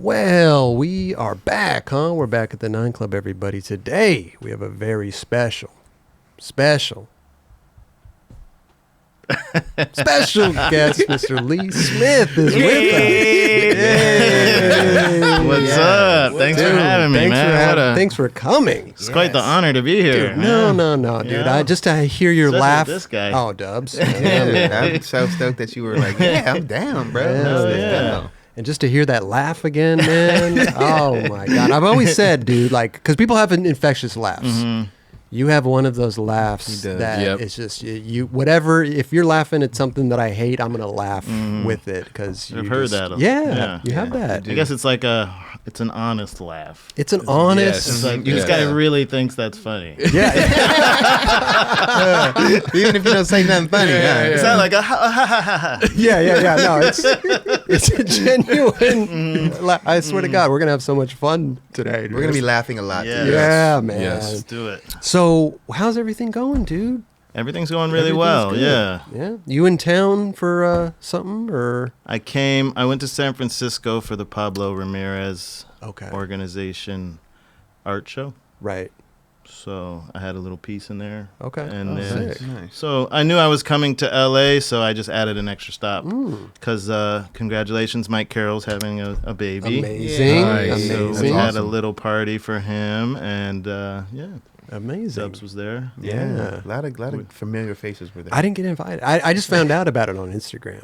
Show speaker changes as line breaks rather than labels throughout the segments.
Well, we are back, huh? We're back at the 9 Club, everybody. Today, we have a very special guest. Mr. Lee Smith is with us. Yay.
What's up? Thanks for having me, man.
Thanks for coming.
It's quite the honor to be here.
Dude, no, dude.
Yeah.
I just to hear your
Especially
laugh.
this guy.
Oh, Dubs.
I'm so stoked that you were like, yeah, I'm down, bro.
Hell
Let's go.
And just to hear that laugh again, man. Oh my God. I've always said, dude, like, because people have infectious laughs.
Mm-hmm.
You have one of those laughs that it's just you. Whatever. If you're laughing at something that I hate, I'm gonna laugh with it because
I've heard that.
Yeah, you have that.
I guess it's like it's an honest laugh.
It's an honest.
It's like this guy really thinks that's funny.
Yeah.
Even if you don't say nothing funny.
It's not like a ha ha ha ha ha.
Yeah. No, it's a genuine. I swear to God, we're gonna have so much fun today. Dude.
We're going to be laughing a lot.
Yeah.
today.
Yeah, man.
Let's do it.
So, how's everything going, dude?
Everything's going really
Everything's
well.
good.
Yeah.
Yeah. You in town for something or?
I went to San Francisco for the Pablo Ramirez organization art show.
Right.
So I had a little piece in there.
Okay.
And then,
sick.
Nice.
so I knew I was coming to LA, so I just added an extra stop. Because congratulations, Mike Carroll's having a baby.
Amazing.
Nice.
So
Amazing.
we had a
awesome.
little party for him, and
Amazing.
Dubs was there.
Yeah. A lot of familiar faces were there.
I didn't get invited. I just found out about it on Instagram.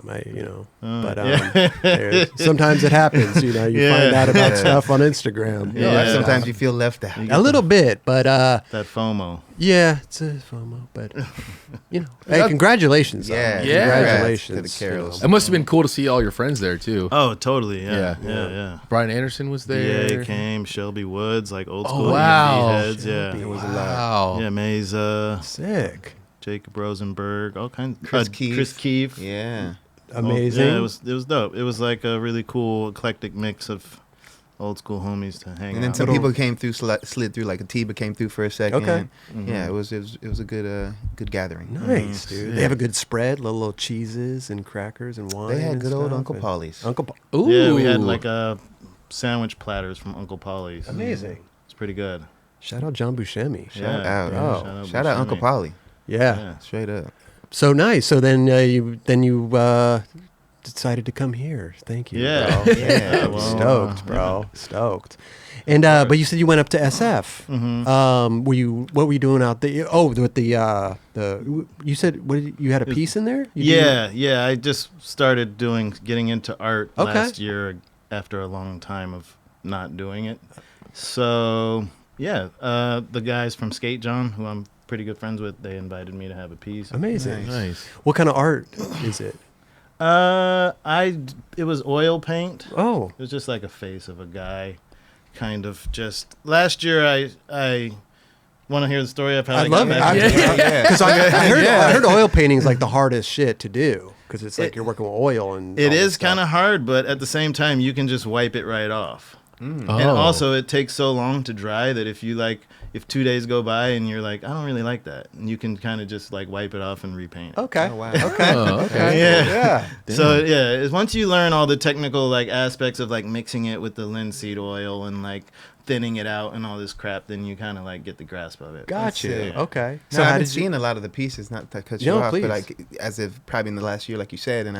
Sometimes it happens. You find out about stuff on Instagram.
Yeah.
Sometimes you feel left out.
A little bit, but
That FOMO.
yeah, it's a FOMO. But hey, congratulations! though.
Yeah.
Congratulations
To the Carrolls.
It must have been cool to see all your friends there too.
Oh, totally. Yeah.
Yeah. Brian Anderson was there.
Yeah, came. Shelby Woods, like old school
wow.
EMD heads. Yeah.
It was a lot.
Wow.
Yeah, Mesa,
Sick,
Jacob Rosenberg, all kinds.
Chris Keefe.
Chris Keefe.
Yeah.
amazing.
Yeah, it was dope. It was like a really cool eclectic mix of old school homies to hang out.
And then some people came through, slid through, like Atiba came through for a second.
Okay.
Yeah, it was a good gathering.
Nice, dude. They have a good spread, little cheeses and crackers and wine.
They had
and
good old
stuff,
Uncle
and-
Polly's.
Ooh.
Yeah, we had like sandwich platters from Uncle Polly's.
Amazing.
It's pretty good.
Shout out John Buscemi.
Shout
Yeah.
out.
Oh.
Shout out Uncle
Buscemi.
Polly.
Yeah.
Straight up.
So nice. So then you decided to come here. Thank you.
Yeah.
Bro.
Yeah.
Well,
Stoked, bro. Stoked. And but you said you went up to SF. What were you doing out there? Oh, with the you said you had a piece in there?
Yeah. I just started getting into art
Okay.
last year after a long time of not doing it. So yeah, the guys from Skate John, who I'm pretty good friends with, they invited me to have a piece.
Amazing.
Nice.
What kind of art is it?
It was oil paint.
Oh.
It was just like a face of a guy, kind of just. Last year, I want to hear the story of how
I
I
love
got
it.
back into art?
Because I heard oil painting is like the hardest shit to do because it's like you're working with oil and
It
all this
is
stuff.
kind of hard, but at the same time, you can just wipe it right off. And
Oh.
also, it takes so long to dry that if 2 days go by and you're like, I don't really like that, and you can kind of just like wipe it off and repaint it.
Okay.
Oh, wow.
Okay.
Oh, okay.
Yeah.
So yeah, once you learn all the technical like aspects of like mixing it with the linseed oil and like thinning it out and all this crap, then you kind of like get the grasp of it.
Gotcha.
That's it.
Okay.
So
So how
I've been
did you?
seeing a lot of the pieces, not to cut you
No,
off,
please.
but like as if probably in the last year, like you said, and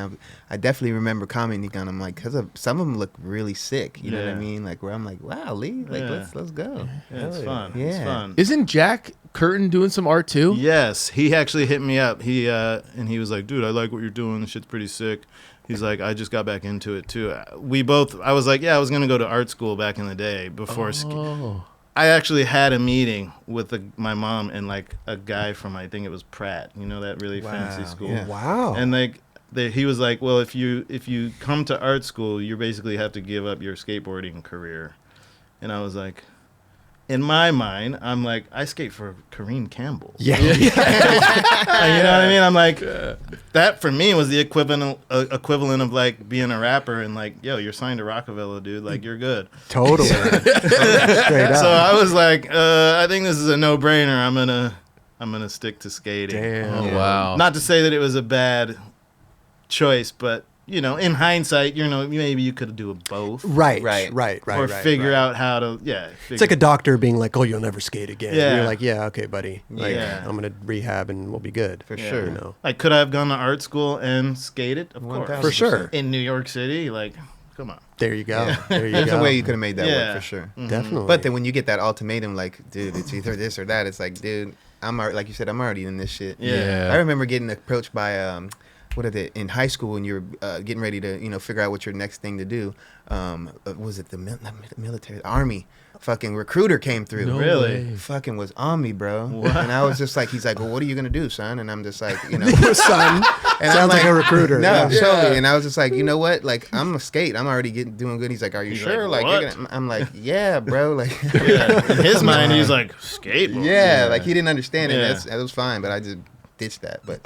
I definitely remember commenting on them, like, because some of them look really sick. You know what I
Yeah.
mean? Like where I'm like, wow, Lee, like
Yeah.
let's go.
Yeah, it's
Hell
fun.
yeah.
It's
Yeah.
fun.
Isn't Jack Curtin doing some art too?
Yes, he actually hit me up. He was like, "Dude, I like what you're doing. This shit's pretty sick." He's like, "I just got back into it too." I was like, "Yeah, I was gonna go to art school back in the day before."
Oh.
I actually had a meeting with my mom and like a guy from, I think it was Pratt. You know, that really fancy school.
yeah.
Wow.
And like he was like, "Well, if you come to art school, you basically have to give up your skateboarding career." And I was like, in my mind, I'm like, I skate for Kareem Campbell.
yeah.
Like, you know what I mean? I'm like, that for me was the equivalent of like being a rapper and like, yo, you're signed to Rockefeller, dude. Like, you're good.
Totally. Straight up.
So I was like, I think this is a no-brainer. I'm gonna stick to skating.
Damn.
Oh, wow.
Not to say that it was a bad choice, but in hindsight, maybe you could do both.
Right.
Or figure out how to,
It's like a doctor being like, "Oh, you'll never skate again."
Yeah.
And you're like, "Yeah, okay, buddy. Like,
Yeah.
I'm gonna rehab and we'll be good
For sure.
You know,
Like, could I have gone to art school and skated? Of course.
1000%.
for sure.
In New York City, like, come on.
There you go. There you
There's
go.
a way you could have made that
Yeah.
work for sure.
Definitely.
But then when you get that ultimatum, like, dude, it's either this or that. It's like, dude, like you said, I'm already in this shit.
Yeah.
I remember getting approached by what are they in high school when you're getting ready to figure out what your next thing to do. Was it the military, the army? Fucking recruiter came through.
No
Really?
way.
Fucking was on me, bro.
What?
And I was just like, he's like, well, what are you gonna do, son? And I'm just like,
son
and I'm
sounds like a recruiter.
No,
Yeah.
totally. And I was just like, you know what? Like, I'm a skate. I'm already doing good. He's like, are you
He's
sure?
like,
Like,
what?
I'm like, yeah, bro. Like,
Yeah. In his mind, he's like, skateboard.
yeah, like he didn't understand it.
Yeah.
That was fine, but I just ditched that. But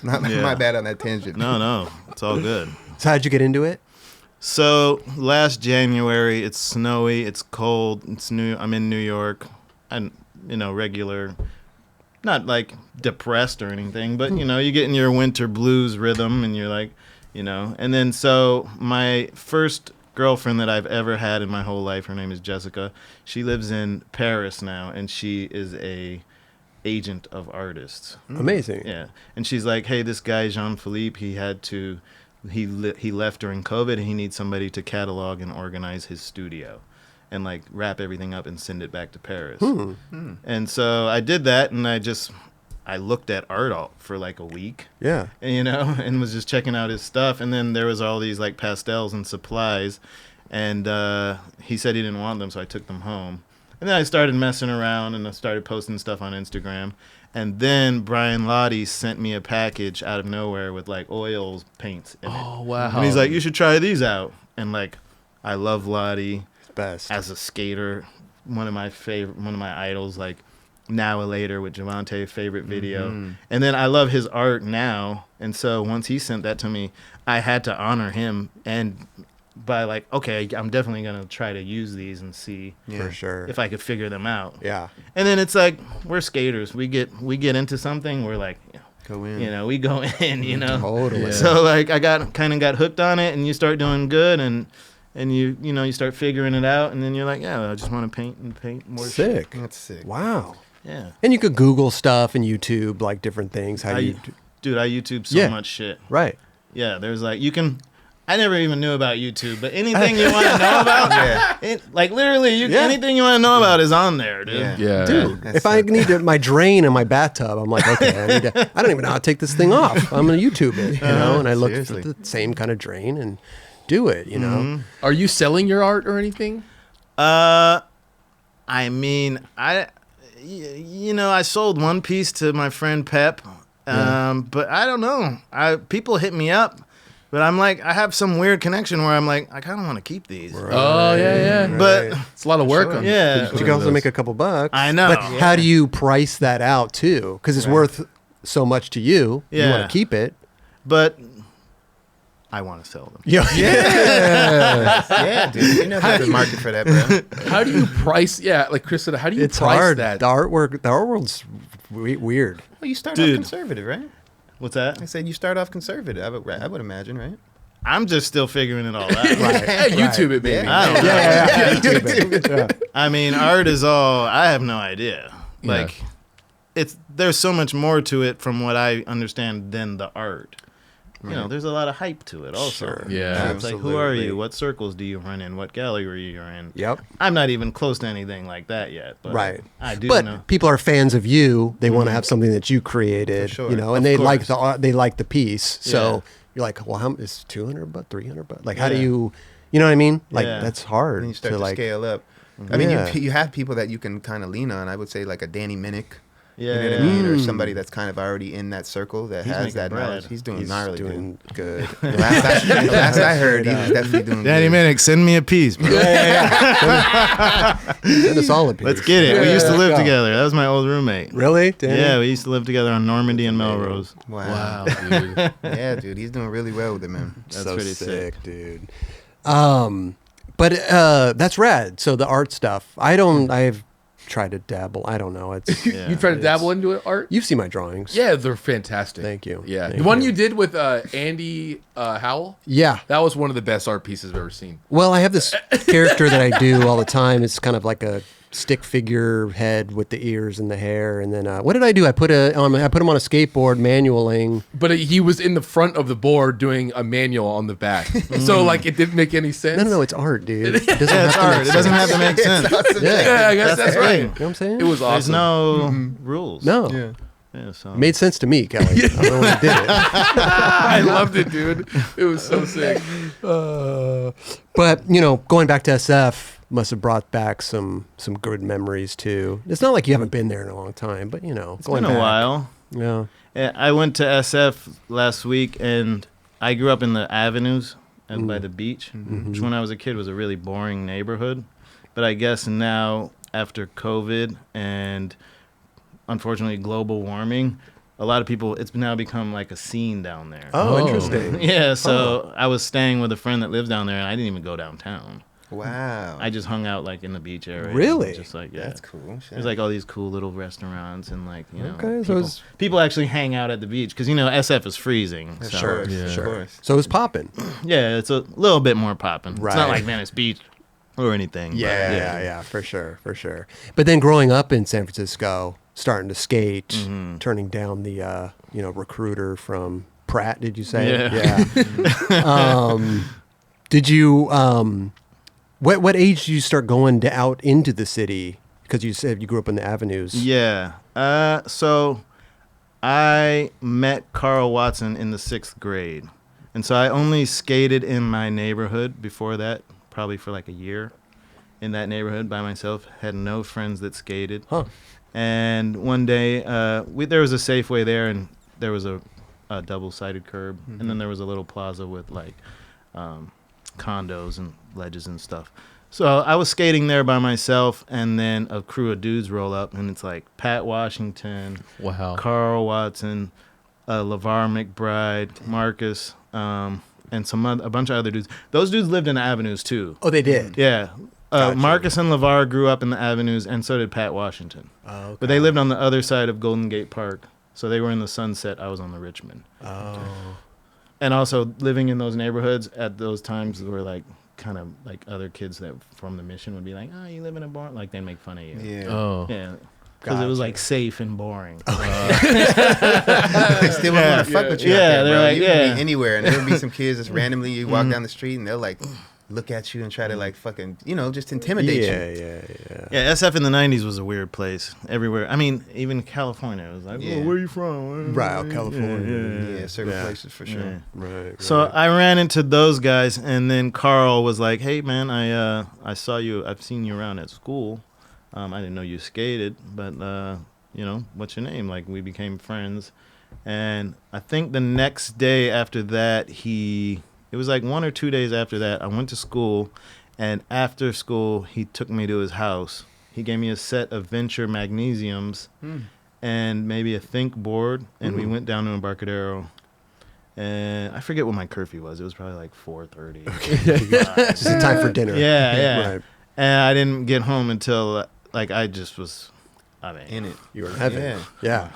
not
Yeah.
my bad on that tangent.
No, it's all good.
So how'd you get into it?
So last January, it's snowy, it's cold, I'm in New York, and regular, not like depressed or anything, but you get in your winter blues rhythm, and you're like, and then so my first girlfriend that I've ever had in my whole life, her name is Jessica. She lives in Paris now, and she is a agent of artists.
Amazing.
Yeah, and she's like, hey, this guy Jean-Philippe, he left during COVID, and he needs somebody to catalog and organize his studio and like wrap everything up and send it back to Paris. And so I did that, and I looked at art alt for like a week.
Yeah.
And, and was just checking out his stuff. And then there was all these like pastels and supplies, and he said he didn't want them, so I took them home. And then I started messing around, and I started posting stuff on Instagram. And then Brian Lottie sent me a package out of nowhere with like oils, paints in it.
Oh wow!
And he's like, you should try these out. And like, I love Lottie
Best.
as a skater. One of my idols, like Now or Later with Javante, favorite video. And then I love his art now. And so once he sent that to me, I had to honor him and by like, okay, I'm definitely going to try to use these and see
For sure.
if I could figure them out.
Yeah.
And then it's like, we're skaters. We get into something, we're like,
Go in.
we go in,
Totally.
Yeah.
So like I kind of got hooked on it, and you start doing good, and you start figuring it out, and then you're like, yeah, I just want to paint more shit.
Sick.
That's sick.
Wow.
Yeah.
And you could Google stuff and YouTube, like different things. How
I
you
YouTube so
Yeah.
much shit.
right.
Yeah, there's like I never even knew about YouTube, but anything you want to know about, like literally, anything you want to know about is on there, dude.
Yeah.
Yeah,
Dude,
That's
if I need my drain in my bathtub, I'm like, okay, I don't even know how to take this thing off. I'm going to YouTube it, and I look
Seriously.
for the same kind of drain and do it,
Are you selling your art or anything?
I mean, I sold one piece to my friend Pep, but I don't know. People hit me up, but I'm like, I have some weird connection where I'm like, I kind of want to keep these.
Oh yeah.
But
It's a lot of work.
Sure.
On
Yeah.
But you can also make a couple bucks.
I know.
But how do you price that out, too? Because it's worth so much to you. You
Yeah.
want to keep it.
But I want to sell them.
Yeah.
Yeah, dude. You know how to market for that, bro.
How do you price? Yeah, like Chris said, how do you
It's
price
hard.
that?
The art world's weird.
Well, you start
Dude.
off conservative, right?
What's that?
I said you start off conservative. I would imagine, right?
I'm just still figuring it all out.
Hey, YouTube it, baby.
I don't know.
Yeah. YouTube it.
I mean, art is all. I have no idea.
Yeah.
Like, there's so much more to it from what I understand than the art. There's a lot of hype to it also.
Sure.
Yeah.
It's like, who are you?
Absolutely.
What circles do you run in? What gallery you're in?
Yep.
I'm not even close to anything like that yet. But
Right.
I do
But
know.
people are fans of you. They want to have something that you created,
For sure.
and
Of
they
course.
like the art, they like the piece. So
Yeah.
you're like, well, how is $200, $300? Like, how do
Yeah.
you know what I mean? Like,
Yeah.
that's hard
And you start
to
to
like.
scale up. I mean,
Yeah.
you have people that you can kind of lean on. I would say like a Danny Minnick.
Yeah.
You know what I mean? Or somebody that's kind of already in that circle that
He's
has
making
that
bread.
knowledge. He's doing
He's
gnarly,
doing good.
dude. The last I heard, he was definitely doing
Danny
good.
Minnick, send me a piece, bro.
Send us all a piece.
Let's get it. We
Yeah,
used to live
let's go.
together. That was my old roommate.
Really? Danny?
Yeah, we used to live together on Normandy and Melrose.
Wow.
Wow, dude.
Yeah, dude. He's doing really well with it, man.
That's
so
pretty
sick,
sick.
dude. But that's rad. So the art stuff, I have tried to dabble. I don't know. It's
Yeah.
You try to dabble into it, art?
you've seen my drawings.
Yeah, they're fantastic.
Thank you.
Yeah,
Thank
the one
you.
you did with Andy Howell.
Yeah.
That was one of the best art pieces I've ever seen.
Well, I have this character that I do all the time. It's kind of like a stick figure head with the ears and the hair. And then what did I do? I put him on a skateboard manualing.
But he was in the front of the board doing a manual on the back. So like it didn't make any sense.
No, it's art, dude. It doesn't
Yeah, it's
have to
art.
make
It doesn't
sense.
have to make sense.
Yeah, I guess that's
the
right.
You know what I'm saying?
It was
There's
awesome.
no rules.
No.
Yeah.
Yeah, so.
It made sense to me, Kelly. I don't know when he did it.
I loved it, dude. It was so sick.
But, going back to SF must have brought back some good memories, too. It's not like you haven't been there in a long time, but,
It's
going
been a
back.
while.
Yeah.
I went to SF last week, and I grew up in the Avenues and by the beach, which when I was a kid was a really boring neighborhood. But I guess now, after COVID and unfortunately global warming, a lot of people, it's now become like a scene down there.
Oh, interesting.
Yeah, so I was staying with a friend that lives down there, and I didn't even go downtown.
Wow.
I just hung out like in the beach area.
Really?
Just like, yeah.
That's cool. Shit.
There's like all these cool little restaurants and like,
Okay, so
people actually hang out at the beach because, SF is freezing. So.
Sure.
Yeah.
Of course.
So it was popping.
Yeah, it's a little bit more popping.
Right.
It's not like Venice Beach or anything. but
Yeah, for sure. But then growing up in San Francisco, starting to skate, turning down the, recruiter from Pratt, did you say?
Yeah.
Did you, what age did you start going out into the city? Because you said you grew up in the Avenues.
Yeah. So I met Karl Watson in the 6th grade. And so I only skated in my neighborhood before that, probably for like a year in that neighborhood by myself. Had no friends that skated.
Huh.
And one day, there was a Safeway there, and there was a double-sided curb. And then there was a little plaza with like condos and ledges and stuff. So I was skating there by myself, and then a crew of dudes roll up, and it's like Pat Washington,
Wow.
Karl Watson, LeVar McBride, Marcus, and a bunch of other dudes. Those dudes lived in the Avenues too.
Oh, they did?
Yeah.
Gotcha.
Marcus and LeVar grew up in the Avenues, and so did Pat Washington.
Oh, okay.
But they lived on the other side of Golden Gate Park. So they were in the Sunset. I was on the Richmond.
Oh.
And also living in those neighborhoods at those times were like kind of like other kids that from the Mission would be like, oh, you live in a barn? Like they'd make fun of you.
Yeah.
Oh.
Yeah. Because it was like safe and boring.
They still want to fuck with you.
Yeah,
out there,
they're
bro.
like,
You can
yeah.
be anywhere, and there'll be some kids just randomly you walk down the street, and they'll like look at you and try to like fucking just intimidate you.
Yeah.
Yeah, SF in the 90s was a weird place. Everywhere. I mean, even California. It was like,
Yeah.
oh, where are you from?
Right, California.
Yeah, certain
Yeah.
places for sure.
Yeah.
Right.
So I ran into those guys, and then Karl was like, "Hey, man, I saw you. I've seen you around at school. I didn't know you skated, but what's your name?" Like we became friends, and I think the next day after that, it was like 1 or 2 days after that, I went to school, and after school, he took me to his house. He gave me a set of Venture magnesiums and maybe a Think board, and we went down to Embarcadero. And I forget what my curfew was. It was probably like 4:30.
Just in time for dinner.
Yeah.
Right.
And I didn't get home until like I just was. I mean,
In it.
You were in heaven.
Yeah.
Yeah.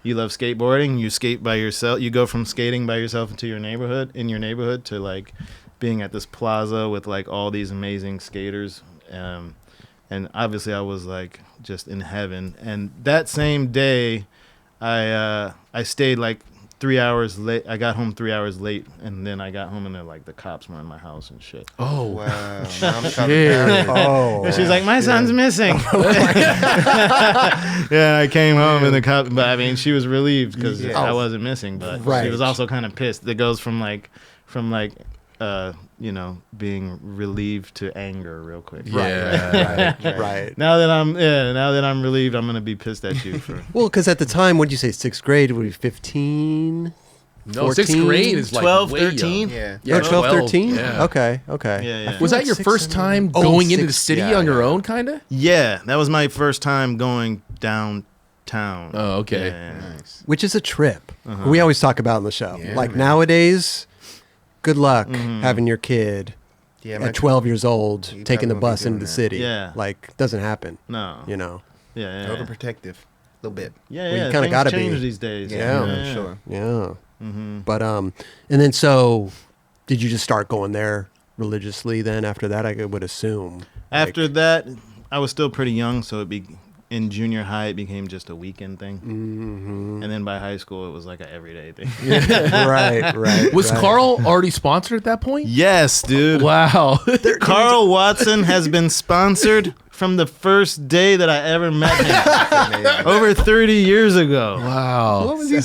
you love skateboarding. You skate by yourself. You go from skating by yourself into in your neighborhood, to like being at this plaza with like all these amazing skaters. And obviously I was like just in heaven. And that same day, I stayed like 3 hours late. I got home 3 hours late, and then I got home and like the cops were in my house and shit.
Oh,
Wow. Mom's
Shit.
Oh.
And she's like, my son's missing. Yeah, I came home and the cop, but I mean, she was relieved because
Yeah.
I wasn't missing, but
Right.
she was also kind of pissed. It goes from being relieved to anger real quick.
yeah.
Right.
Now that I'm relieved, I'm gonna be pissed at you for.
Well, because at the time, what did you say, 6th grade? Would be 15?
No, 6th
14?
grade is like
12,
way
13?
young.
Yeah.
Yeah,
12, 13?
Yeah.
Okay.
Yeah, yeah.
Was that your first time going into the city on your own, kind of?
Yeah, that was my first time going downtown.
Oh, okay.
Yeah.
Nice.
Which is a trip. We always talk about on the show.
Yeah,
like
man.
nowadays, good luck having your kid
Yeah,
at 12 years old
You
taking the
probably won't be
bus into
doing
the
that.
city.
Yeah.
Like, doesn't happen.
No.
You know.
Yeah, yeah.
Overprotective, a little bit.
Yeah,
Well, you
yeah.
kinda
Things
gotta
change
be.
these days.
Yeah.
I'm sure.
Yeah.
Mm-hmm.
But and then so, did you just start going there religiously? Then after that, I would assume.
After
like,
that, I was still pretty young, so in junior high, it became just a weekend thing.
mhm.
And then by high school, it was like an everyday thing.
right.
Was
right.
Karl already sponsored at that point?
Yes, dude.
Wow.
Karl Watson has been sponsored from the first day that I ever met him. Over 30 years ago.
Wow.
What was he?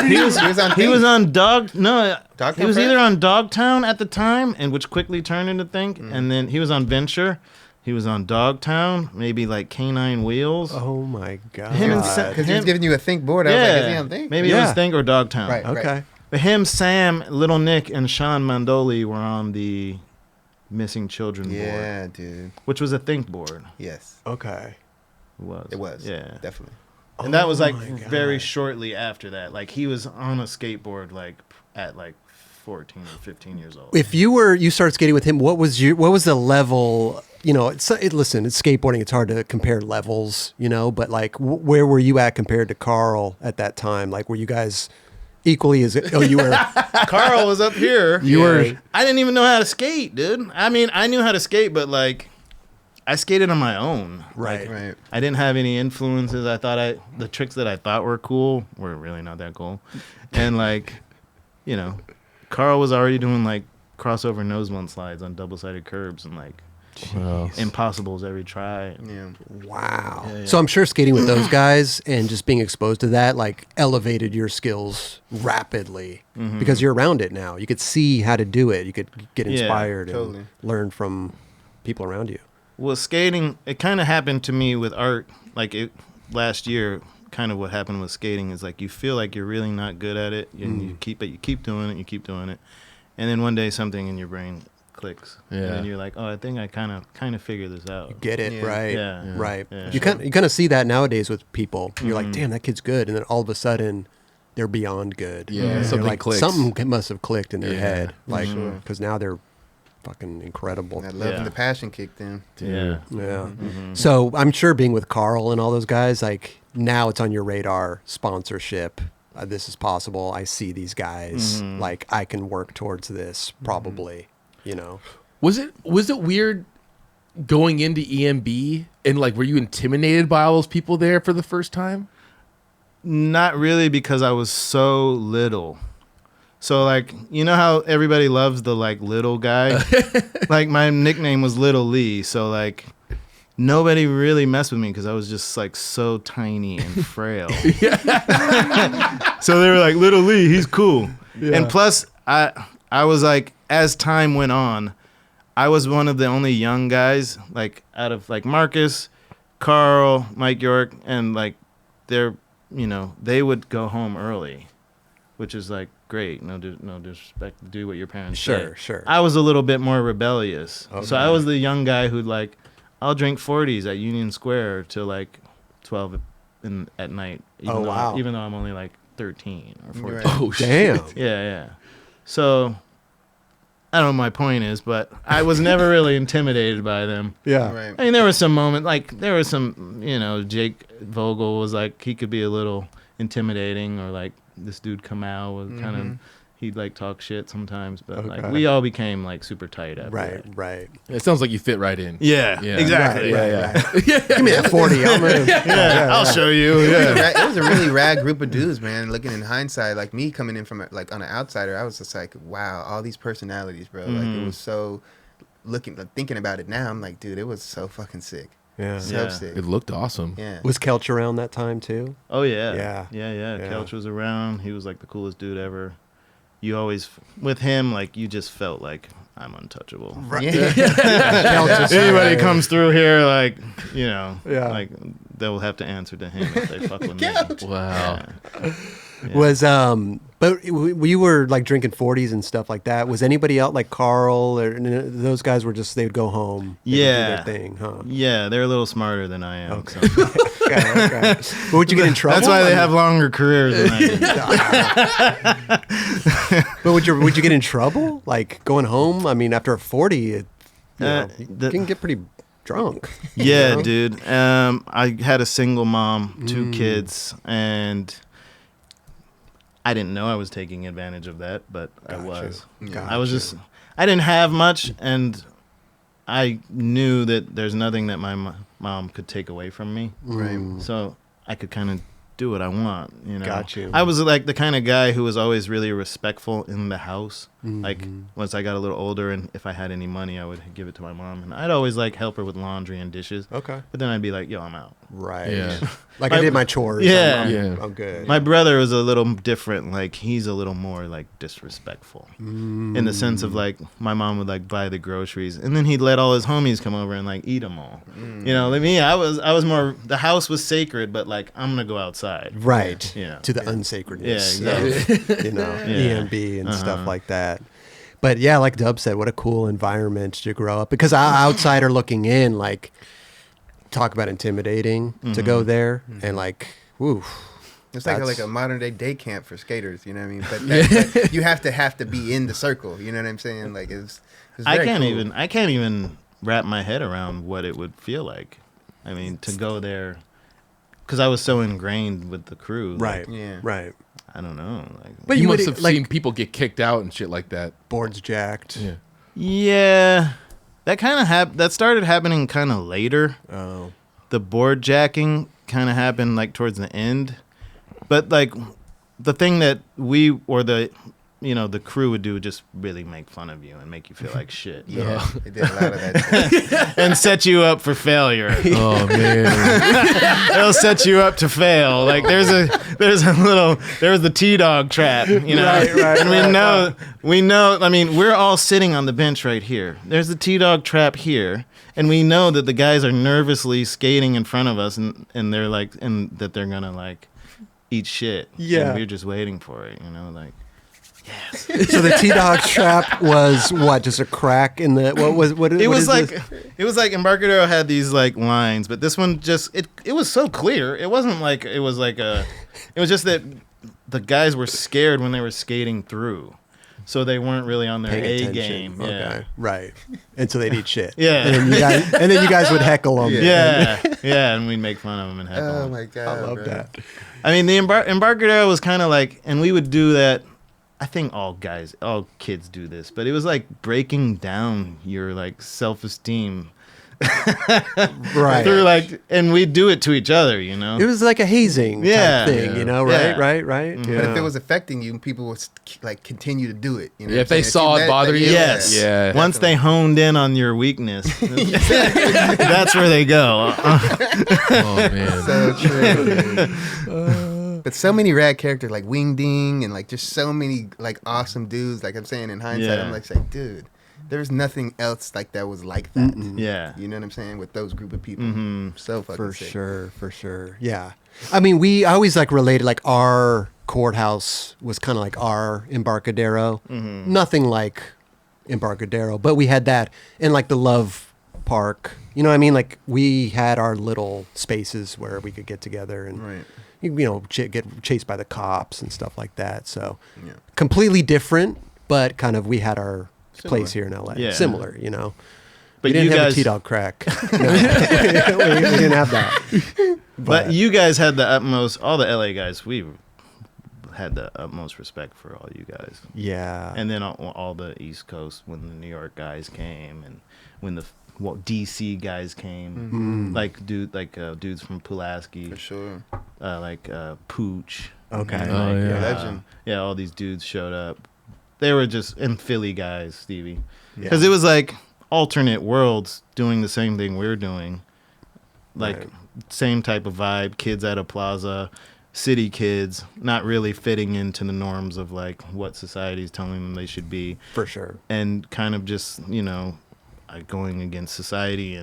He was on.
He was on Dogtown
Dogtown
he was
first?
either on Dogtown at the time, and which quickly turned into Think, and then he was on Venture. He was on Dogtown, maybe like Canine Wheels.
Oh my god.
Him and
Because he was giving you a think board. I was like, is he on think?
maybe it
Yeah.
was Think or Dogtown.
Right.
Okay.
But him, Sam, Little Nick, and Sean Mandoli were on the Missing Children board,
Yeah, dude.
which was a Think board.
Yes,
Okay.
it was.
Yeah.
Definitely.
And that was like
Oh my
very
God.
shortly after that. Like he was on a skateboard like at like 14 or 15 years old.
If you started skating with him, what was the level? You know, listen, it's skateboarding. It's hard to compare levels, you know. But like, where were you at compared to Karl at that time? Like, were you guys equally as? Oh, you were.
Karl was up here.
You were.
I didn't even know how to skate, dude. I mean, I knew how to skate, but like, I skated on my own.
Right.
Right.
I didn't have any influences. The tricks that I thought were cool were really not that cool. And like, you know, Karl was already doing like crossover nose blunt slides on double-sided curbs and like
Wow.
impossibles every try.
Yeah.
Wow.
Yeah, yeah.
So I'm sure skating with those guys and just being exposed to that like elevated your skills rapidly because you're around it now. You could see how to do it. You could get
Yeah,
inspired
totally.
and learn from people around you.
Well, skating, it kind of happened to me with art. Like last year, kind of what happened with skating is like you feel like you're really not good at it, and you keep doing it, and then one day something in your brain clicks,
Yeah.
and then you're like, oh, I think I kind of figured this out.
Get it
Yeah.
right.
Yeah. Yeah.
Right.
Yeah.
You kind of see that nowadays with people. You're like, damn, that kid's good, and then all of a sudden, they're beyond good.
Yeah,
And you're
something
like,
clicks.
something must have clicked in their
Yeah,
head, like
sure.
because now they're fucking incredible.
That love
Yeah.
and the passion kicked in.
Yeah.
Yeah. So I'm sure being with Karl and all those guys, like now it's on your radar. Sponsorship. This is possible. I see these guys. Like I can work towards this. Probably. You know.
Was it weird going into EMB and like were you intimidated by all those people there for the first time?
Not really, because I was so little. So like, you know how everybody loves the like little guy? Like my nickname was Little Lee, so like nobody really messed with me because I was just like so tiny and frail. So they were like, Little Lee, he's cool. And plus I was like, as time went on, I was one of the only young guys, like out of like Marcus, Karl, Mike York, and like they're, you know, they would go home early, which is like great. No disrespect. Do what your parents say.
Sure.
I was a little bit more rebellious.
Okay.
So I was the young guy who'd like, I'll drink 40s at Union Square till like 12 at night.
Oh, wow.
Even though I'm only like 13 or 14.
Right.
Oh shit.
Damn.
Yeah. So I don't know what my point is, but I was never really intimidated by them.
Yeah.
Right.
I mean, there was some moment, like there was some, you know, Jake Vogel was like, he could be a little intimidating, or like this dude Kamau was kind of, he'd like talk shit sometimes, but like
Okay.
we all became like super tight after that.
Right.
It sounds like you fit right in.
Yeah,
Yeah.
exactly.
Right. Give me that 40. I'm gonna,
Yeah, I'll show you. Yeah.
It was a really rad group of dudes, man. Looking in hindsight, like me coming in from like on an outsider, I was just like, wow, all these personalities, bro. Like it was so thinking about it now, I'm like, dude, it was so fucking sick.
Yeah.
So
Yeah.
sick.
It looked awesome.
Yeah.
Was Kelch around that time too?
Oh yeah.
Yeah.
Yeah.
Yeah.
Kelch was around. He was like the coolest dude ever. You always, with him, like you just felt like I'm untouchable.
Yeah.
Kelch is-
Anybody comes through here, like, you know,
Yeah.
like they'll have to answer to him if they fuck with me.
Wow.
Yeah.
Was but you were like drinking 40s and stuff like that. Was anybody else like Karl or those guys were just, they would go home? They would do
Yeah.
their thing, huh?
Yeah, they're a little smarter than I am.
Okay.
So.
Okay. But would you get in trouble?
That's why
I
they
mean,
have longer careers than I do.
But would you get in trouble like going home? I mean, after a 40, you
Uh,
you
the-
can get pretty drunk.
Yeah,
You know?
dude. I had a single mom, 2 kids, and I didn't know I was taking advantage of that, but I was.
Yeah.
I was just, I didn't have much, and I knew that there's nothing that my mom could take away from me.
Right.
So I could kind of do what I want, you know.
Got you.
I was like the kind of guy who was always really respectful in the house. Like once I got a little older, and if I had any money, I would give it to my mom, and I'd always like help her with laundry and dishes.
Okay.
But then I'd be like, "Yo, I'm out."
Right.
Yeah.
Like I did my chores.
Yeah.
I'm good.
My brother was a little different. Like he's a little more like disrespectful in the sense of like my mom would like buy the groceries, and then he'd let all his homies come over and like eat them all. You know, like me, I was more. The house was sacred, but like I'm gonna go outside.
Right.
Yeah.
To the unsacredness
Yeah,
of, you know,
Yeah.
EMB and stuff like that. But yeah, like Dub said, what a cool environment to grow up. Because outsider looking in, like, talk about intimidating to go there. And like, woo.
It's like a modern day day camp for skaters, you know what I mean? But you have to be in the circle, you know what I'm saying? Like it's
I
very
can't even wrap my head around what it would feel like. I mean, to go there, because I was so ingrained with the crew.
Right.
Like,
Yeah.
Right.
I don't know. Like,
But
you
would,
must have
like,
seen people get kicked out and shit like that.
boards jacked.
Yeah.
yeah, that kind of that started happening kind of later.
Oh.
The board jacking kind of happened like towards the end, but like the thing that the crew would do would just really make fun of you and make you feel like shit.
Yeah, they did a lot of that shit.
And set you up for failure.
Oh man.
It'll set you up to fail. Like there was the T-dog trap, you know.
Right,
and we know. I mean, we're all sitting on the bench right here. There's the T-dog trap here, and we know that the guys are nervously skating in front of us, and they're like, and that they're gonna like eat shit.
Yeah.
And we're just waiting for it, you know, like.
So the T-Dog trap was what? Just a crack in the
It was like Embarcadero had these like lines, but this one just it was so clear. It wasn't like it was just that the guys were scared when they were skating through, so they weren't really on their A game.
Okay.
Yeah,
Right. And so they'd eat shit.
Yeah.
And then you guys would heckle them.
yeah, and we'd make fun of them and heckle
Oh
them.
my god.
I love
bro.
that.
I mean, the Embarcadero was kind of like, and we would do that. I think all kids do this, but it was like breaking down your like self-esteem.
Right.
Through like, and we do it to each other, you know.
It was like a hazing type thing,
Yeah.
you know, right?
Yeah.
Right?
But if it was affecting you, people would like continue to do it. You know
Yeah,
what
if they
I'm saying?
saw
you
it
let-
bother you.
Yes.
Yeah.
Once they honed in on your weakness, that's where they go.
Oh man.
So true. But so many rad characters like Wing Ding and like just so many like awesome dudes. Like I'm saying in hindsight,
Yeah.
I'm like saying, dude, there's nothing else like that was like that.
Yeah.
You know what I'm saying? With those group of people.
Mhm.
So fucking
for
sick.
sure. Yeah. I mean, I always like related like our courthouse was kind of like our Embarcadero. Nothing like Embarcadero, but we had that in like the Love Park. You know what I mean? Like we had our little spaces where we could get together and
Right.
you know, get chased by the cops and stuff like that. So
Yeah.
completely different, but kind of we had our place here in LA.
Yeah.
Similar, you know.
But
we didn't
you
have
guys,
a T-Dog crack. No. we didn't have that.
but you guys had the utmost. All the LA guys, we had the utmost respect for all you guys.
Yeah.
And then all the East Coast, when the New York guys came, and when the DC guys came, like dudes from Pulaski,
For sure.
Pooch.
Okay.
and,
Oh, yeah.
Legend.
Yeah, all these dudes showed up. They were just in Philly guys, Stevie,
Yeah.
because it was like alternate worlds doing the same thing we're doing, like
Right.
same type of vibe. Kids at a plaza, city kids, not really fitting into the norms of like what society's telling them they should be,
For sure.
and kind of just going against society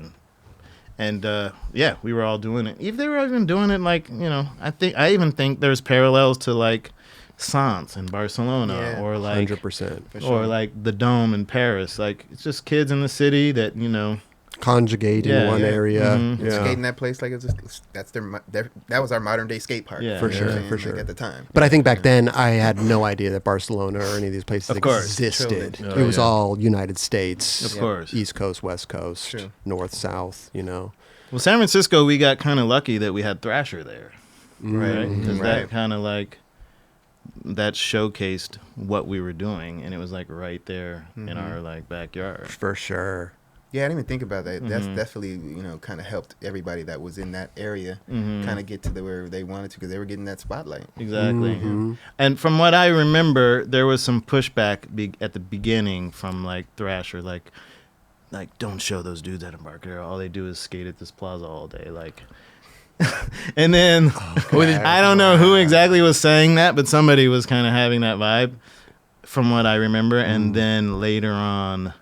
and yeah, we were all doing it. If they were even doing it like I even think there's parallels to like Sans in Barcelona,
Yeah.
or like
100%.
For sure.
or like the Dome in Paris. Like it's just kids in the city that
conjugate in one area.
Mhm.
And skating that place like that's that was our modern day skate park.
Yeah.
For
You know what
sure,
I'm
for
saying?
sure.
Like, at the time.
But I think back then I had no idea that Barcelona or any of these places
Of course.
existed.
Totally.
It was
Oh, yeah.
all United States.
Of course.
East Coast, West Coast,
True.
North, South, you know.
Well, San Francisco, we got kind of lucky that we had Thrasher there, right? Because
Right.
that kind of like that showcased what we were doing, and it was like right there in our like backyard.
For sure.
Yeah, I didn't even think about that. That's
Mhm.
definitely, kind of helped everybody that was in that area
Mhm.
kind of get to where they wanted to because they were getting that spotlight.
Exactly.
Mhm.
And from what I remember, there was some pushback at the beginning from like Thrasher, like don't show those dudes at Embarcadero. All they do is skate at this plaza all day, like. And then I don't know who exactly was saying that, but somebody was kind of having that vibe, from what I remember. And then later on,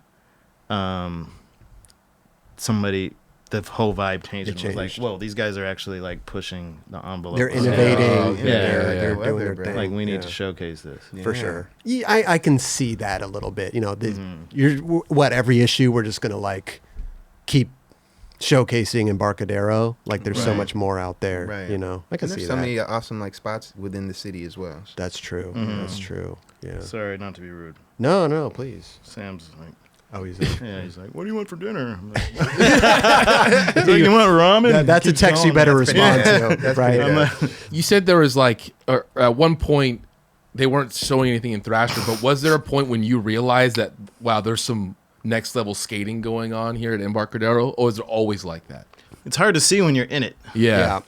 the whole vibe changed.
It
And was like,
changed.
whoa, these guys are actually like pushing the envelope.
They're
on
innovating.
it.
and
Yeah.
they're
Yeah.
doing their
Bro.
thing.
Like we need
Yeah.
to showcase this.
For
Yeah.
sure. Yeah, I can see that a little bit. You know, every issue we're just going to like keep showcasing Embarcadero. Like there's so
Right.
much more out there,
Right.
you know. I can
And
see
there's so
that.
many awesome like spots within the city as well.
That's true.
Mhm.
That's true. Yeah.
Sorry, not to be rude.
No, please.
Sam's like,
Oh, he's
he's like, what do you want for dinner? I'm like, he's like, you want ramen?
that's a
Keeps
text you
going.
better
That's pretty-
respond
Yeah.
to,
That's
right?
pretty
I'm
good.
like,
You said there was like at one point they weren't showing anything in Thrasher, but was there a point when you realized that wow, there's some next level skating going on here at Embarcadero, or is it always like that?
it's hard to see when you're in it.
Yeah,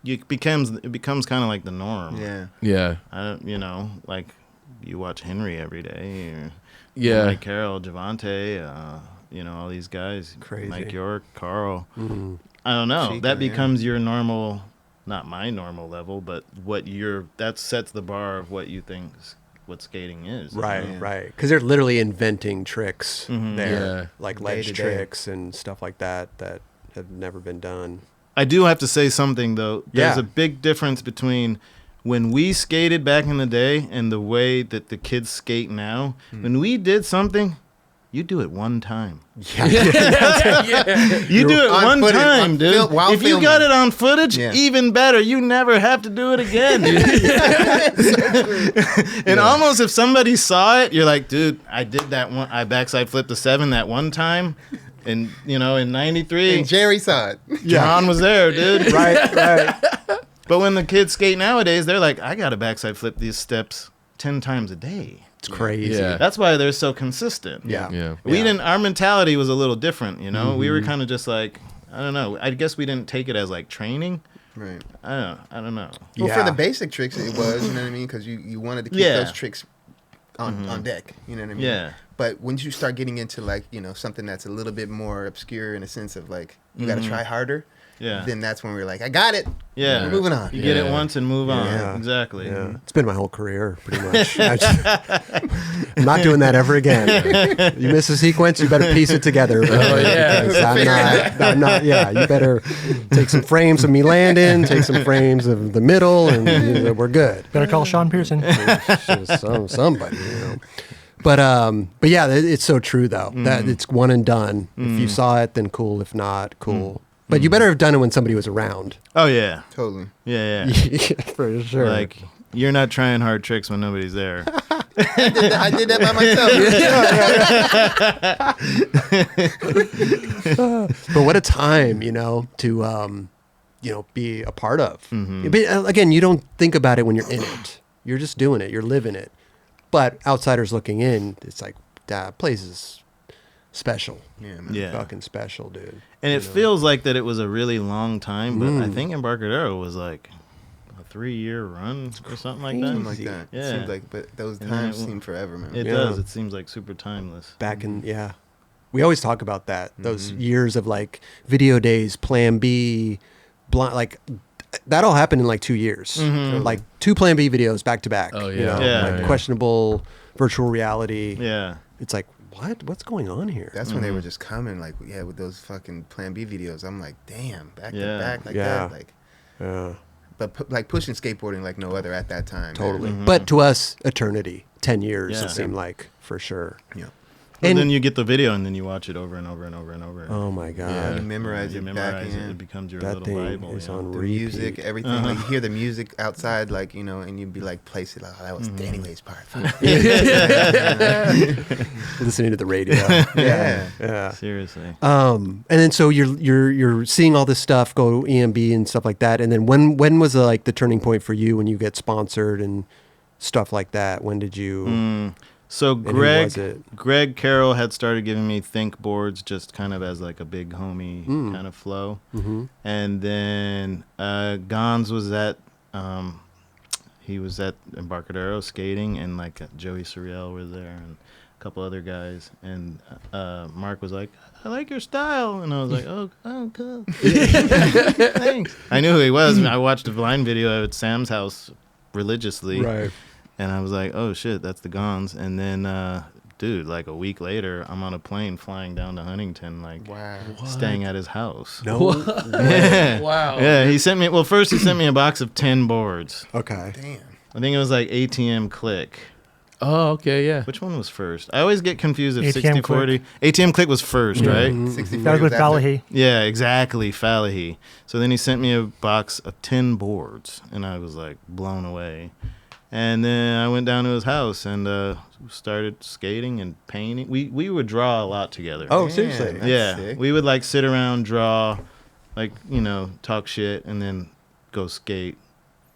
It becomes kind of like the norm.
Yeah.
I don't, like you watch Henry every day. Or
yeah.
Mike Carroll, Javante, all these guys.
Crazy.
Mike York, Carl.
Mm-hmm.
I don't know.
Chica,
That
yeah.
becomes your normal, not my normal level, but that sets the bar of what you think what skating is.
Right,
Yeah.
right. Because they're literally inventing tricks
Mhm.
there,
Yeah.
like
Day
ledge
to day.
tricks and stuff like that have never been done.
I do have to say something though. There's
Yeah.
a big difference between when we skated back in the day and the way that the kids skate now. When we did something, you do it one time.
Yeah.
You do it
on
one
footage,
time,
on
dude.
while
If you got
filming.
it on footage,
Yeah.
even better. You never have to do it again. And almost if somebody saw it, you're like, dude, I did that one. I backside flipped a 7 that one time. And, in 93,
And Jerry saw it.
John was there, dude.
right.
But when the kids skate nowadays, they're like, I got to backside flip these steps 10 times a day.
It's crazy.
Yeah.
That's why they're so consistent.
Yeah.
Yeah.
We didn't. Our mentality was a little different, We were kind of just like, I don't know. I guess we didn't take it as like training.
Right.
I don't know.
Well,
Yeah.
for the basic tricks, it was, you know what I mean? Because you wanted to keep
Yeah.
those tricks on deck, you know what I mean?
Yeah.
But once you start getting into like, something that's a little bit more obscure in a sense of like, you got to try harder,
Yeah.
then that's when we're like, I got it.
Yeah.
We're moving on.
You get it
Yeah.
once and move on.
Yeah.
Exactly.
Yeah. It's been my whole career, pretty much. I'm not doing that ever again. You miss a sequence, you better piece it together. Bro,
yeah.
because I'm not. Yeah, you better take some frames of me landing, take some frames of the middle, and we're good.
Better call Sean Pearson.
Somebody. But yeah, it's so true though. That it's one and done. If you saw it, then cool. If not, cool. But you better have done it when somebody was around.
Oh yeah.
Totally.
Yeah.
For sure.
Like you're not trying hard tricks when nobody's there.
I did that by myself.
But what a time, to be a part of. But again, you don't think about it when you're in it. You're just doing it. You're living it. But outsiders looking in, it's like that place is special.
Yeah, man.
Yeah.
Fucking special, dude.
And it feels like that it was a really long time, but I think Embarcadero was like a 3-year run or something like that.
Something like that. It
Yeah.
seems like, but those
And
times
it-
seem forever, man.
It
Yeah.
does. It seems like super timeless.
Back in, yeah. We always talk about that. Those years of like video days, Plan B, like that all happened in like 2 years. Like 2 Plan B videos back to back.
Oh,
you
yeah.
know,
Yeah.
like
Yeah.
questionable virtual reality.
Yeah.
It's like, what's going on here?
That's when they were just coming, like, with those fucking Plan B videos. I'm like, damn, back
Yeah.
to back like
Yeah.
that. Like,
Yeah,
but like pushing skateboarding like no other at that time.
totally.
Man.
But to us, eternity, 10 years,
Yeah.
it seemed like, for sure.
Yeah.
And
And-
then you get the video, and then you watch it over and over and over and over.
Oh my god.
You memorize
you
it
memorize
back
it.
in.
It becomes your
That
little
thing
Bible.
is
you know?
on
The
repeat.
music, everything. Like you hear the music outside, like and you'd be like, place it. Like, oh, that was Danny Way's part.
Listening to the radio.
Yeah.
Yeah.
Seriously.
And then so you're seeing all this stuff go EMB and stuff like that. And then when was the turning point for you when you get sponsored and stuff like that? When did you?
So
who was it?
Greg Carroll had started giving me think boards just kind of as like a big homie kind of flow.
Mm-hmm.
And then Gonz was he was at Embarcadero skating, and like Joey Surreal was there and a couple other guys. And Mark was like, I like your style. And I was like, oh cool. Thanks. I knew who he was. I watched a Vine video at Sam's house religiously.
Right.
And I was like, oh, shit, that's the Gonz. And then, dude, like a week later, I'm on a plane flying down to Huntington, like
Wow.
staying at his house.
No.
Yeah.
Wow.
Yeah, he sent me a box of 10 boards.
Okay.
Damn.
I think it was like ATM Click.
Oh, okay, yeah.
Which one was first? I always get confused if
ATM
60-40. ATM Click was first, right?
60
That was with Bagley.
Yeah, exactly, Falahy. So then he sent me a box of 10 boards, and I was like blown away. And then I went down to his house and started skating and painting. We would draw a lot together.
Oh, seriously?
That's
yeah.
sick.
We would like sit around, draw, like, talk shit, and then go skate.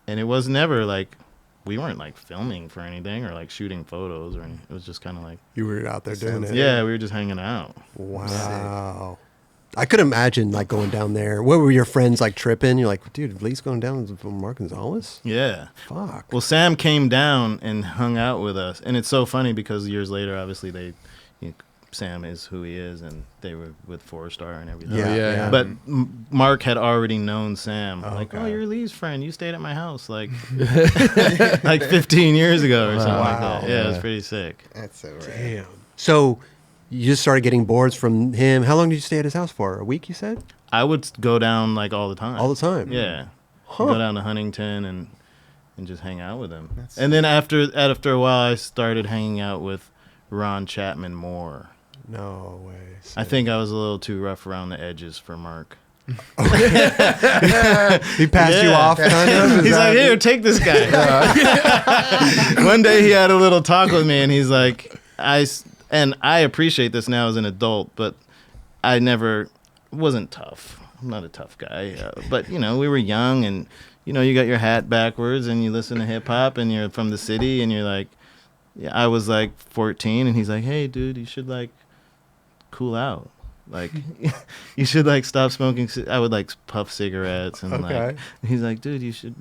And it was never like, we weren't like filming for anything or like shooting photos or anything. It was just kind of like,
You were out there doing it.
yeah, we were just hanging out.
Wow. I could imagine like going down there. What were your friends like tripping? You're like, dude, Lee's going down from Mark Gonzales?
Yeah.
Fuck.
Well, Sam came down and hung out with us, and it's so funny because years later, obviously, Sam is who he is, and they were with 4-Star and everything.
Yeah.
yeah.
But Mark had already known Sam. Like,
okay.
oh, you're Lee's friend. You stayed at my house like like 15 years ago or something like
Wow.
that. Yeah, it was pretty sick.
That's so rad.
Damn. So you just started getting boards from him. How long did you stay at his house for? A week, you said?
I would go down like all the time.
All the time?
Yeah.
Huh.
Go down to Huntington and just hang out with him.
That's
And then after a while, I started hanging out with Ron Chapman more.
No way.
I think I was a little too rough around the edges for Mark.
He passed you
Yeah.
off kind of? Is
He's
that-
like, here, take this guy. One day he had a little talk with me, and he's like, I appreciate this now as an adult, but I never wasn't tough. I'm not a tough guy. But, we were young, and, you got your hat backwards, and you listen to hip-hop, and you're from the city, and you're like, yeah, I was like 14, and he's like, hey, dude, you should, like, cool out. Like, you should like stop smoking. I would like puff cigarettes and
Okay.
like. He's like, dude, you should,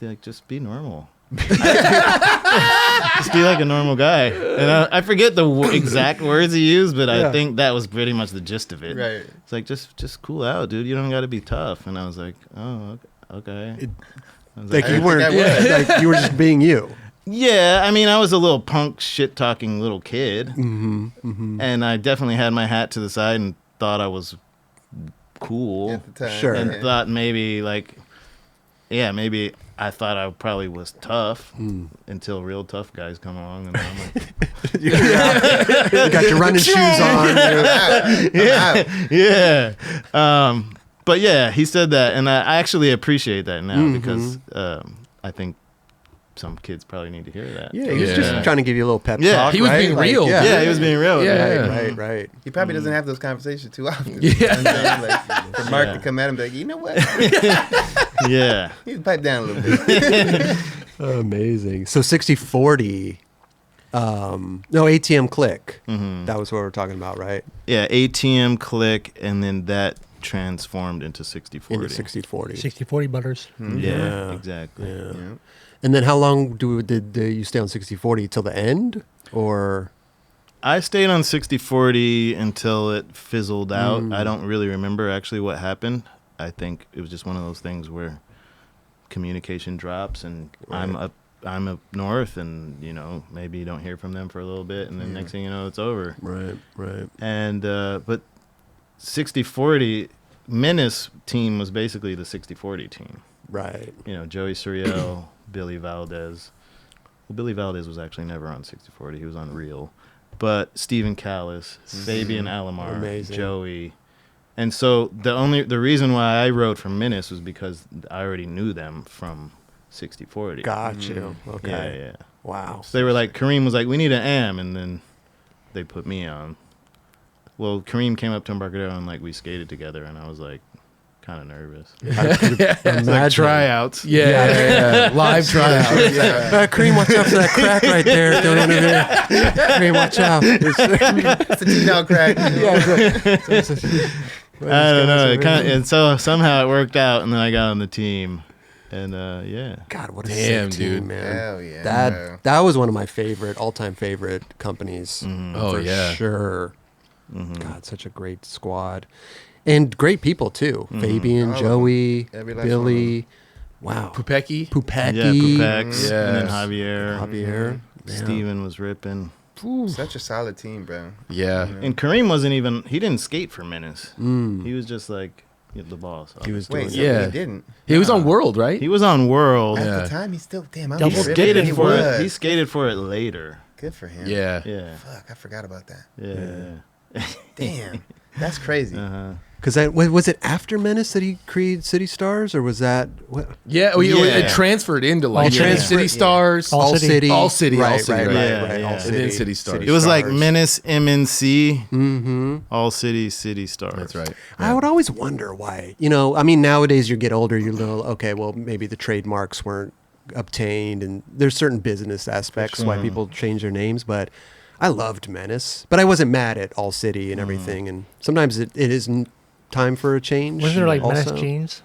like just be normal. Just be like a normal guy. And I forget the exact words he used, but
Yeah.
I think that was pretty much the gist of it.
Right.
It's like just cool out, dude. You don't got to be tough. And I was like, oh, okay. I was
Like
I
you
didn't
weren't,
think I
like you were just being you.
yeah, I mean, I was a little punk, shit-talking little kid, and I definitely had my hat to the side and thought I was cool,
At the time.
Sure.
and
Yeah.
thought maybe maybe I thought I probably was tough until real tough guys come along, and I'm like,
You got your running shoes on.
yeah. But yeah, he said that, and I actually appreciate that now because I think some kids probably need to hear that.
Yeah, he was
Yeah.
just trying to give you a little pep
Yeah,
talk.
he was
right?
being
Like,
real.
Yeah, he was being real.
Yeah.
Right.
He probably doesn't have those conversations too often.
Yeah.
You know what I'm saying? Like, for Mark
Yeah.
to come at him and be like, you know what?
Yeah.
He's pipe down a little bit.
Amazing. So 60-40, no, ATM Click. That was what we're talking about, right?
Yeah, ATM Click, and then that transformed into 60-40.
Into 60-40.
60-40 butters.
Yeah, exactly.
Yeah.
Yeah.
And then how long did you stay on 60-40 till the end? Or
I stayed on 60-40 until it fizzled out. I don't really remember actually what happened. I think it was just one of those things where communication drops, and I'm up north, and maybe you don't hear from them for a little bit, and then next thing you know, it's over.
right.
And but 60-40 Menace team was basically the 60-40 team.
Right.
Joey Surreal, Billy Valdez. Well, Billy Valdez was actually never on 60-40. He was on Real. but Stephen Callis, Fabian Alomar,
Amazing.
Joey. And so the reason why I wrote for Menace was because I already knew them from 60/40.
Got you. Okay.
Yeah, yeah.
Wow.
So they were like, Kareem was like, we need an AM, and then they put me on. Well, Kareem came up to Embarcadero and like we skated together, and I was like, kind of nervous.
Imagine.
Tryouts.
Yeah. Live tryouts.
Kareem, watch out for that crack right there. Don't interfere. Kareem, watch out.
It's a T-down crack.
I don't know. And so somehow it worked out, and then I got on the team. And yeah.
God, what a
Damn,
sick team,
dude.
man.
Hell yeah.
That was one of my all-time favorite companies.
Oh,
for
yeah.
sure. God, such a great squad. And great people, too. Fabian,
Oh,
Joey,
every last
Billy. Wow.
Pupecki.
Pupecki.
Yeah, Pupex,
Yeah.
and then Javier.
Javier. Yeah.
Steven was ripping.
Such a solid team, bro.
Yeah.
And Kareem he didn't skate for Menace. He was just like the boss.
He was doing
Wait,
it.
so
Yeah.
he didn't.
He was on World, right?
He was on World.
At
Yeah.
the time, he's still damn. I
He
was tripping.
skated
He
for it.
was.
He skated for it later.
Good for him.
Yeah.
Yeah.
Fuck, I forgot about that.
Yeah.
Damn, that's crazy.
Uh-huh.
Because was it after Menace that he created City Stars, or was that what?
Yeah. It transferred into like City Stars.
All City.
All City.
Right,
All City.
right,
Yeah,
right.
yeah.
All
And
City.
then City Stars.
It was like
Stars.
Menace, MNC,
Mm-hmm.
All City, City Stars.
That's right.
I would always wonder why. I mean, nowadays you get older, you know, okay, well, maybe the trademarks weren't obtained, and there's certain business aspects why people change their names, but I loved Menace, but I wasn't mad at All City and everything, and sometimes it isn't time for a change.
Wasn't there like
also.
Menace jeans?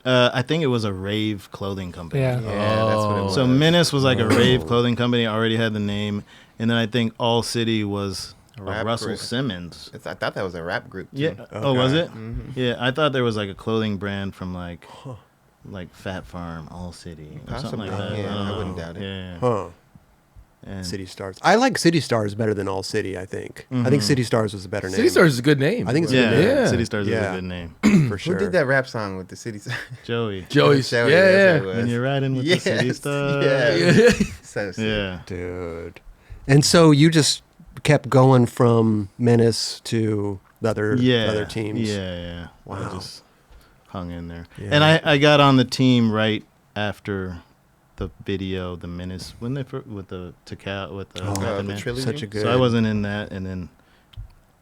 I think it was a rave clothing company.
Yeah.
Yeah, that's what it was.
So Menace was like a rave clothing company, already had the name, and then I think All City was
Rap
Russell
group.
Simmons.
I thought that was a rap group. Too.
Yeah. Oh, was it?
Mhm.
Yeah, I thought there was like a clothing brand from like Fat Farm, All City, or something like
Possibly,
that.
yeah,
don't
I wouldn't
know.
doubt it.
Yeah.
Huh.
And
City Stars. I like City Stars better than All City, I think. I think City Stars was a better name.
City Stars is a good name.
I think it's a
Yeah,
good name.
Yeah.
City Stars is
Yeah.
a good name.
for sure.
Who did that rap song with the city?
Joey.
Joey's.
Joey,
Yeah.
that's what it
When
was.
you're riding with
Yes,
the City Stars.
yeah. So sick.
Yeah.
Dude. And so you just kept going from Menace to the other teams.
Yeah.
Wow.
I just hung in there.
Yeah.
And I got on the team right after the video, the Menace, when they with the Takao with the Method
the
Man.
trilogy.
Such a good.
So I wasn't in that, and then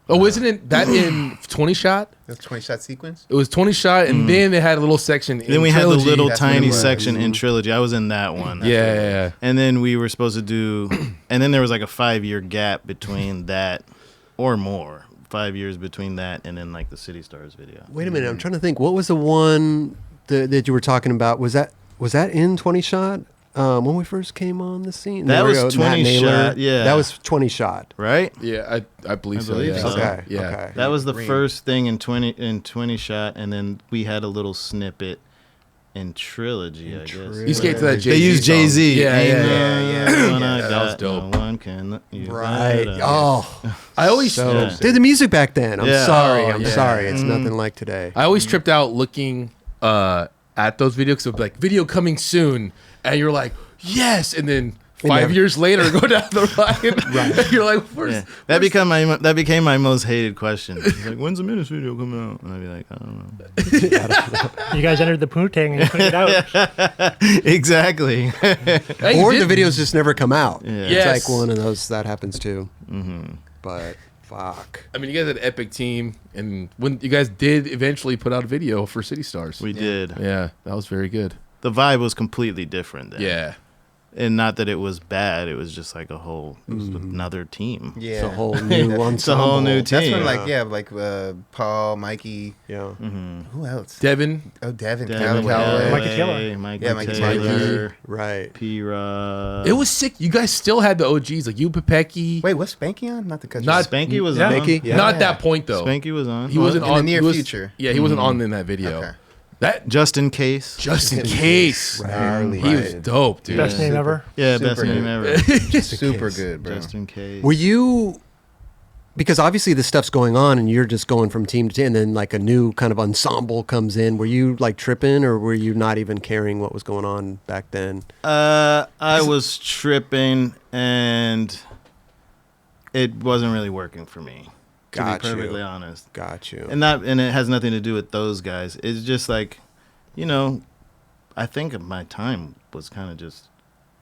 Oh, isn't it that in 20 shot?
That's 20-shot sequence.
It was 20 shot, and then they had a little section.
then we had the
Trilogy.
little
That's what it
tiny
was.
section in Trilogy. I was in that one.
Yeah.
And then we were supposed to do, and then there was like a 5-year gap between that, or more. 5 years between that and then like the City Stars video.
Wait a minute. I'm trying to think. What was the one that you were talking about? Was that in 20 shot? When we first came on the scene,
That
There we
was
go,
20
Matt Naylor.
shot, yeah.
that was 20 shot.
Right?
Yeah, I believe
I
so.
believe
Yeah.
so.
Okay,
Yeah.
okay.
That was the
Green.
first thing in 20 shot, and then we had a little snippet in Trilogy, I guess.
You skate to that Jay-Z
They used
song.
Jay-Z.
Yeah,
Ain't
yeah.
no one
Yeah,
I
that
got,
was dope.
No one can use
Right.
that.
Oh,
I always
so
Yeah.
did the music back then. I'm
Yeah.
sorry.
Oh,
I'm
yeah.
sorry. It's nothing like today.
I always tripped out looking at those videos. So like video coming soon, and you're like, yes, and then 5 years later, go down the line, right? You're like, where's,
Yeah. That became my most hated question. It's like, when's the Menace video coming out? And I'd be like, I don't know.
You guys entered the poontang and you couldn't get out.
Exactly.
Hey,
Or
you
the
did-
videos just never come out.
Yeah.
It's
Yes.
like one of those that happens too.
Mm-hmm.
But fuck.
I mean, you guys had an epic team, and when you guys did eventually put out a video for City Stars,
We did.
yeah, that was very good.
The vibe was completely different then.
Yeah,
And not that it was bad. It was just like it was another team.
Yeah,
It's a whole new ensemble.
It's a whole new team.
That's when Paul, Mikey,
Yeah.
who else?
Devin.
Oh, Devin
Devin
Calloway.
Mikey Taylor.
Mikey
Yeah, Mikey
Taylor.
Right.
P-Rod.
It was sick. You guys still had the OGs like you, Pepecki.
Wait, what's Spanky on? Not the country.
Not-
Spanky was
Yeah.
on.
Spanky? Yeah.
Not at that point though.
Spanky was on.
He wasn't
In the
on
near
he was-
future.
Yeah, he wasn't on in that video.
Okay.
That
Just in case.
just in case.
Gnarly.
He was dope, dude.
Best name ever.
Yeah,
Super
best name
good.
ever.
Super good, bro.
Just in case.
Were you, because obviously this stuff's going on and you're just going from team to team, and then like a new kind of ensemble comes in. Were you like tripping, or were you not even caring what was going on back then?
I was tripping, and it wasn't really working for me.
Got
to be
you.
perfectly honest.
Got you.
And it has nothing to do with those guys. It's just like, you know, I think my time was kind of just,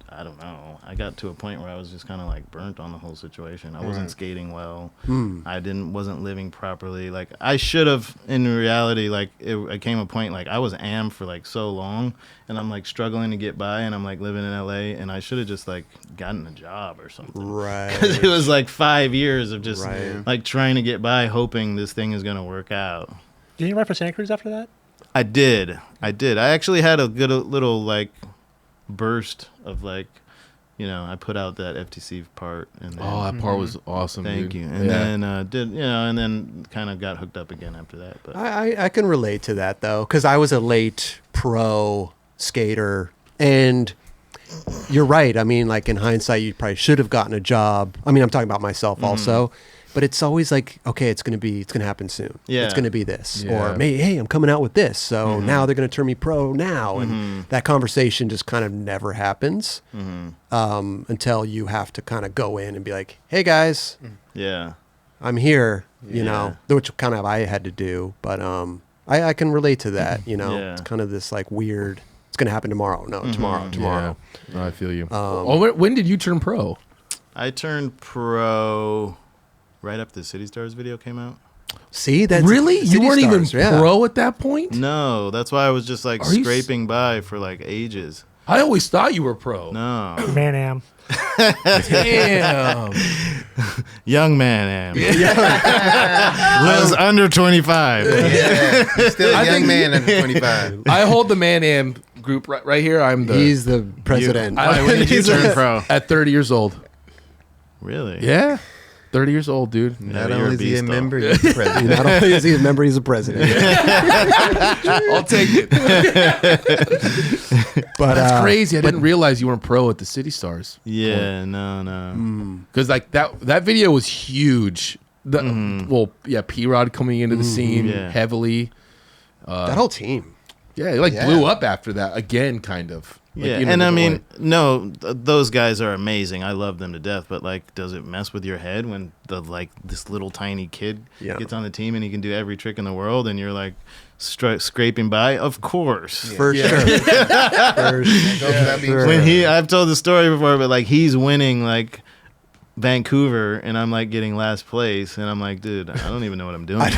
I don't know. I got to a point where I was just kind of like burnt on the whole situation. I wasn't skating well. I wasn't living properly. Like I should have, in reality, like it came a point like I was am for like so long, and I'm like struggling to get by, and I'm like living in LA, and I should have just like gotten a job or something.
Right.
Because it was like 5 years of just
Right.
like trying to get by, hoping this thing is gonna work out.
Did you ride for Santa Cruz after that?
I did. I actually had a good little like burst of like, you know, I put out that FTC part, and then,
Oh, that part was awesome.
thank
dude.
you, and
Yeah.
then and then kind of got hooked up again after that. But
I can relate to that though, because I was a late pro skater, and you're right. I mean, like in hindsight, you probably should have gotten a job. I mean, I'm talking about myself also, but it's always like, okay, it's gonna happen soon.
Yeah.
It's gonna be this,
Yeah.
or maybe, hey, I'm coming out with this, so now they're gonna turn me pro now, and that conversation just kind of never happens until you have to kind of go in and be like, hey guys,
yeah,
I'm here, you
Yeah.
know, which kind of I had to do, but I can relate to that, you know.
Yeah.
It's kind of this like weird, it's going to happen tomorrow. No, tomorrow.
Yeah. No, I feel you. When did you turn pro?
I turned pro right after the City Stars video came out.
See, that's
Really? You
City
weren't even
Stars, yeah.
pro at that point?
No, that's why I was just like
Are you
scraping by for like ages.
I always thought you were pro.
No,
Man am.
Damn.
young man am. Was under 25.
Yeah, you're still
I
a young
think-
man under 25.
I hold the Man Am group right here. I'm the
He's the president.
I-
When did you
He's
turn
a-
pro?
at 30 years old.
Really?
Yeah. 30 years old, dude.
Not
you're a
only is he a
beast, though.
member, he's the president.
Not only is he a member, he's a president.
I'll take it.
But
That's crazy. I didn't realize you weren't pro at the City Stars.
Yeah, no.
Because like that video was huge. Well, yeah, P-Rod coming into the scene
Yeah.
heavily.
that whole team.
Yeah, it like
Yeah.
blew up after that again, kind of. Like,
Yeah,
in a
and I
different
mean,
way.
no, those guys are amazing. I love them to death. But like, does it mess with your head when this little tiny kid
Yeah.
gets on the team and he can do every trick in the world, and you're like scraping by? Of course.
For sure. For
Goes without being
sure.
said.
I've told the story before, but like he's winning like Vancouver, and I'm like getting last place, and I'm like, dude, I don't even know what I'm doing.
right.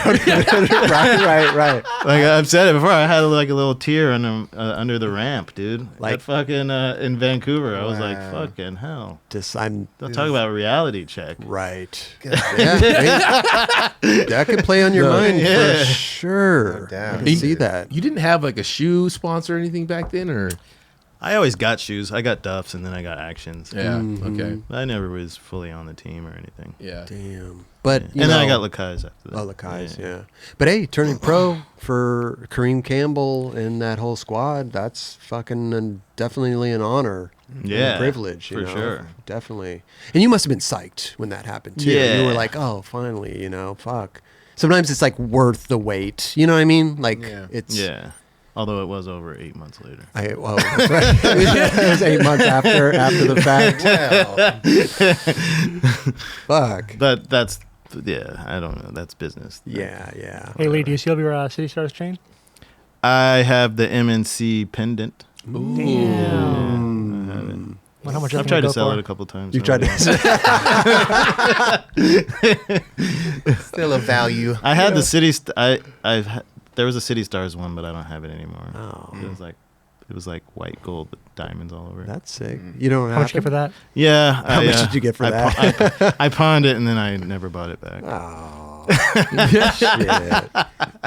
Like I've said it before, I had like a little tear under the ramp, dude.
Like-
Like fucking in Vancouver, I was like,
Wow.
fucking hell.
I'm
Don't talk about reality check.
right.
God
Yeah, that could play on your mind
Yeah.
for sure.
No doubt.
I can see that.
You didn't have like a shoe sponsor or anything back then, or
I always got shoes. I got Duffs, and then I got Actions.
yeah, okay,
I never was fully on the team or anything.
yeah.
Damn. But
And
you
then I
know-
got Lakai's after that.
Oh, Lakai's, yeah. But hey, turning pro for Kareem Campbell and that whole squad, that's fucking definitely an honor. And
Yeah,
a privilege, you
for
know?
sure.
Definitely. And you must have been psyched when that happened too.
Yeah.
You were like, oh, finally, you know, fuck. Sometimes it's like worth the wait. You know what I mean? Like
Yeah.
it's
Yeah. Although it was over 8 months later.
well, that's right. It was 8 months after the fact.
Well,
Fuck.
But that's, yeah, I don't know. That's business.
Yeah.
Hey, Lee, do you still have your City Stars chain?
I have the MNC pendant.
Damn.
I have it.
Well, how much
I've
that
tried to
go
sell
for?
it a couple times.
You tried to.
still a value.
I had the city. There was a City Stars one, but I don't have it anymore.
Oh.
It was like white gold with diamonds all over it.
That's sick. You don't
How much you get for that?
Yeah.
How much did you get for that?
I pawned it and then I never bought it back.
Oh, shit.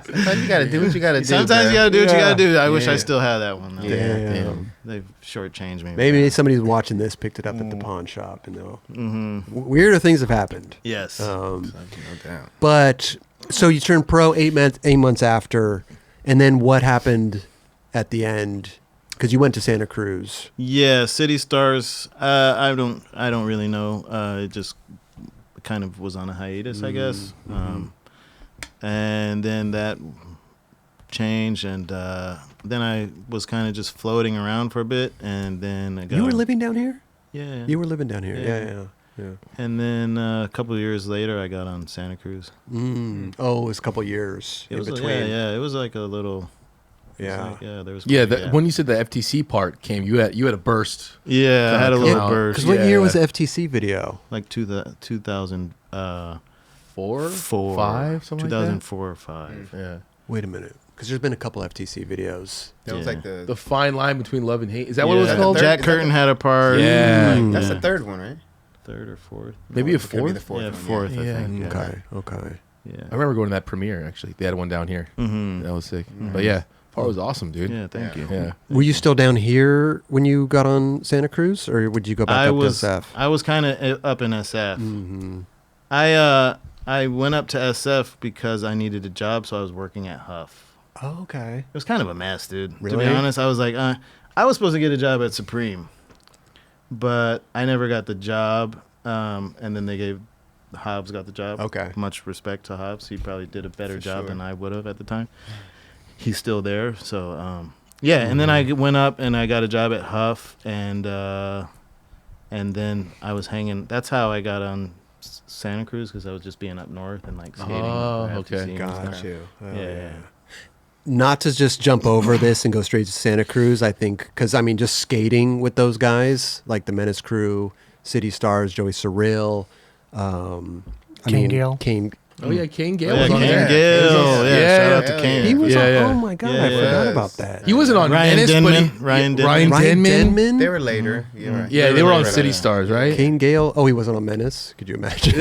Sometimes you gotta do what you gotta do.
Sometimes
bro.
you gotta do what you
Yeah.
gotta do. I wish I
Yeah.
still had that one. Though.
Yeah.
Damn.
They've shortchanged me.
Maybe somebody who's watching this picked it up at the pawn shop. You know,
Mm-hmm.
weirder things have happened.
Yes.
No doubt.
But so you turned pro 8 months after, and then what happened at the end? Because you went to Santa Cruz.
Yeah, City Stars. I don't really know. It just kind of was on a hiatus, I guess. And then that changed, and then I was kind of just floating around for a bit, and then I got,
You were living down here.
Yeah.
You were living down here.
Yeah.
Yeah. Yeah.
And then a couple of years later, I got on Santa Cruz.
Oh, it was a couple years
It
in
was
between.
yeah. It was like a little.
Yeah.
There was.
When you said the FTC part came, you had a burst.
Yeah, I had a
come
little
out.
burst.
Because what year was the FTC video?
Like 2000.
4,
4,
5, something like that.
2004 or 5.
Yeah.
Wait a minute. Because there's been a couple FTC videos.
That was
Yeah.
like
The fine line between love and hate. Is that what it was
Yeah,
called?
Third-
Jack
is that
Curtin
the-
had a part.
Yeah.
that's
Yeah.
the third one, right?
Third or fourth.
Maybe a
It could be the
fourth.
fourth
Yeah,
one,
fourth. I
Yeah.
think. Yeah.
Okay.
Yeah.
I remember going to that premiere, actually. They had one down here.
Mm-hmm.
That was sick. But yeah, part was awesome, dude.
Yeah. Thank
Yeah.
you.
Yeah.
Were you still down here when you got on Santa Cruz, or would you go back
I
up
was.
to SF?
I was kind of up in SF.
Mm-hmm.
I went up to SF because I needed a job, so I was working at Huff.
Oh, okay.
It was kind of a mess, dude. To
Really?
be honest, I was like, I was supposed to get a job at Supreme, but I never got the job. And then they gave Hobbs got the job.
Okay.
Much respect to Hobbs. He probably did a better
For
job
sure.
than I would have at the time. He's still there, so yeah. And then I went up and I got a job at Huff, and then I was hanging. That's how I got on Santa Cruz, because I was just being up north and like skating.
Oh,
for
okay.
FTC and
Got
stuff.
you. Oh,
Yeah.
Not to just jump over this and go straight to Santa Cruz, I think, because I mean, just skating with those guys like the Menace Crew, City Stars, Joey Surreal,
Kane Gale.
Kane.
Oh, yeah, Kane Gale
Yeah,
was on
Kane
there.
Gale. Yeah,
Yeah,
shout out to
yeah,
Kane.
He was
Yeah,
on.
yeah.
Oh my god,
Yeah,
I
yeah.
forgot about that.
He wasn't on
Ryan
Menace, but
Denman. Ryan Denman.
Ryan
Denman.
Denman.
They were later. You're right.
Yeah, they were on
later,
City
yeah.
Stars, right?
Kane Gale. Oh, he wasn't on Menace. Could you imagine?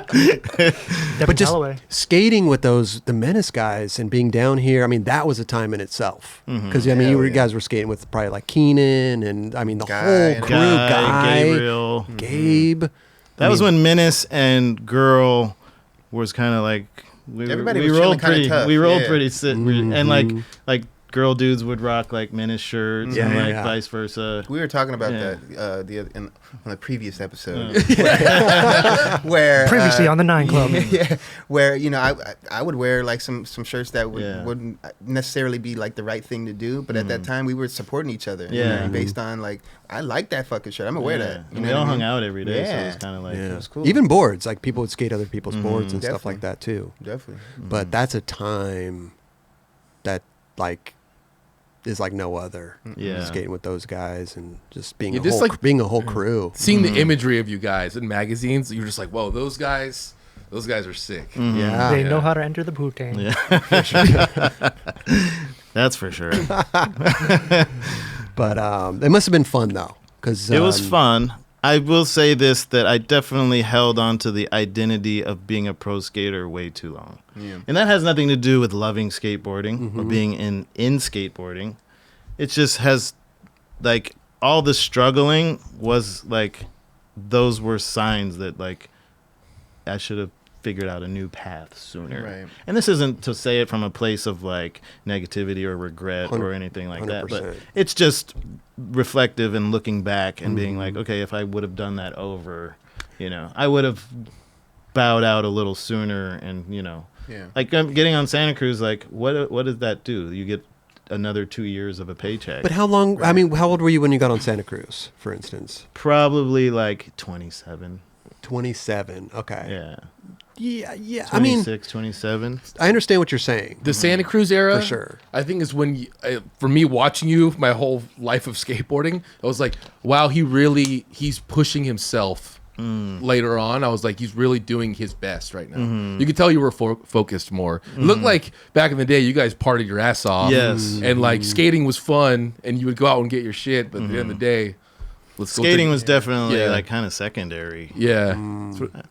Devin
But just
Calloway.
skating with the Menace guys and being down here, I mean, that was a time in itself.
Mm-hmm.
Because I mean,
Hell yeah.
guys were skating with probably like Keenan and I mean the
Guy
whole
and-
crew, Guy,
Gabriel.
Gabe.
That was when Menace and Girl was kind of like
Everybody
we
was
rolled
feeling
pretty
kinda tough,
we rolled
yeah.
pretty sit and like girl dudes would rock like Menace shirts and
Yeah,
like
yeah.
vice versa.
We were talking about
Yeah.
that on the previous episode, where
Previously on the 9 Club.
yeah, where I would wear like some shirts that
Yeah.
wouldn't necessarily be like the right thing to do, but at that time we were supporting each other.
Yeah.
Based on like I like that fucking shirt. I'm gonna wear that.
And we all hung out every day, so it was
Yeah.
kind of like
Yeah.
was cool.
Even boards, like people would skate other people's boards and stuff
Definitely.
like that too.
Definitely.
But that's a time that like is like no other.
Yeah.
Skating with those guys and just being
Yeah,
a
just
whole,
like-
being a whole crew.
Seeing the imagery of you guys in magazines, you're just like, whoa, those guys are sick.
Yeah.
They know how to enter the Bhutan.
Yeah. That's for sure.
But it must have been fun though, because
It was fun. I will say this, that I definitely held on to the identity of being a pro skater way too long.
Yeah.
And that has nothing to do with loving skateboarding or being in skateboarding. It just has, like, all the struggling was, like, those were signs that, like, I should have figured out a new path sooner.
Right.
And this isn't to say it from a place of, like, negativity or regret or anything like that, but
100%.
it's just reflective and looking back and being like, okay, if I would have done that over, I would have bowed out a little sooner and,
Yeah.
like getting on Santa Cruz, like what does that do? You get another 2 years of a paycheck.
But how long? I mean, how old were you when you got on Santa Cruz, for instance?
Probably like 27.
27. Okay.
Yeah.
Yeah. I mean,
26, 27.
I understand what you're saying.
The Santa Cruz era,
For sure.
I think is when, for me, watching you my whole life of skateboarding, I was like, wow, he's pushing himself. Later on, I was like, he's really doing his best right now. You could tell you were focused more. It looked like back in the day, you guys partied your ass off.
Yes.
And like skating was fun, and you would go out and get your shit. But at the end of the day, let's go
Skating
drink-
was definitely
Yeah.
like kind of secondary.
Yeah.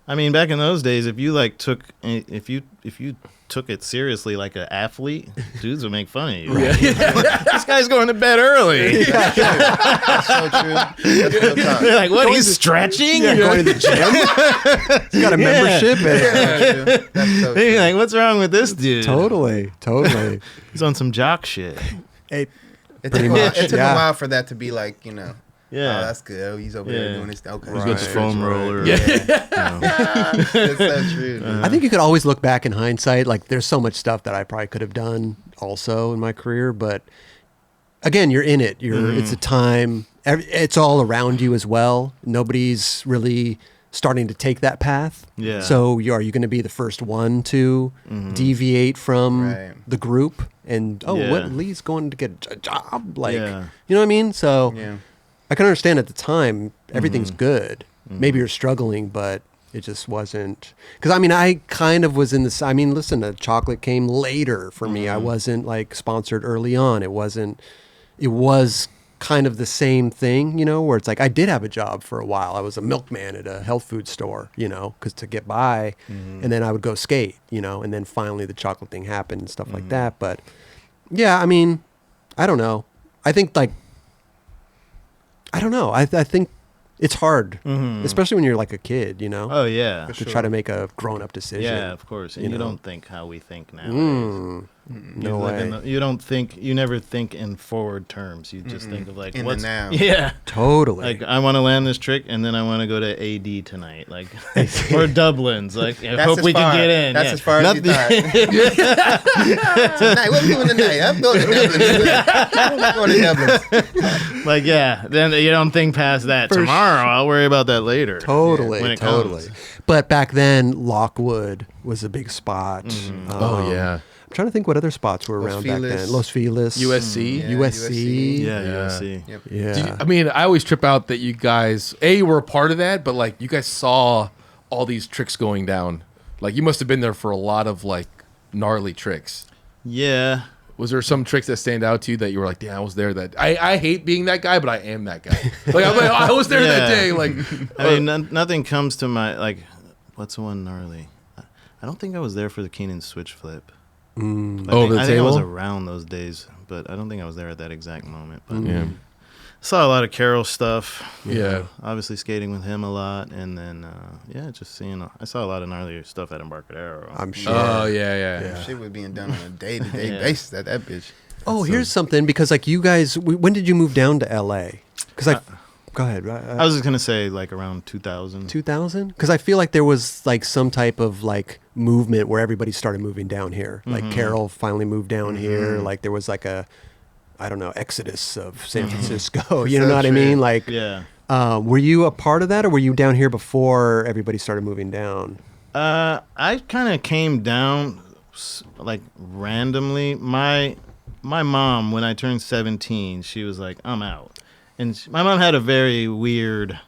I mean, back in those days, if you like if you took it seriously like an athlete, dudes would make fun of you. This guy's going to bed early.
That's so true. That's real talk.
They're like, what? He's stretching?
Going to the gym. He's got a membership.
That's true. That's so
They're
true.
like, what's wrong with this dude?
Totally.
He's on some jock shit.
Hey,
It
Pretty
took,
much,
it took
yeah.
a while for that to be like,
Yeah.
oh, that's good. Oh, he's over there
Yeah.
doing his okay.
He's got the foam roller.
Yeah. That's so true. Dude.
I think you could always look back in hindsight. Like, there's so much stuff that I probably could have done also in my career, but again, you're in it. It's a time. It's all around you as well. Nobody's really starting to take that path.
Yeah.
So are you going to be the first one to deviate from
Right.
the group? And
Yeah.
what, Lee's going to get a job? Like,
Yeah.
you know what I mean? So
Yeah.
I can understand at the time everything's good. Maybe you're struggling, but it just wasn't. Because I mean, I kind of was in this. I mean, listen, the chocolate came later for me. I wasn't like sponsored early on. It wasn't. It was kind of the same thing, you know, where it's like I did have a job for a while. I was a milkman at a health food store, you know, because to get by, and then I would go skate, you know, and then finally the chocolate thing happened and stuff like that. But yeah, I mean, I don't know. I think like. I don't know. I think it's hard, especially when you're like a kid, you know,
Oh yeah.
to try to make a grown-up decision.
Yeah, of course. And you
know?
don't think how we think nowadays.
No
You live in
way.
you don't think. You never think in forward terms. You just think of like
In the
what's
now.
Yeah.
Totally.
Like I want to land this trick, and then I want to go to AD tonight, like or Dublin's. Like I hope
as
we
far-
can get in.
That's
yeah.
as far as you thought. Tonight, what are we doing tonight? I'm going to Dublin. I'm going to Dublin.
Like yeah, then you don't think past that. Tomorrow, I'll worry about that later.
Totally,
when it
totally.
comes.
But back then, Lockwood was a big spot.
Oh, yeah.
I'm trying to think what other spots were
Los
around back then.
Feliz.
Los Feliz.
USC.
Yeah,
USC.
Yeah,
Yeah.
USC.
Yep.
Yeah.
Did you- I mean, I always trip out that you guys, were a part of that, but like you guys saw all these tricks going down. Like you must have been there for a lot of like gnarly tricks.
Yeah.
Was there some tricks that stand out to you that you were like, damn, I was there that I hate being that guy, but I am that guy. Like I'm like, I was there that
Yeah.
day. Like
I mean, nothing comes to my like. What's the one gnarly? I don't think I was there for the Keenan switch flip.
over the
I think I was
table?
around those days, but I don't think I was there at that exact moment. But
Yeah.
saw a lot of Carol stuff.
Yeah.
Obviously skating with him a lot, and then just seeing. I saw a lot of gnarly stuff at Embarcadero.
I'm sure.
Oh yeah.
Shit was being done on a day-to-day
Yeah.
basis at that bitch.
Oh, here's something because like you guys, when did you move down to LA? Because go ahead.
I was just gonna say like around 2000.
2000? Because I feel like there was like some type of like movement where everybody started moving down here. Like Carol finally moved down here. Like there was like a, I don't know, exodus of San Francisco. You know
So
what I
true.
mean? Like,
Yeah.
were you a part of that, or were you down here before everybody started moving down?
I kind of came down like randomly. My mom, when I turned 17, she was like, "I'm out," and my mom had a very weird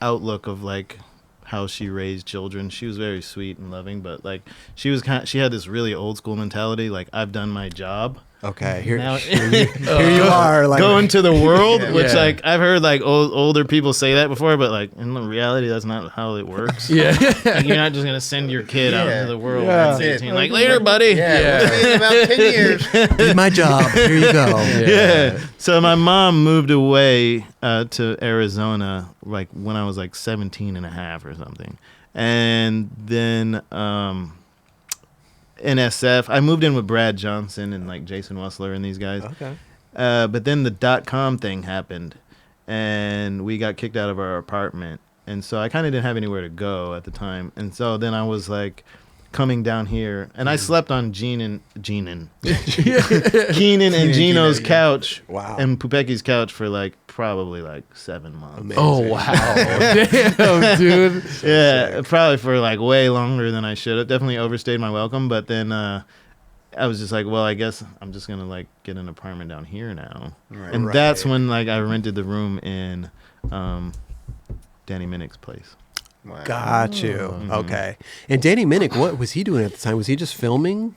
outlook of like how she raised children. She was very sweet and loving, but like she had this really old school mentality. Like I've done my job.
Okay, here,
Now-
here you are. Like,
Go into the world,
Yeah.
which
Yeah.
like I've heard like older people say that before, but like in reality, that's not how it works.
Yeah.
Like, you're not just gonna send your kid out
Yeah.
into the world
Yeah.
when he's
That's it.
18. Like later, buddy.
Yeah, we'll see in about 10 years.
did my job. Here you go.
Yeah. So my mom moved away to Arizona like when I was like 17 and a half or something. And then in SF, I moved in with Brad Johnson and like Jason Wessler and these guys.
Okay.
But then the .com thing happened and we got kicked out of our apartment. And so I kind of didn't have anywhere to go at the time. And so then I was like coming down here and I slept on Keenan and Gino's
yeah.
couch.
Wow.
And Pupeki's couch for like probably like 7 months.
Amazing.
Oh wow. Damn, dude.
Yeah, probably for like way longer than I should have. Definitely overstayed my welcome. But then I was just like, well, I guess I'm just gonna like get an apartment down here now.
Right.
And
Right.
that's when like I rented the room in Danny Minnick's place.
Wow.
Got you. Okay. And Danny Minnick, what was he doing at the time? Was he just filming?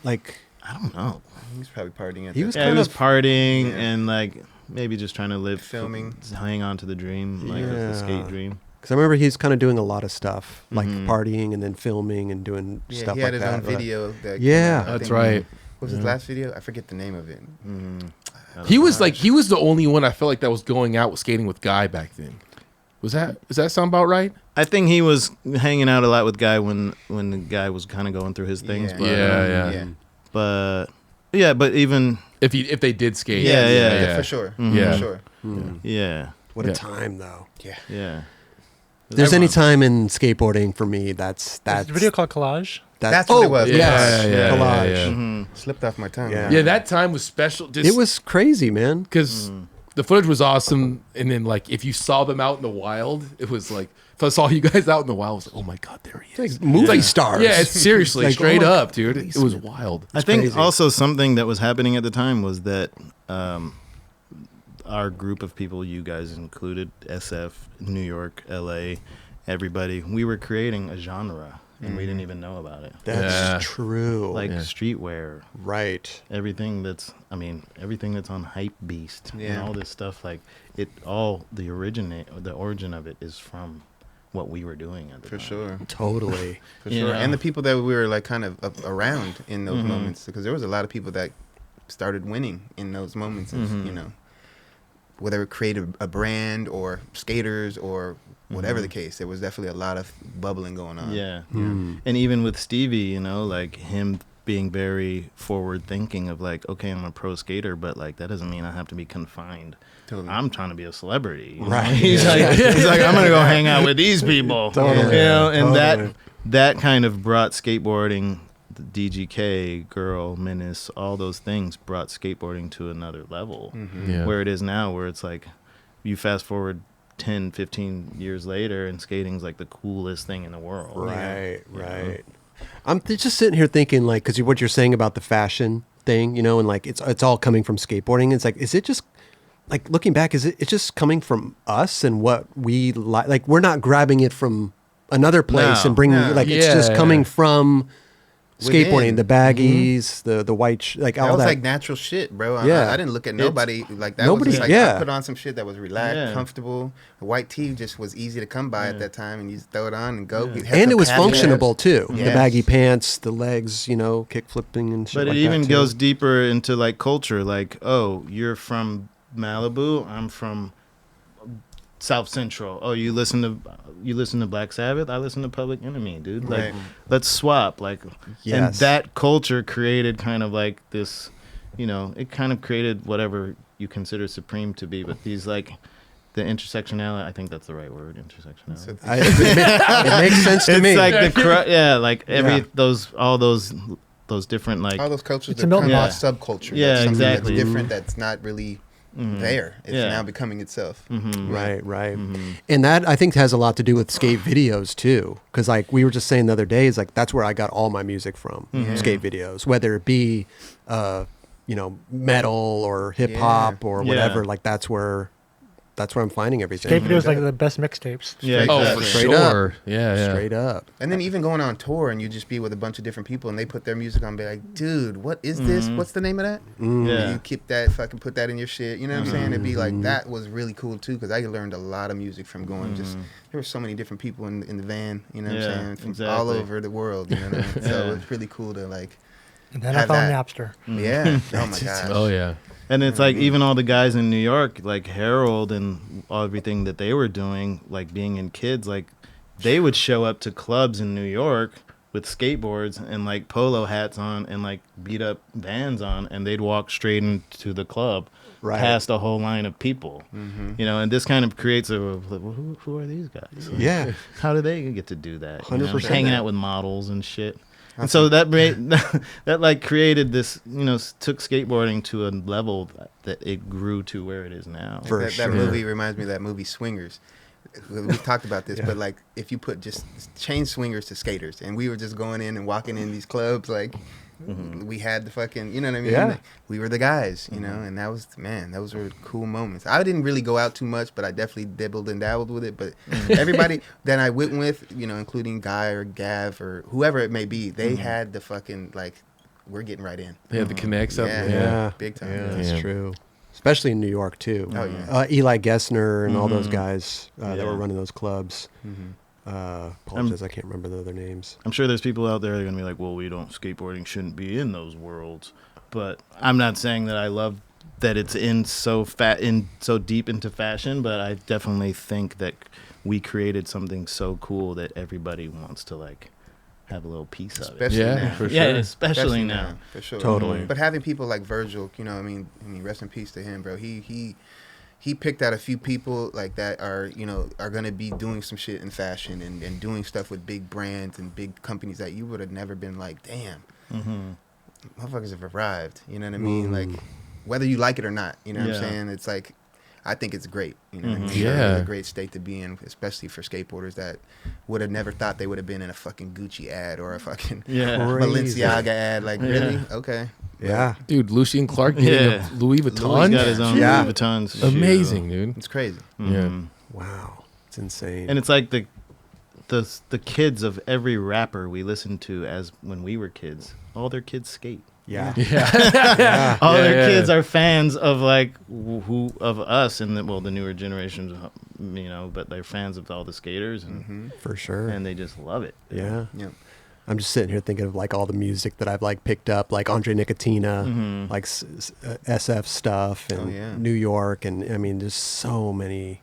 Like,
I don't know.
He's probably partying at
He
that
was
Yeah,
kind
he was
of-
partying
Yeah.
and like maybe just trying to live
Filming.
hang on to the dream, like the
Yeah.
skate dream.
because I remember he's kind of doing a lot of stuff, like
Mhm.
partying and then filming and doing
Yeah,
stuff
he
like
had his
that.
own video. That
Yeah.
I
That's
think-
right.
What was his last video? I forget the name of it.
He was like he was the only one I felt like that was going out skating with Guy back then. Does that sound about right?
I think he was hanging out a lot with Guy when the guy was kind of going through his things.
Yeah.
But,
Yeah.
but even
If they did skate.
Yeah.
for sure.
Yeah.
For sure.
yeah,
What
Yeah.
a time, though.
yeah.
If there's any time in skateboarding for me, that's
There's a video called Collage.
That's what it was.
Yes,
Yeah,
collage.
yeah.
Mhm.
Slipped off my tongue.
Yeah.
Yeah, that time was special. Just
It was crazy, man.
because the footage was awesome, and then like if you saw them out in the wild, it was like if I saw you guys out in the wild, I was like, oh my god, there he is.
Like movie stars.
Yeah, it's seriously
Like,
straight
oh my
up, dude. It was wild.
I think
crazy.
also something that was happening at the time was that our group of people, you guys included, SF, New York, LA, everybody, we were creating a genre and we didn't even know about it.
That's
Yeah.
true.
Like
Yeah.
streetwear,
right.
everything that's on Hype Beast and
Yeah.
all this stuff, like the origin of it is from what we were doing at the
For
time.
sure.
Totally.
For
You
sure.
know?
And the people that we were like kind of around in those moments, because there was a lot of people that started winning in those moments, you know, whether it created a brand or skaters or whatever the case, there was definitely a lot of bubbling going on.
Yeah.
Mm.
And even with Stevie, you know, like him being very forward thinking of like, okay, I'm a pro skater, but like that doesn't mean I have to be confined.
Totally.
I'm trying to be a celebrity. you know?
Right.
He's like, I'm gonna go hang out with these people.
Totally.
You know, and
Totally.
that kind of brought skateboarding, the DGK, Girl, Menace, all those things brought skateboarding to another level.
Yeah.
Where it is now, where it's like you fast forward 10, 15 years later and skating's like the coolest thing in the world.
Right,
You know?
right. I'm just sitting here thinking, like, because what you're saying about the fashion thing, you know, and like it's all coming from skateboarding. It's like, is it just like looking back? It's just coming from us and what we like? Like we're not grabbing it from another place
No,
and bringing
no.
like it's just
Yeah.
coming from skateboarding,
Within.
the baggies, the white, like
That
all
was
that.
like natural shit, bro.
Yeah.
I didn't look at nobody like that.
Nobody-
Was just like
yeah.
I put on some shit that was relaxed,
Yeah.
comfortable. The white tee just was easy to come by at that time, and you just throw it on and go.
Yeah.
You had
and
the
it was
calf
functionable
tabs.
too. The
Yes.
baggy pants, the legs, you know, kick flipping and shit.
But
like
it
that,
even
too.
goes deeper into like culture. Like, oh, you're from Malibu. I'm from South Central. Oh, you listen to Black Sabbath. I listen to Public Enemy, dude. Like,
Right.
let's swap. Like, and
Yes.
that culture created kind of like this. You know, it kind of created whatever you consider supreme to be. But these like the intersectionality. I think that's the right word. Intersectionality.
It makes sense to
It's
me.
like like every
Yeah.
all those different like
All those cultures
It's
that
a melting
come
pot.
off subculture.
Yeah,
That's something
exactly.
That's different. That's not really there. It's
Yeah.
now becoming itself.
Right, right. And that I think has a lot to do with skate videos too. Because like we were just saying the other day, is like that's where I got all my music from, skate videos, whether it be, you know, metal or hip hop or whatever.
Yeah.
Like that's where I'm finding everything.
Skate videos like the best mixtapes.
yeah.
Oh,
exactly.
for
Straight
sure. Yeah, yeah.
Straight up.
And then even going on tour and you just be with a bunch of different people and they put their music on and be like, dude, what is this? What's the name of that?
Yeah.
And you keep that, fucking put that in your shit. You know what I'm saying? It'd be like, that was really cool too, because I learned a lot of music from going just, there were so many different people in the van, you know what
Yeah,
I'm saying? From
exactly.
all over the world, you know what I mean? So
Yeah.
it's really cool to like,
And then I
Have
found
that.
Napster.
yeah. Oh my gosh.
Oh yeah.
And it's like even all the guys in New York, like Harold and everything that they were doing, like being in kids, like they would show up to clubs in New York with skateboards and like polo hats on and like beat up Vans on, and they'd walk straight into the club
Right.
past a whole line of people. You know, and this kind of creates a like, well, who are these guys? Like,
Yeah.
how do they get to do that? You know,
100%.
hanging out with models and shit. And so that made that like created this, you know, took skateboarding to a level that it grew to where it is now.
For
that
sure.
movie reminds me of that movie Swingers. We've talked about this,
Yeah.
but like if you put just change swingers to skaters, and we were just going in and walking in these clubs, like we had the fucking, you know what I mean?
Yeah.
Like, we were the guys, you know, and that was, man, those were cool moments. I didn't really go out too much, but I definitely dibbled and dabbled with it. But everybody that I went with, you know, including Guy or Gav or whoever it may be, they had the fucking like, we're getting right in.
They have the connects up.
Yeah.
Yeah.
Big time.
Yeah,
Yeah.
that's
Yeah.
true. Especially in New York too.
Oh, yeah.
Eli Gessner and all those guys that
Yeah.
were running those clubs.
Mm-hmm.
Apologize, I can't remember the other names.
I'm sure there's people out there that are gonna be like, well, skateboarding shouldn't be in those worlds. But I'm not saying that I love that it's in so deep into fashion, but I definitely think that we created something so cool that everybody wants to like have a little piece of it.
Especially
Yeah,
now.
for
Yeah,
sure.
especially now.
For sure.
Totally.
But having people like Virgil, you know, I mean, rest in peace to him, bro. He picked out a few people like that are, you know, are gonna be doing some shit in fashion and doing stuff with big brands and big companies that you would have never been like, damn. motherfuckers have arrived. You know what I mean? Like, whether you like it or not, you know what I'm saying? It's like, I think it's great. You know what I mean?
Yeah.
It's a great state to be in, especially for skateboarders that would have never thought they would have been in a fucking Gucci ad or a fucking
Crazy.
Balenciaga ad. Like, really? Okay.
Yeah.
Dude, Lucien Clark getting a Louis Vuitton.
Louis got his own
Yeah.
Louis Vuitton shoe.
Amazing, dude.
It's crazy.
Yeah.
Wow. It's insane.
And it's like the kids of every rapper we listened to as when we were kids. All their kids skate.
yeah.
Yeah.
All
Yeah,
their
yeah.
kids are fans of like who of us and the newer generations, you know, but they're fans of all the skaters and
For sure.
and they just love it.
Yeah.
Yeah.
I'm just sitting here thinking of like all the music that I've like picked up, like Andre Nicotina, like SF stuff, and
Oh, yeah.
New York, and I mean, there's so much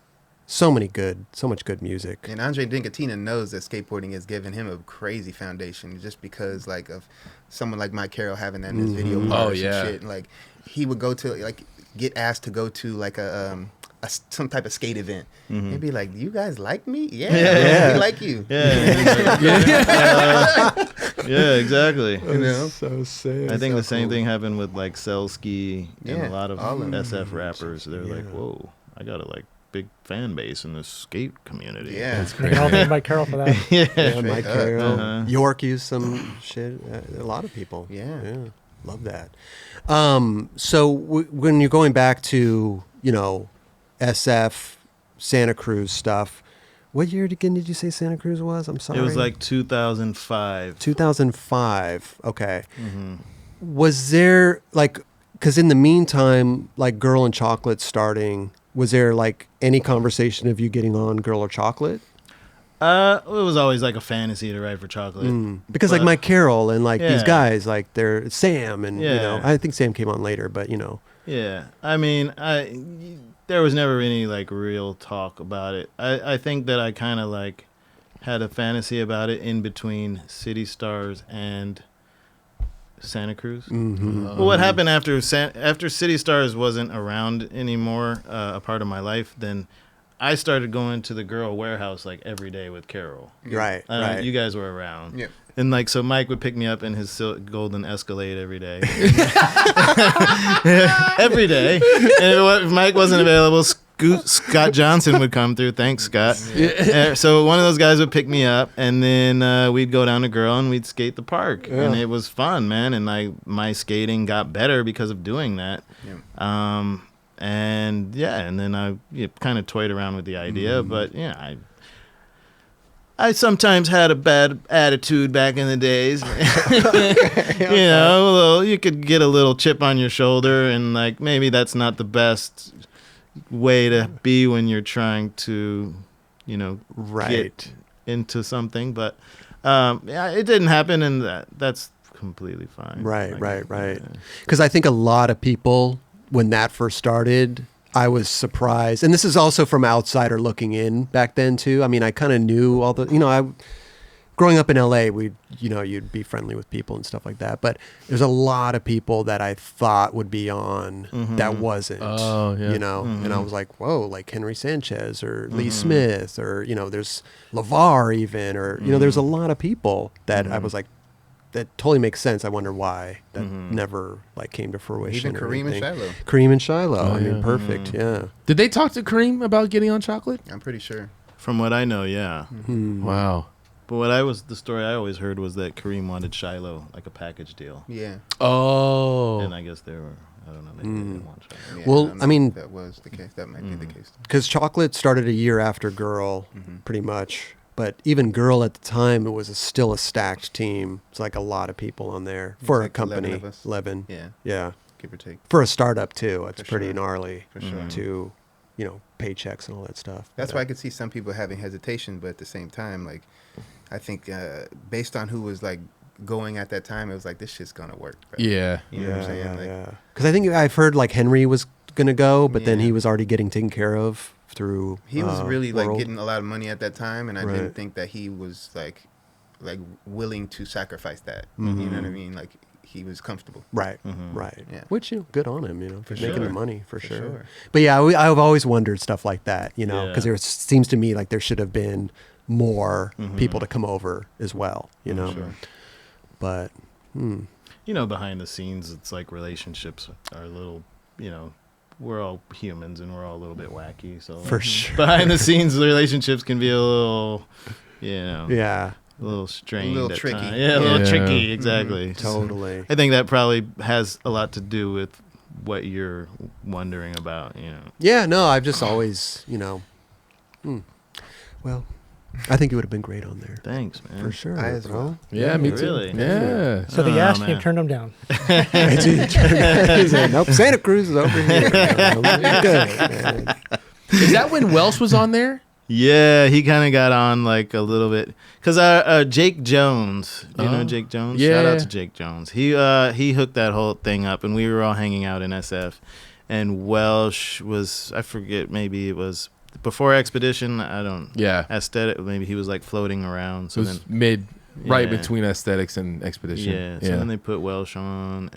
good music.
And Andre Nicotina knows that skateboarding has given him a crazy foundation just because, like, of someone like Mike Carroll having that in his video parts
Oh, yeah.
and shit. And, like, he would go to, like, get asked to go to, like, some type of skate event. He'd be like, "You guys like me? Yeah. We like you."
Yeah, exactly.
You know?
So sick.
I think
so
the same
cool.
thing happened with like Selski and
Yeah,
a lot of
all of them.
SF rappers. They're like, "Whoa, I got a like big fan base in the skate community."
Yeah.
That's
We
great.
all thank Mike Carroll for that.
Yeah,
Straight
Mike
up.
Carroll.
Uh-huh.
York used some shit. A lot of people.
Yeah.
Love that. So when you're going back to, you know, SF, Santa Cruz stuff, what year again did you say Santa Cruz was? I'm sorry.
It was like 2005.
2005. Okay.
Mm-hmm.
Was there like, because in the meantime, like Girl and Chocolate starting, was there like any conversation of you getting on Girl or Chocolate?
It was always like a fantasy to write for Chocolate.
Because like
But-
Mike Carroll and like these
Yeah.
guys, like they're Sam and, you know,
Yeah.
I think Sam came on later, but you know.
Yeah, I mean, there was never any like real talk about it. I think that I kind of like had a fantasy about it in between City Stars and Santa Cruz. Well, what happened after City Stars wasn't around anymore, a part of my life, then I started going to the Girl Warehouse like every day with Carol.
Right, right.
You guys were around.
Yeah.
And like, so Mike would pick me up in his golden Escalade every day. Every day. And if Mike wasn't available, Scott Johnson would come through. Thanks, Scott. So one of those guys would pick me up, and then we'd go down to Girl and we'd skate the park. And it was fun, man. And my skating got better because of doing that.
Yeah.
And then I kind of toyed around with the idea, but yeah, I sometimes had a bad attitude back in the days. You know, you could get a little chip on your shoulder, and like maybe that's not the best way to be when you're trying to, you know, get into something. But it didn't happen, and that's completely fine.
Right.
Yeah.
Because I think a lot of people, when that first started, I was surprised. And this is also from outsider looking in back then too. I mean, I kind of knew all the, you know, growing up in LA, you'd be friendly with people and stuff like that. But there's a lot of people that I thought would be on that wasn't,
Oh, yeah.
you know, and I was like, whoa, like Henry Sanchez or Lee Smith, or, you know, there's LeVar even, or, you know, there's a lot of people that I was like, that totally makes sense. I wonder why that never like came to fruition.
Even
or
Kareem and
anything.
Shiloh.
Kareem and Shiloh.
Oh,
I mean,
yeah.
perfect. Yeah.
Did they talk to Kareem about getting on Chocolate?
I'm pretty sure.
From what I know, yeah.
Wow.
But the story I always heard was that Kareem wanted Shiloh, like a package deal.
Yeah.
Oh.
And I guess they were, I don't know, maybe they didn't want Shiloh.
Yeah,
Well,
don't
I
know
mean-
if that was the case. That might be the case.
Because Chocolate started a year after Girl, pretty much. But even Girl at the time, it was still a stacked team. It's like a lot of people on there for
like
a company.
11 of us.
11.
Yeah.
Yeah.
Give or take.
For a startup too. It's
For
pretty
sure.
gnarly
For sure.
to, you know, paychecks and all that stuff.
That's
But,
why I could see some people having hesitation, but at the same time, like, I think based on who was like going at that time, it was like, this shit's gonna work. Bro.
Yeah.
You know what I'm saying? Like,
yeah. Because I think I've heard like Henry was gonna go, but then
Yeah.
he was already getting taken care of through.
he was really like
World.
getting a lot of money at that time, and I
Right.
didn't think that he was like willing to sacrifice that. You know what I mean? Like, he was comfortable.
Right, right.
Yeah.
Which, you know, good on him, you know, for making
sure.
the money, for
For
sure.
sure.
But yeah, I've always wondered stuff like that, you know,
Yeah.
because there seems to me like there should have been more people to come over as well, you know.
Sure.
But,
behind the scenes, it's like relationships are a little, we're all humans and we're all a little bit wacky. So
For sure.
behind the scenes, the relationships can be a little,
Yeah.
a little strained,
A little
at
tricky.
times. Yeah, a little
Yeah.
tricky. Exactly.
Totally.
I think that probably has a lot to do with what you're wondering about.
Yeah, no, I've just always, well, I think it would have been great on there.
Thanks, man.
For sure,
I as
bro.
well.
Yeah, me too.
Really?
Yeah.
So they
Oh,
asked you
man.
and turned them down.
He said, nope, Santa Cruz is over here. We're good, man.
Is that when Welsh was on there?
Yeah, he kind of got on like a little bit because Jake Jones, do you know Jake Jones? Shout
Yeah.
out to Jake Jones. He hooked that whole thing up, and we were all hanging out in SF. And Welsh was, I forget, maybe it was before Expedition. I don't.
Yeah.
Aesthetic. Maybe he was like floating around.
It
So
was
then,
right
Yeah.
between Aesthetics and Expedition.
yeah. So then they put Welsh on,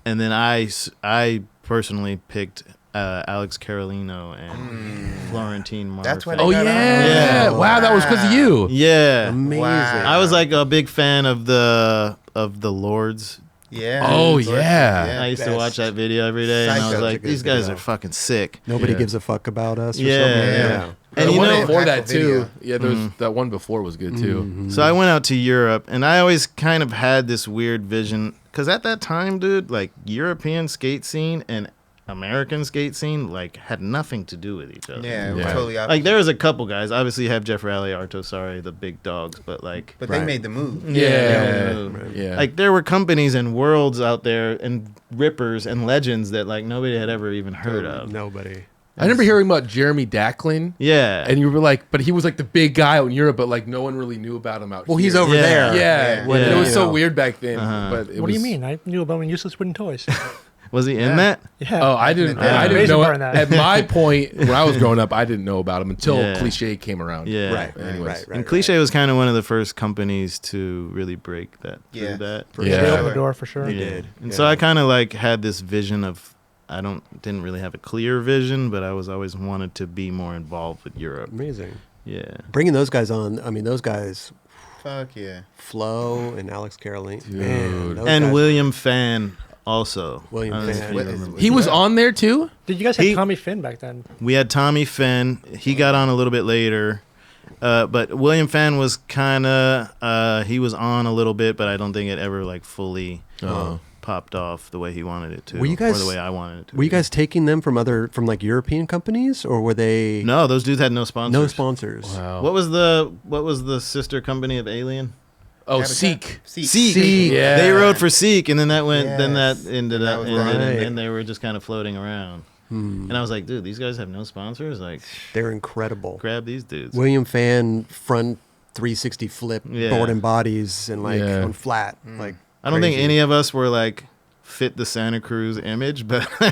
and then I personally picked Alex Carolino and Florentine Mark.
That's why they
Oh
got on.
yeah.
Yeah.
Wow, that was because of you.
Yeah.
Amazing.
Wow.
I was like a big fan of the Lords.
Yeah.
Oh,
Lord,
yeah.
I used to
best.
watch that video every day, and I was
Psycho.
like,
Such a good
these guys
video.
are fucking sick.
Nobody
Yeah.
gives a fuck about us or
Yeah.
something.
Yeah.
And
the
you
one
know,
before that
impactful
too.
video.
Yeah, there's that one before was good too.
So I went out to Europe, and I always kind of had this weird vision, because at that time, dude, like European skate scene and American skate scene like had nothing to do with each other.
Yeah,
Yeah.
totally opposite.
Like there was a couple guys. Obviously, you have Jeff Raleigh, Arto Sari, the big dogs, but like.
but they
Right.
made the move.
Yeah.
Yeah.
Yeah.
Like there were companies and worlds out there and rippers and legends that like nobody had ever even heard of.
Nobody.
I remember hearing about Jeremy Dacklin.
Yeah.
And you were like, but he was like the big guy out in Europe, but like no one really knew about him out
Well,
here.
he's over
Yeah.
there.
Yeah,
Yeah.
And it was
You
so
know.
weird back then.
Uh-huh.
But it
What do you
was-
mean? I knew about when useless wooden toys.
Was he in that?
Yeah.
Oh, I didn't.
Yeah.
I didn't
Amazing
know.
part of that.
At my point, when I was growing up, I didn't know about him until
Yeah.
Cliche came around.
Yeah.
Right.
Anyways.
Right.
And Cliche was kind of one of the first companies to really break that through
Yeah.
that.
Yeah.
They opened the door for sure.
They
Yeah.
did.
And
Yeah.
so I kind of like had this vision of didn't really have a clear vision, but I was always wanted to be more involved with Europe.
Amazing.
Yeah.
Bringing those guys on. I mean, those guys,
Fuck yeah.
Flo and Alex Caroline.
Dude.
Man, those
And
guys-
William Fan also.
William
I don't know if
Fan.
you
What
remember.
is-
He was on there too.
Did you guys have
He-
Tommy Finn back then?
We had Tommy Fenn. He got on a little bit later. But William Fan was kind of, he was on a little bit, but I don't think it ever like fully popped off the way he wanted it to.
Were you guys-
or the way I wanted it to.
Were you
be.
guys taking them from like European companies, or were they
No, those dudes had no sponsors.
no sponsors?
Wow.
What was the sister company of Alien?
Oh,
Habitat?
Seek.
Seek.
Yeah.
They rode for Seek, and then that went. Then that
Yes.
ended
That
up,
was
ended,
right.
and they were just kind of floating around. And I was like, dude, these guys have no sponsors. Like,
They're incredible.
grab these dudes.
William Fan front 360 flip
Yeah.
board and bodies and like
Yeah.
on flat. Like
I don't think
crazy.
any of us were like fit the Santa Cruz image, but
But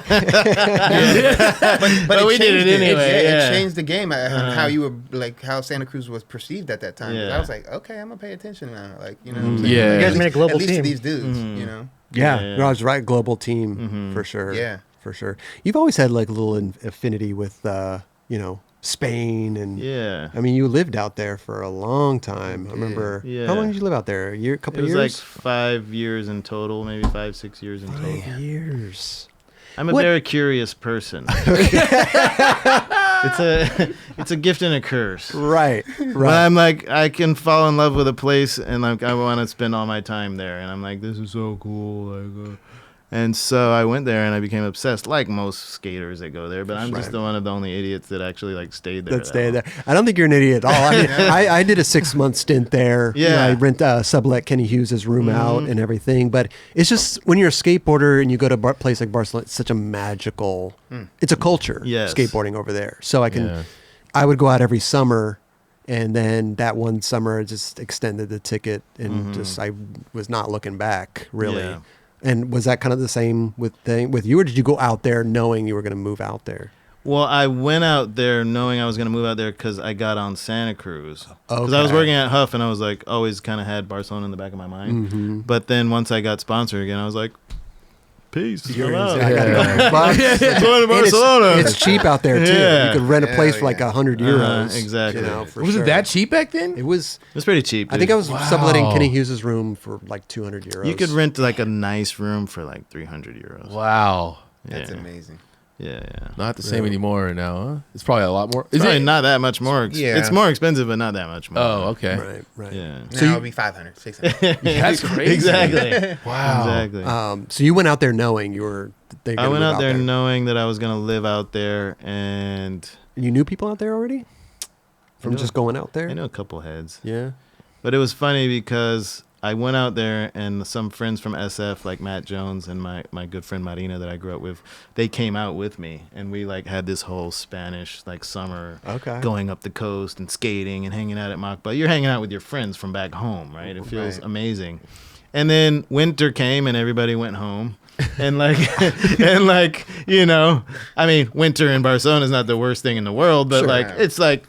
But we did it
changed
anyway,
It
yeah.
changed the game. How you were like how Santa Cruz was perceived at that time. 'Cause
Yeah.
I was like, okay, I'm gonna pay attention now. Like you know, what I'm saying?
Yeah.
Like,
You
at
guys
least-
made a global
at least to
team.
these dudes.
Mhm.
You know.
Yeah,
Yeah.
no, I was right. Global team for sure.
Yeah.
for sure. You've always had like a little affinity with Spain and
yeah,
I mean, you lived out there for a long time. I remember.
Yeah.
How long did you live out there? A year, a couple
it was
of
like
years.
5 years in total, maybe 5-6 years in total.
5 years.
I'm a
What-
very curious person. It's a gift and a curse.
Right.
When
Right.
I'm like, I can fall in love with a place, and like I want to spend all my time there, and I'm like, this is so cool. And so I went there and I became obsessed, like most skaters that go there. But I'm just
Right.
one of the only idiots that actually like stayed there.
That stay there. I don't think you're an idiot at all. I mean, I did a 6-month stint there. You know,
Yeah.
I rent sublet Kenny Hughes' room out and everything. But it's just when you're a skateboarder and you go to a place like Barcelona, it's such a magical. It's a culture.
Yes.
Skateboarding over there. So
Yeah.
I would go out every summer. And then that one summer, I just extended the ticket and I was not looking back really.
Yeah.
And was that kind of the same with you, or did you go out there knowing you were going to move out there?
Well, I went out there knowing I was going to move out there because I got on Santa Cruz. Because I was
Okay.
working at Huff, and I was like, always kind of had Barcelona in the back of my mind. But then once I got sponsored again, I was like, peace.
You're
I'm out.
I gotta go for bucks.
Going to
And
Barcelona.
It's cheap out there too.
Yeah.
You could rent a place
Hell
for like
yeah.
100 euros.
Exactly.
You know, for
Was
sure.
it that cheap back then?
It was.
It's pretty cheap.
I think
dude.
I was subletting Kenny Hughes' room for like 200 euros.
You could rent like a nice room for like 300 euros.
Wow.
That's
Yeah.
amazing.
Yeah.
Not the same anymore now, huh? It's probably a lot more. Is
Probably
it?
not that much more.
Yeah.
It's more expensive, but not that much more.
Oh, okay.
Right.
Yeah.
Now it'll be 500, 600.
That's crazy.
Exactly.
Wow.
Exactly.
So you went out there knowing you were.
I went out there knowing that I was gonna live out there, and
You knew people out there already? From
know-
just going out there?
I know a couple heads.
Yeah.
But it was funny because I went out there, and some friends from SF, like Matt Jones and my good friend Marina that I grew up with, they came out with me, and we like had this whole Spanish like summer,
Okay.
going up the coast and skating and hanging out at Mach. But you're hanging out with your friends from back home, right? It feels
Right.
amazing. And then winter came, and everybody went home. And like, and like, you know, I mean, winter in Barcelona is not the worst thing in the world, but
Sure.
like, it's like,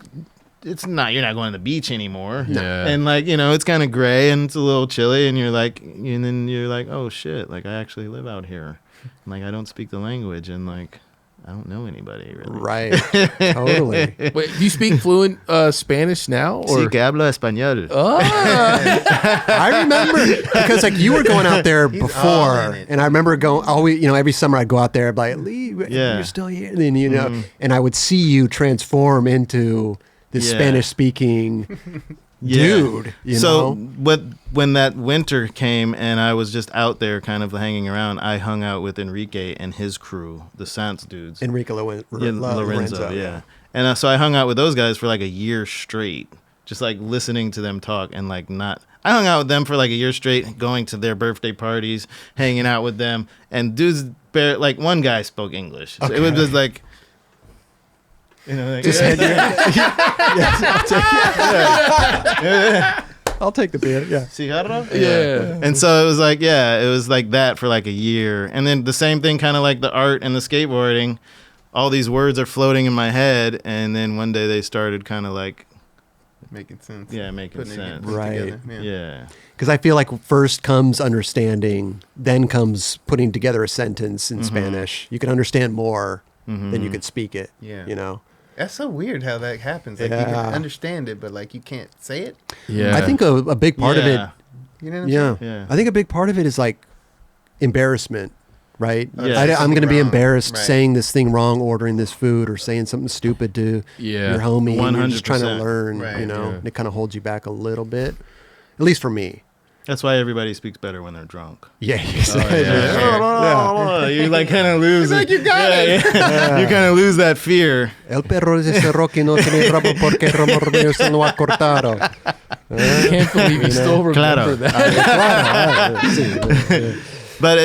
it's not, you're not going to the beach anymore.
Yeah.
And like, you know, it's kind of gray and it's a little chilly, and you're like, and then you're like, oh shit, like I actually live out here. And, like, I don't speak the language, and like, I don't know anybody really.
Right. Totally.
Wait, do you speak fluent Spanish now?
Sí
Or
que hablo español.
I remember because like you were going out there
He's all
before,
in it.
and I remember going always, you know, every summer I'd go out there, I'd be like, Lee,
Yeah.
you're still here, and then you know, and I would see you transform into this
Yeah.
Spanish speaking dude. You
So
know,
when that winter came and I was just out there kind of hanging around, I hung out with Enrique and his crew, the Sans dudes.
Enrique
Lorenzo, yeah. And so I hung out with those guys for like a year straight, just like listening to them talk and like not. I hung out with them for like a year straight, going to their birthday parties, hanging out with them, and dudes, like one guy spoke English. So it was just like, you know, like,
Just had I'll take the beer. Yeah.
cigarro?
Yeah.
And so it was like, yeah, it was like that for like a year. And then the same thing, kind of like the art and the skateboarding. All these words are floating in my head. And then one day they started kind of like,
Making sense.
yeah, making
Putting
sense.
it
Right.
together. Yeah.
Yeah.
Because I feel like first comes understanding, then comes putting together a sentence in Spanish. You can understand more than you can speak it.
Yeah.
You know.
That's so weird how that happens. Like you
Yeah.
can understand it, but like you can't say it.
Yeah.
I think a big part of it.
You know what I'm
Yeah.
saying?
Yeah.
I think a big part of it is like embarrassment, right?
Yeah.
I'm going to be
Wrong.
embarrassed
Right.
saying this thing wrong, ordering this food, or saying something stupid to
Yeah.
your homie. And you're just trying to
100%.
learn,
Right.
you know.
Yeah.
It kind of holds you back a little bit, at least for me.
That's why everybody speaks better when they're drunk.
Yeah, exactly.
You like kind of lose
like you got
it. Yeah. You kind of lose that fear.
El perro de ese Rocky no tiene rabo porque el ramo se lo ha cortado.
I can't believe you still remember
Claro.
that.
But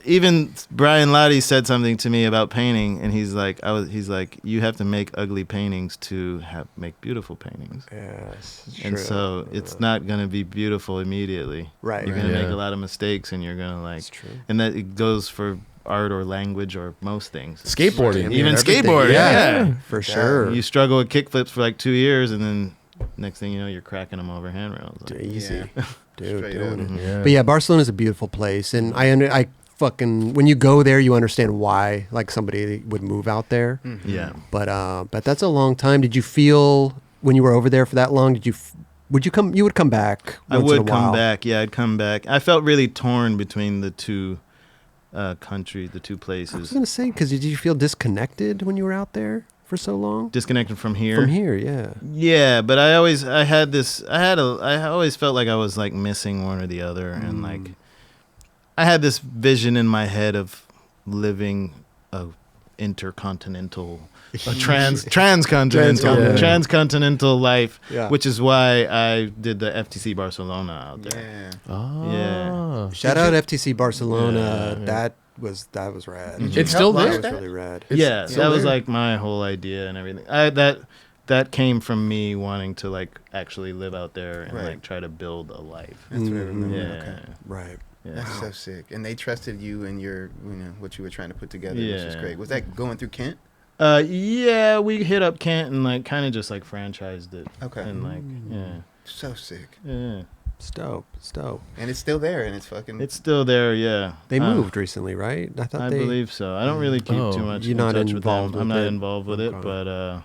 even Brian Lottie said something to me about painting, and he's like, he's like, you have to make ugly paintings to make beautiful paintings.
Yes,
And so it's not going to be beautiful immediately.
Right.
You're going to
Yeah.
make a lot of mistakes, and you're going to like,
It's true.
and that it goes for art or language or most things.
Skateboarding.
Even
everything.
skateboarding, yeah.
for sure.
You struggle with kickflips for like 2 years, and then next thing you know, you're cracking them over handrails. Like,
Easy, dude.
Straight
Doing
up.
it.
Yeah.
But yeah, Barcelona's a beautiful place, and I fucking when you go there, you understand why like somebody would move out there.
yeah.
But that's a long time. Did you feel when you were over there for that long? Would you come? You would come back.
I
once in a
would come
while.
back. Yeah, I'd come back. I felt really torn between the two countries, the two
I was
places.
gonna say because did you feel disconnected when you were out there for so long?
Disconnected from here.
From here, yeah.
Yeah, but I always felt like I was like missing one or the other, and like I had this vision in my head of living a transcontinental
Yeah.
transcontinental life,
Yeah.
which is why I did the FTC Barcelona out there.
Yeah.
Oh.
Yeah.
Shout out FTC Barcelona.
Yeah.
That was rad.
Did you
It's still
help
there?
launch
That was
that?
really rad.
Yeah,
still
that was
there?
like my whole idea and everything. That came from me wanting to like actually live out there and
Right.
like try to build a life.
That's what I remember.
Yeah.
Okay.
Right.
Yeah.
That's so sick. And they trusted you and your, what you were trying to put together, which is
Yeah.
great. Was that going through Kent?
Yeah, we hit up Kent and like kind of just like franchised it.
Okay.
And like, yeah,
So sick.
yeah.
It's dope. It's dope.
And it's still there, and it's fucking.
It's still there, yeah.
They moved recently, right? I thought
I
they.
believe so. I don't really keep
Oh,
too much
you're
in
not
touch with
involved
them. I'm
with
not
it?
involved with it,
Okay.
but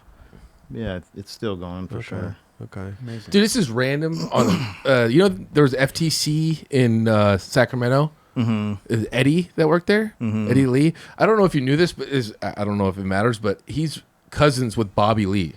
yeah, it's still going for
Okay.
sure.
Okay.
Amazing.
Dude, this is random. On you know, there was FTC in Sacramento.
Mm-hmm.
Is Eddie that worked there?
Mhm.
Eddie Lee. I don't know if you knew this, but I don't know if it matters, but he's cousins with Bobby Lee.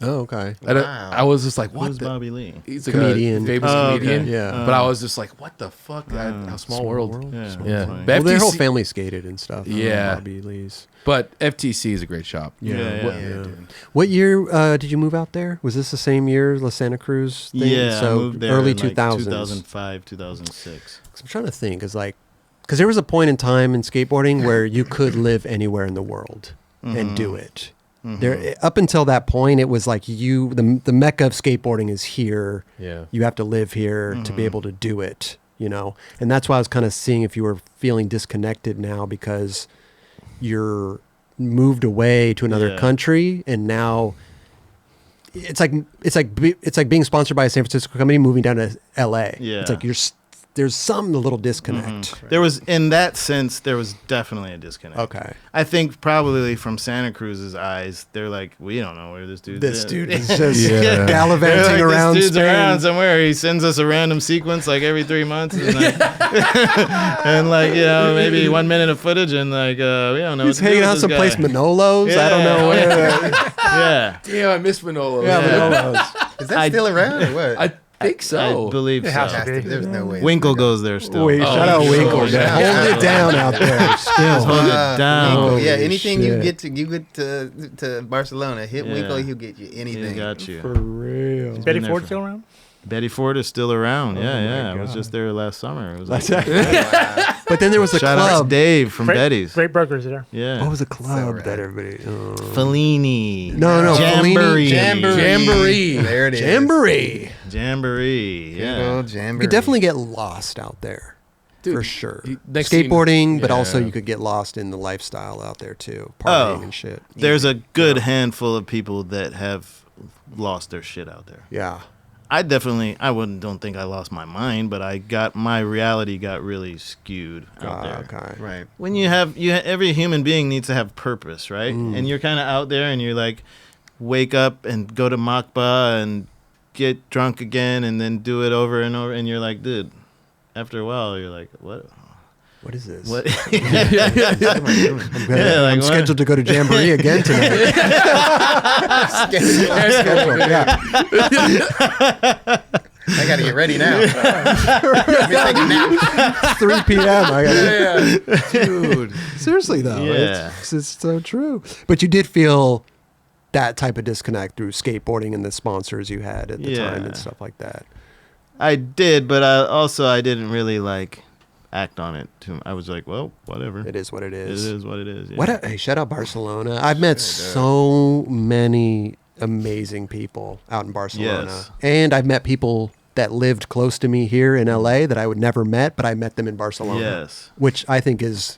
Oh, okay.
And
Wow.
I was just like, what?
Who's
the?
Bobby Lee?
He's like
Comedian.
a famous
Oh,
comedian.
okay.
Yeah.
But I was just like, what the fuck? How small world.
Yeah.
Yeah.
that's funny.
But
Well, their whole
FTC
family skated and stuff.
Yeah.
Bobby Lee's.
But FTC is a great shop.
Yeah.
Yeah, dude.
What year did you move out there? Was this the same year, the Santa Cruz thing?
Yeah,
So
I moved there
early
in, like,
2000s.
2005, 2006.
I'm trying to think, because there was a point in time in skateboarding where you could live anywhere in the world and do it. There, up until that point, it was like the mecca of skateboarding is here.
Yeah.
You have to live here to be able to do it, you know? And that's why I was kind of seeing if you were feeling disconnected now because you're moved away to another
Yeah.
country and now it's like being sponsored by a San Francisco company moving down to LA.
Yeah.
It's like there's some little disconnect.
There was, in that sense, there was definitely a disconnect.
Okay.
I think probably from Santa Cruz's eyes, they're like, we don't know where this dude
This
is.
dude is just
Yeah.
gallivanting
They're like,
around
this dude's
Spain.
around somewhere. He sends us a random sequence like every 3 months, and, like, and like you know maybe 1 minute of footage, and like we don't know.
He's
what to do
hanging
with
out
this
someplace
guy.
Manolo's. I don't know where.
Yeah,
Damn, I miss Manolo.
Yeah,
Yeah.
Manolo's.
Is that still around or what?
I think so.
I believe
It
so.
has to be.
There's no way.
Winkle goes there still.
Wait, shout out
sure.
Winkle.
Shout out.
Hold it down out there. Still.
Hold it down.
Winkle.
Holy
Yeah, anything you
shit.
get to Barcelona, hit
Yeah.
Winkle, he'll get you anything.
He got you.
For real.
Betty
been there
Ford
for-
still around?
Betty Ford is still around.
Oh
Yeah.
my
I was
God.
just there last summer. It was
That's
like,
it. But then there was a
shout out to
club.
Dave from
Great,
Betty's.
Great burgers there.
Yeah.
What was the club
rad.
that everybody?
Fellini.
No,
Jamboree.
Jamboree.
There it is.
Jamboree.
Jamboree.
Good
Yeah.
old
You
Jamboree.
could definitely get lost out there.
Dude,
for sure.
next thing you know-
Skateboarding, but also
Yeah.
you could get lost in the lifestyle out there too. Partying and shit.
There's a good handful of people that have lost their shit out there.
Yeah.
Don't think I lost my mind, but my reality got really skewed out there.
Okay.
Right.
When every human being needs to have purpose, right? And you're kind of out there and you're like, wake up and go to Makba and get drunk again and then do it over and over. And you're like, dude, after a while, you're like, what?
What is this?
What?
I'm
what?
scheduled to go to Jamboree again tonight.
I gotta get ready now. Let me take a nap.
It's 3 p.m. I gotta,
Yeah, dude.
seriously though,
Yeah.
it's so true. But you did feel that type of disconnect through skateboarding and the sponsors you had at the time
Yeah.
and stuff like that.
I did, but I didn't really like act on it. I was like, well, whatever.
It is what it
It
is.
is what it is. Yeah.
Hey, shout out Barcelona. I've met so many amazing people out in Barcelona.
Yes.
And I've met people that lived close to me here in LA that I would never met, but I met them in Barcelona.
Yes.
Which I think is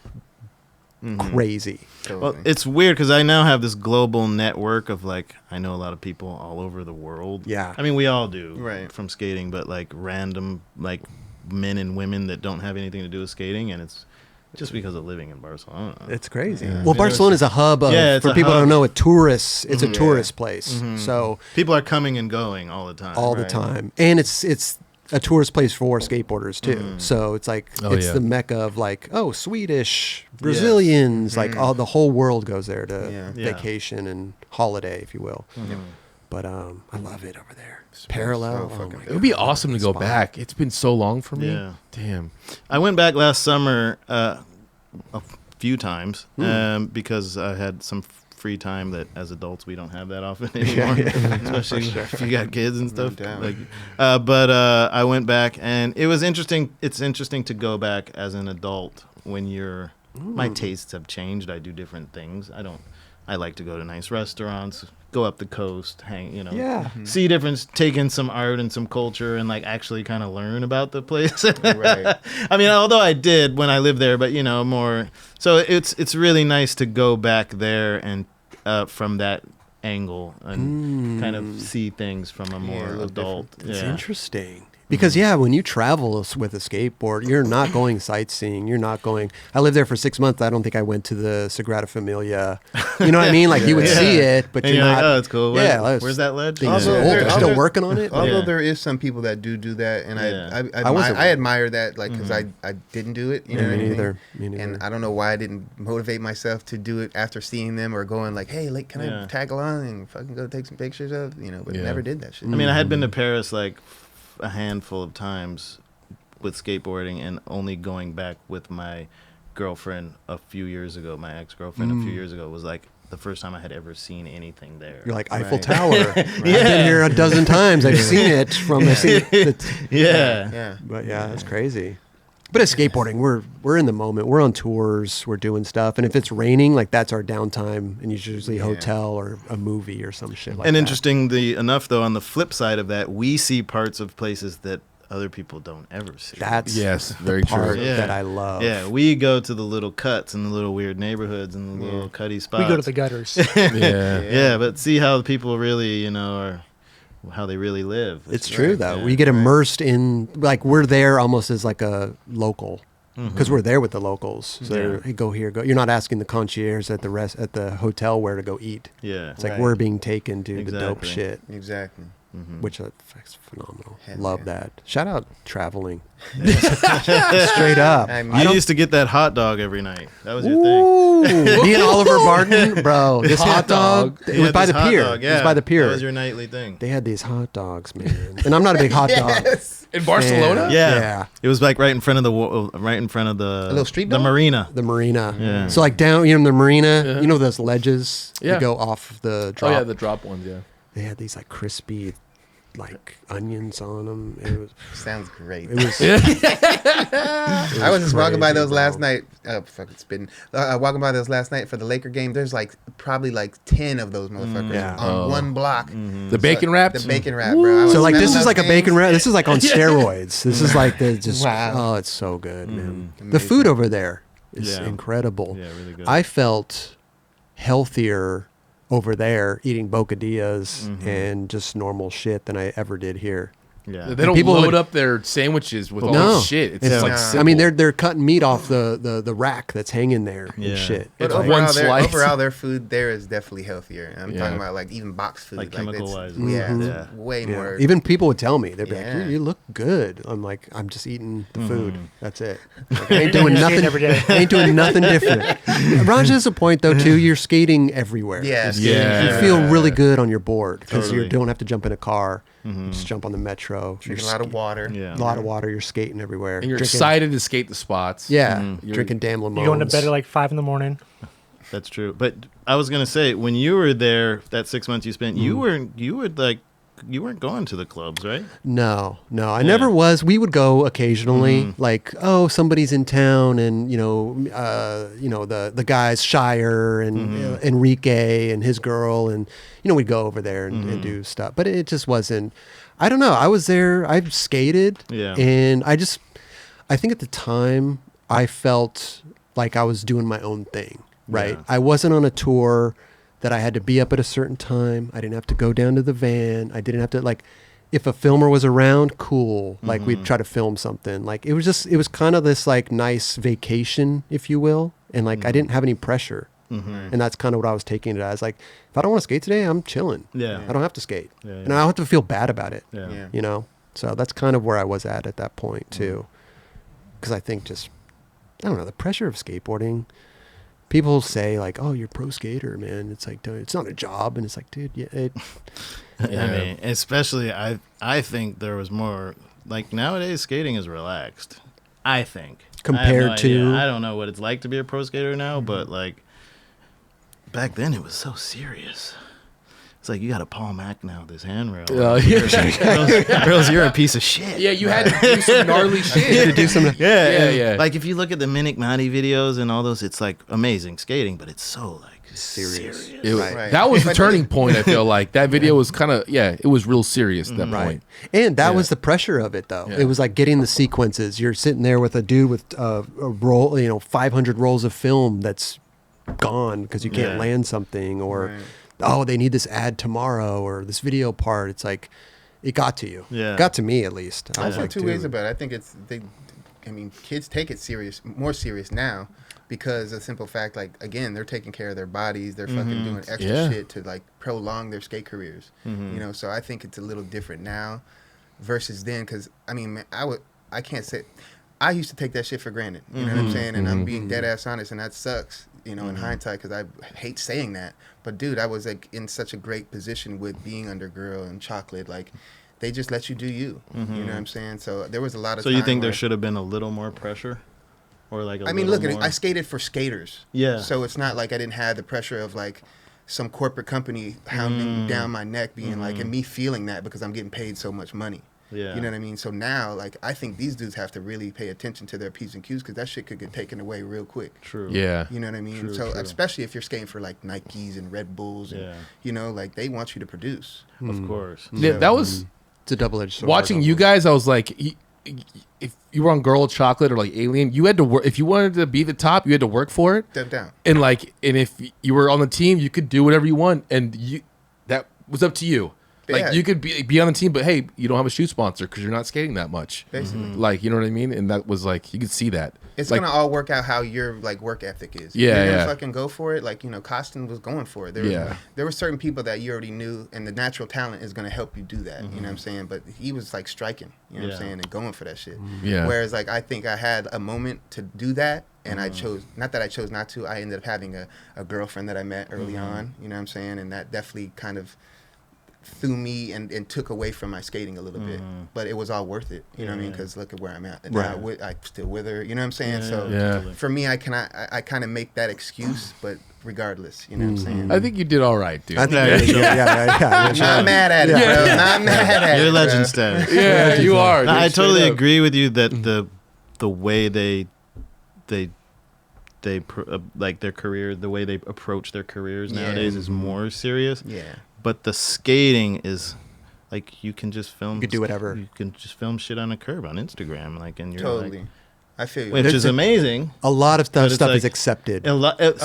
crazy.
Well, it's weird because I now have this global network of I know a lot of people all over the world.
Yeah.
I mean, we all do,
Right.
from skating, but random men and women that don't have anything to do with skating, and it's just because of living in Barcelona.
It's crazy.
Yeah.
Well, Barcelona is a hub of,
Yeah, it's
for
a
people who
hub.
don't know it, tourists. It's a
Yeah.
tourist place. So
People are coming and going all the time.
all the
Right.
time. And it's a tourist place for skateboarders too. So it's it's
yeah.
the mecca of Swedish, Brazilians, all the whole world goes there to
Yeah.
Yeah.
vacation and holiday, if you will. But I love it over there. Parallel.
so
oh
fucking
my
dope.
It would be
God,
awesome to go
spot.
back. It's been so long for me.
Yeah.
Damn.
I went back last summer a few times because I had some free time that as adults we don't have that often anymore, especially if you got kids and stuff.
doubt.
But I went back and it was interesting. It's interesting to go back as an adult when my tastes have changed. I do different things. I like to go to nice restaurants, go up the coast, hang,
Yeah.
see take in some art and some culture and actually kind of learn about the place.
Right.
I mean, although I did when I lived there, but more. So it's really nice to go back there and from that angle and kind of see things from a more
a little
adult.
It's
Yeah.
interesting. Because when you travel with a skateboard, you're not going sightseeing. You're not going. I lived there for 6 months. I don't think I went to the Sagrada Familia. You know what I mean? Like you would see it, but
And
you're
you're
not.
like, oh, it's cool.
Where's
that ledge?
Things
Also,
old. They're still
although-
working on it.
Although
Yeah.
there is some people that do that, and
Yeah.
I admire that, like, because I didn't do it. You know what I
me
mean?
neither. Me neither.
And I don't know why I didn't motivate myself to do it after seeing them or going like, hey, like, can I tag along and fucking go take some pictures of, but never did that shit.
I mean, I had been to Paris like a handful of times with skateboarding, and only going back with my girlfriend a few years ago. My ex-girlfriend a few years ago was like the first time I had ever seen anything there.
You're like Eiffel
Right.
Tower. I've been here a dozen times. I've seen it from. I've seen it.
Yeah.
But that's crazy. But as skateboarding, we're in the moment. We're on tours. We're doing stuff, and if it's raining, like that's our downtime, and it's usually hotel or a movie or some shit like
And
that.
interestingly enough, though, on the flip side of that, we see parts of places that other people don't ever see.
That's
very
the part
true.
that I love.
Yeah, we go to the little cuts and the little weird neighborhoods and the little cutty spots.
We go to the gutters.
Yeah, but see how the people really, are how they really live.
It's true though.
Yeah.
We get immersed in, like, we're there almost as like a local, because we're there with the locals. So they're, hey, go here, go. You're not asking the concierge at the hotel where to go eat.
Yeah.
It's like
Right.
we're being taken to the dope
Exactly.
shit,
Exactly.
which is phenomenal.
Hell
Love
yeah.
that. Shout out traveling. Straight up.
I mean,
I used to get that hot dog every night. That was your thing.
Ooh, me and Oliver Barton, bro. This hot dog. It was by the pier. It was by the pier.
That was your nightly thing.
They had these hot dogs, man. And I'm not a big hot dog.
In Barcelona?
Yeah.
Yeah.
It was like right in front of the
little street
the
dog?
marina.
The marina.
Yeah.
So like down, in the marina, you know those ledges
Yeah.
you go off the
Oh
drop.
yeah, the drop ones. Yeah.
They had these like crispy, like onions on them. It was.
sounds great.
It was.
I was just walking by
crazy,
those
bro.
last night. Oh, fuck, it's been walking by those last night for the Laker game. There's like probably like 10 of those motherfuckers
Yeah.
on one block.
The bacon wraps.
The bacon wrap, bro. I was
So like this
smelling
is like a
those
bacon
things.
wrap. This is like on steroids. This is like the just.
Wow.
Oh, it's so good, man. The
Amazing.
food over there is
Yeah.
incredible.
Yeah, really good.
I felt healthier over there eating bocadillas and just normal shit than I ever did here.
Yeah.
They don't
People
load
would-
up their sandwiches with all
No.
this shit. It's
It's
just like
not.
simple.
I mean, they're cutting meat off the rack that's hanging there
Yeah.
and shit.
But
It's
Like,
one
overall,
slice.
overall, their food there is definitely healthier. I'm
Yeah.
talking about like even box food,
Like
it's-
chemical-wise.
Yeah,
Mhm.
it's
Yeah.
way
yeah.
more.
Even people would tell me, they'd be
Yeah.
like, you look good. I'm like, I'm just eating the food. That's it. Like, I ain't
You're
doing
skating
nothing
every day.
I ain't doing nothing different. Raj has a point though too. You're skating everywhere.
Yeah,
Yeah.
You feel really good on your board because you
Totally.
don't have to jump in a car. You just jump on the metro.
drink a
You're
lot of water.
Yeah.
a lot of water. You're skating everywhere.
and you're
Drinking-
excited to skate the spots.
Yeah,
You're-
drinking damn lemons.
You going to bed at like 5 in the morning.
That's true. But I was gonna say, when you were there, that 6 months you spent, you weren't going to the clubs, right?
No, I never was. We would go occasionally, like, oh, somebody's in town, and the guys Shire and Enrique and his girl, and we'd go over there and do stuff. But it just wasn't. I don't know. I was there. I skated,
Yeah.
and I think at the time I felt like I was doing my own thing. Right.
Yeah.
I wasn't on a tour that I had to be up at a certain time. I didn't have to go down to the van. I didn't have to, like, if a filmer was around, cool. Like, we'd try to film something. Like, it was kind of this, like, nice vacation, if you will. And, like, I didn't have any pressure. And that's kind of what I was taking it as. Like, if I don't want to skate today, I'm chilling.
Yeah.
I don't have to skate.
Yeah,
And I don't have to feel bad about it.
Yeah.
Yeah.
So that's kind of where I was at that point, too. Because I think I don't know, the pressure of skateboarding. People say like, "Oh, you're a pro skater, man." It's like, dude, it's not a job, and it's like, dude, yeah.
I mean, especially I think there was more, like, nowadays skating is relaxed. I think
Compared
I have no idea.
to-
I don't know what it's like to be a pro skater now, but like back then it was so serious. It's like, you got a Paul Mac now, this handrail. Girls, you're a piece of shit.
Yeah, you had to do some gnarly shit.
to do some.
Yeah,
yeah.
Like, if you look at the Minik Mati videos and all those, it's like amazing skating, but it's so like serious.
It was-
Right.
That was the
But-
turning point. I feel like that video was kind of it was real serious at that point.
And that was the pressure of it, though.
Yeah.
It was like getting the sequences. You're sitting there with a dude with a roll, 500 rolls of film that's gone because you can't
Yeah.
land something, or
Right.
oh, they need this ad tomorrow or this video part. It's like it got to you.
Yeah.
Got to me at least.
I
was
feel
like,
two ways
dude.
about it. I think kids take it more serious now because of the simple fact, like, again, they're taking care of their bodies. They're fucking doing extra shit to, like, prolong their skate careers. You know, so I think it's a little different now versus then because, I mean, man, I can't say... I used to take that shit for granted. You know what I'm saying? And I'm being dead ass honest, and that sucks, you know, in hindsight, because I hate saying that. But, dude, I was, like, in such a great position with being under Girl and Chocolate. Like, they just let you do you. You know what I'm saying? So there was a lot of
So you
time
think there
where-
should have been a little more pressure? Or like
I mean, look, I skated for skaters.
Yeah.
So it's not like I didn't have the pressure of, like, some corporate company hounding down my neck, being like, and me feeling that because I'm getting paid so much money.
Yeah.
You know what I mean? So now, like, I think these dudes have to really pay attention to their P's and Q's because that shit could get taken away real quick.
True.
Yeah.
You know what I mean?
True,
so
true.
especially if you're skating for, like, Nikes and Red Bulls and,
Yeah.
you know, like, they want you to produce.
Of course.
Yeah, that was
It's a double-edged sword.
watching you guys. I was like, if you were on Girl Chocolate or like Alien, you had to work. If you wanted to be the top, you had to work for it.
Step down.
And if you were on the team, you could do whatever you want, and that was up to you. Like
Yeah.
you could be on the team, but hey, you don't have a shoe sponsor because you're not skating that much.
Basically.
Like, you know what I mean? And that was like, you could see that.
It's
like,
gonna all work out how your, like, work ethic is. If
Yeah,
you're gonna
yeah.
fucking go for it. Like, you know, Costin was going for it. There were certain people that you already knew, and the natural talent is gonna help you do that. You know what I'm saying? But he was, like, striking. You know what I'm saying? And going for that shit.
Yeah.
Whereas, like, I think I had a moment to do that, and I chose not that I chose not to. I ended up having a girlfriend that I met early on. You know what I'm saying? And that definitely kind of threw me and took away from my skating a little bit, but it was all worth it. You know what I mean? Because look at where I'm at. And now I'm still with her. You know what I'm saying? So
Yeah.
for me, I kind of make that excuse, but regardless, you know what I'm saying?
I think you did all right, dude.
I think yeah.
I'm not mad at it, bro. Not mad at it.
You're
bro.
legend status.
Yeah, you are.
No,
dude,
I totally
straight up.
agree with you that the way they like their career, the way they approach their careers nowadays is more serious.
Yeah.
But the skating is like you can just film.
You could do whatever.
You can just film shit on a curb on Instagram, like, and you're
Totally.
like,
I feel you.
which is amazing.
A lot of
But it's
stuff is
like-
accepted.
A lot of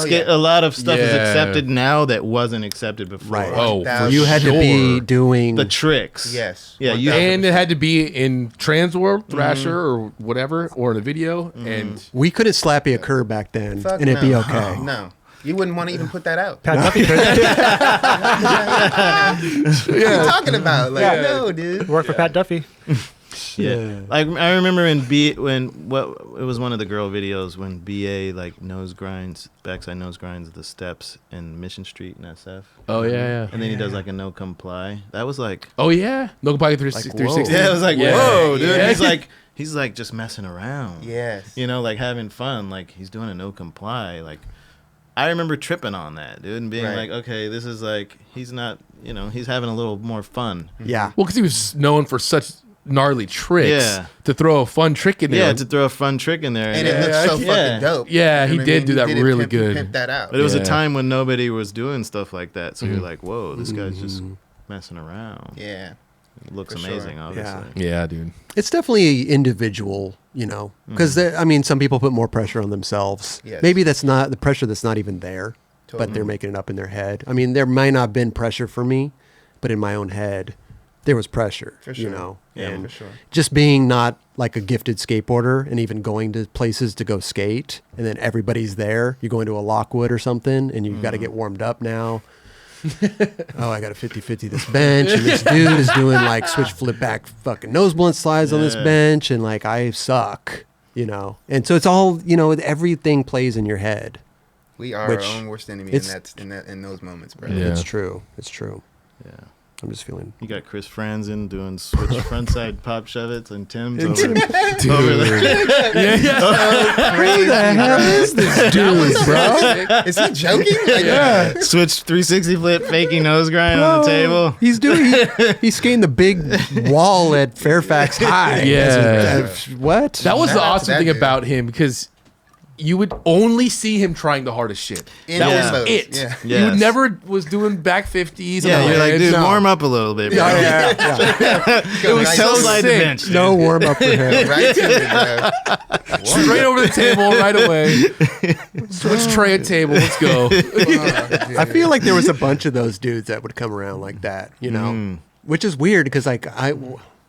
stuff is
Yeah.
accepted now that wasn't accepted before.
Right.
Oh, for
You had to be
sure.
doing
The tricks.
Yes.
Yeah. You
1000%.
And it had to be in Trans World, Thrasher, or whatever, or in a video. And
We couldn't slap you a curb back then,
Fuck
and it'd be
no.
okay.
No. You wouldn't want to even put that out.
Pat Duffy could
What are you talking about? Like,
Yeah.
no, dude.
work for Pat Duffy.
Yeah. Like I remember it was one of the girl videos when BA like backside nose grinds the steps in Mission Street in SF.
oh yeah.
And then he does like a no comply. That was like
Oh yeah. No Pocket 360.
yeah, it was like
Yeah.
whoa, dude.
Yeah.
He's like just messing around.
Yes.
You know, like having fun. Like he's doing a no comply. Like I remember tripping on that, dude, and being
Right.
like, okay, this is like he's not, you know, he's having a little more fun.
Yeah.
Well, because he was known for such gnarly tricks.
Yeah.
To throw a fun trick in there.
Yeah, to throw a fun trick in there.
And it looks so
Yeah.
fucking dope.
Yeah, he
what I
did do
He
that
it
really
he
good.
pimped that out.
But it was
Yeah.
a time when nobody was doing stuff like that. So you're like, whoa, this guy's just messing around.
Yeah.
It looks
For sure.
amazing, obviously.
Yeah, dude.
It's definitely individual, you know, because I mean, some people put more pressure on themselves.
Yes.
Maybe that's not the pressure that's not even there, but
Totally.
they're making it up in their head. I mean, there might not have been pressure for me, but in my own head, there was pressure,
For
you
sure.
know,
Yeah,
and
for sure.
just being not like a gifted skateboarder and even going to places to go skate, and then everybody's there. You're going to a Lockwood or something, and you've got to get warmed up now. Oh, I got a 50-50 this bench, and this dude is doing like switch flip back fucking nose blunt slides on this
Yeah.
bench, and like I suck, you know. And so it's all, you know, everything plays in your head.
We are
Which
our own worst enemy
it's-
in those moments, bro.
Yeah.
It's true. It's true.
Yeah.
I'm just feeling.
You got Chris Franzen doing switch frontside pop shove-its and Tim's
And
over,
Tim-
over there.
Crazy, bro.
this dude, bro?
Is he joking? Like,
Switch 360 flip, faking nose grind on the table.
He's skating the big wall at Fairfax High.
Yeah.
What?
That was
Shout
the
out to
awesome
that
thing
dude.
about him because you would only see him trying the hardest shit.
in
That
his
was
modes.
it.
Yeah.
Yeah.
You
Yes.
never was doing back 50s.
Yeah,
on the
you're like,
ledge.
dude,
No.
warm up a little bit, bro.
It
was so slide the
sick.
bench. dude.
No warm up for him.
Right to it, bro.
Straight over the table right away. Switch tray at table. Let's go.
I feel like there was a bunch of those dudes that would come around like that, you know? Which is weird because like I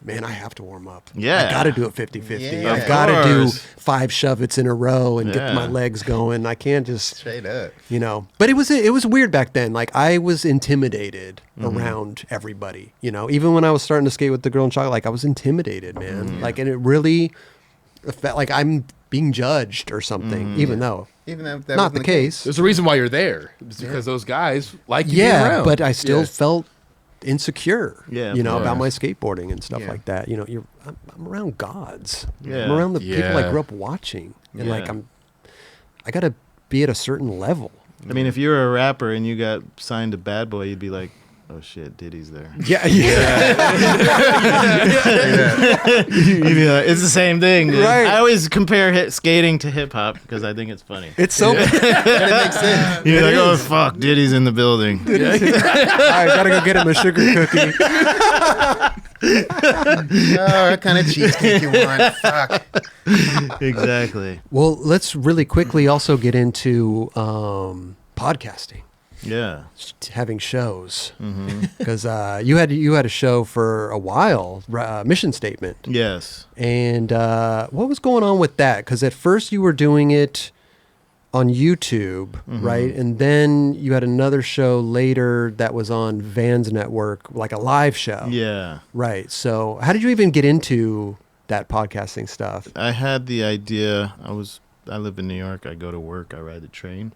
have to warm up.
Yeah.
I got to do it 50-50.
Yeah.
I've got to do
course.
5 shove-its in a row and get
Yeah.
my legs going. I can't just,
Straight up.
But it was weird back then. Like I was intimidated around everybody, even when I was starting to skate with the girl in chocolate, like I was intimidated, man. Like, and it really felt like I'm being judged or something, even though
Even though that
not
wasn't
the case.
There's a reason why you're there. It's because those guys like you being
Yeah,
around.
but I still
Yeah.
felt insecure,
Yeah,
about
yeah.
my skateboarding and stuff
Yeah.
like that. I'm around gods.
Yeah.
I'm around the people I
Yeah.
grew up watching, and like
Yeah.
I got to be at a certain level.
I mean, if you were a rapper and you got signed to Bad Boy, you'd be like, oh shit, Diddy's there.
Yeah,
You'd be like, it's the same thing. Dude.
Right.
I always compare skating to hip hop because I think it's funny.
It's so.
But it makes sense.
You're like, oh fuck, Diddy's in the building.
I gotta go get him a sugar cookie.
Oh, what kind of cheesecake you want? Fuck.
Exactly.
Well, let's really quickly also get into podcasting,
Yeah.
having shows, because you had a show for a while, Mission Statement.
Yes.
And what was going on with that? Because at first you were doing it on YouTube, right? And then you had another show later that was on Vans Network, like a live show.
Yeah.
Right. So how did you even get into that podcasting stuff?
I had the idea. I live in New York. I go to work. I ride the train.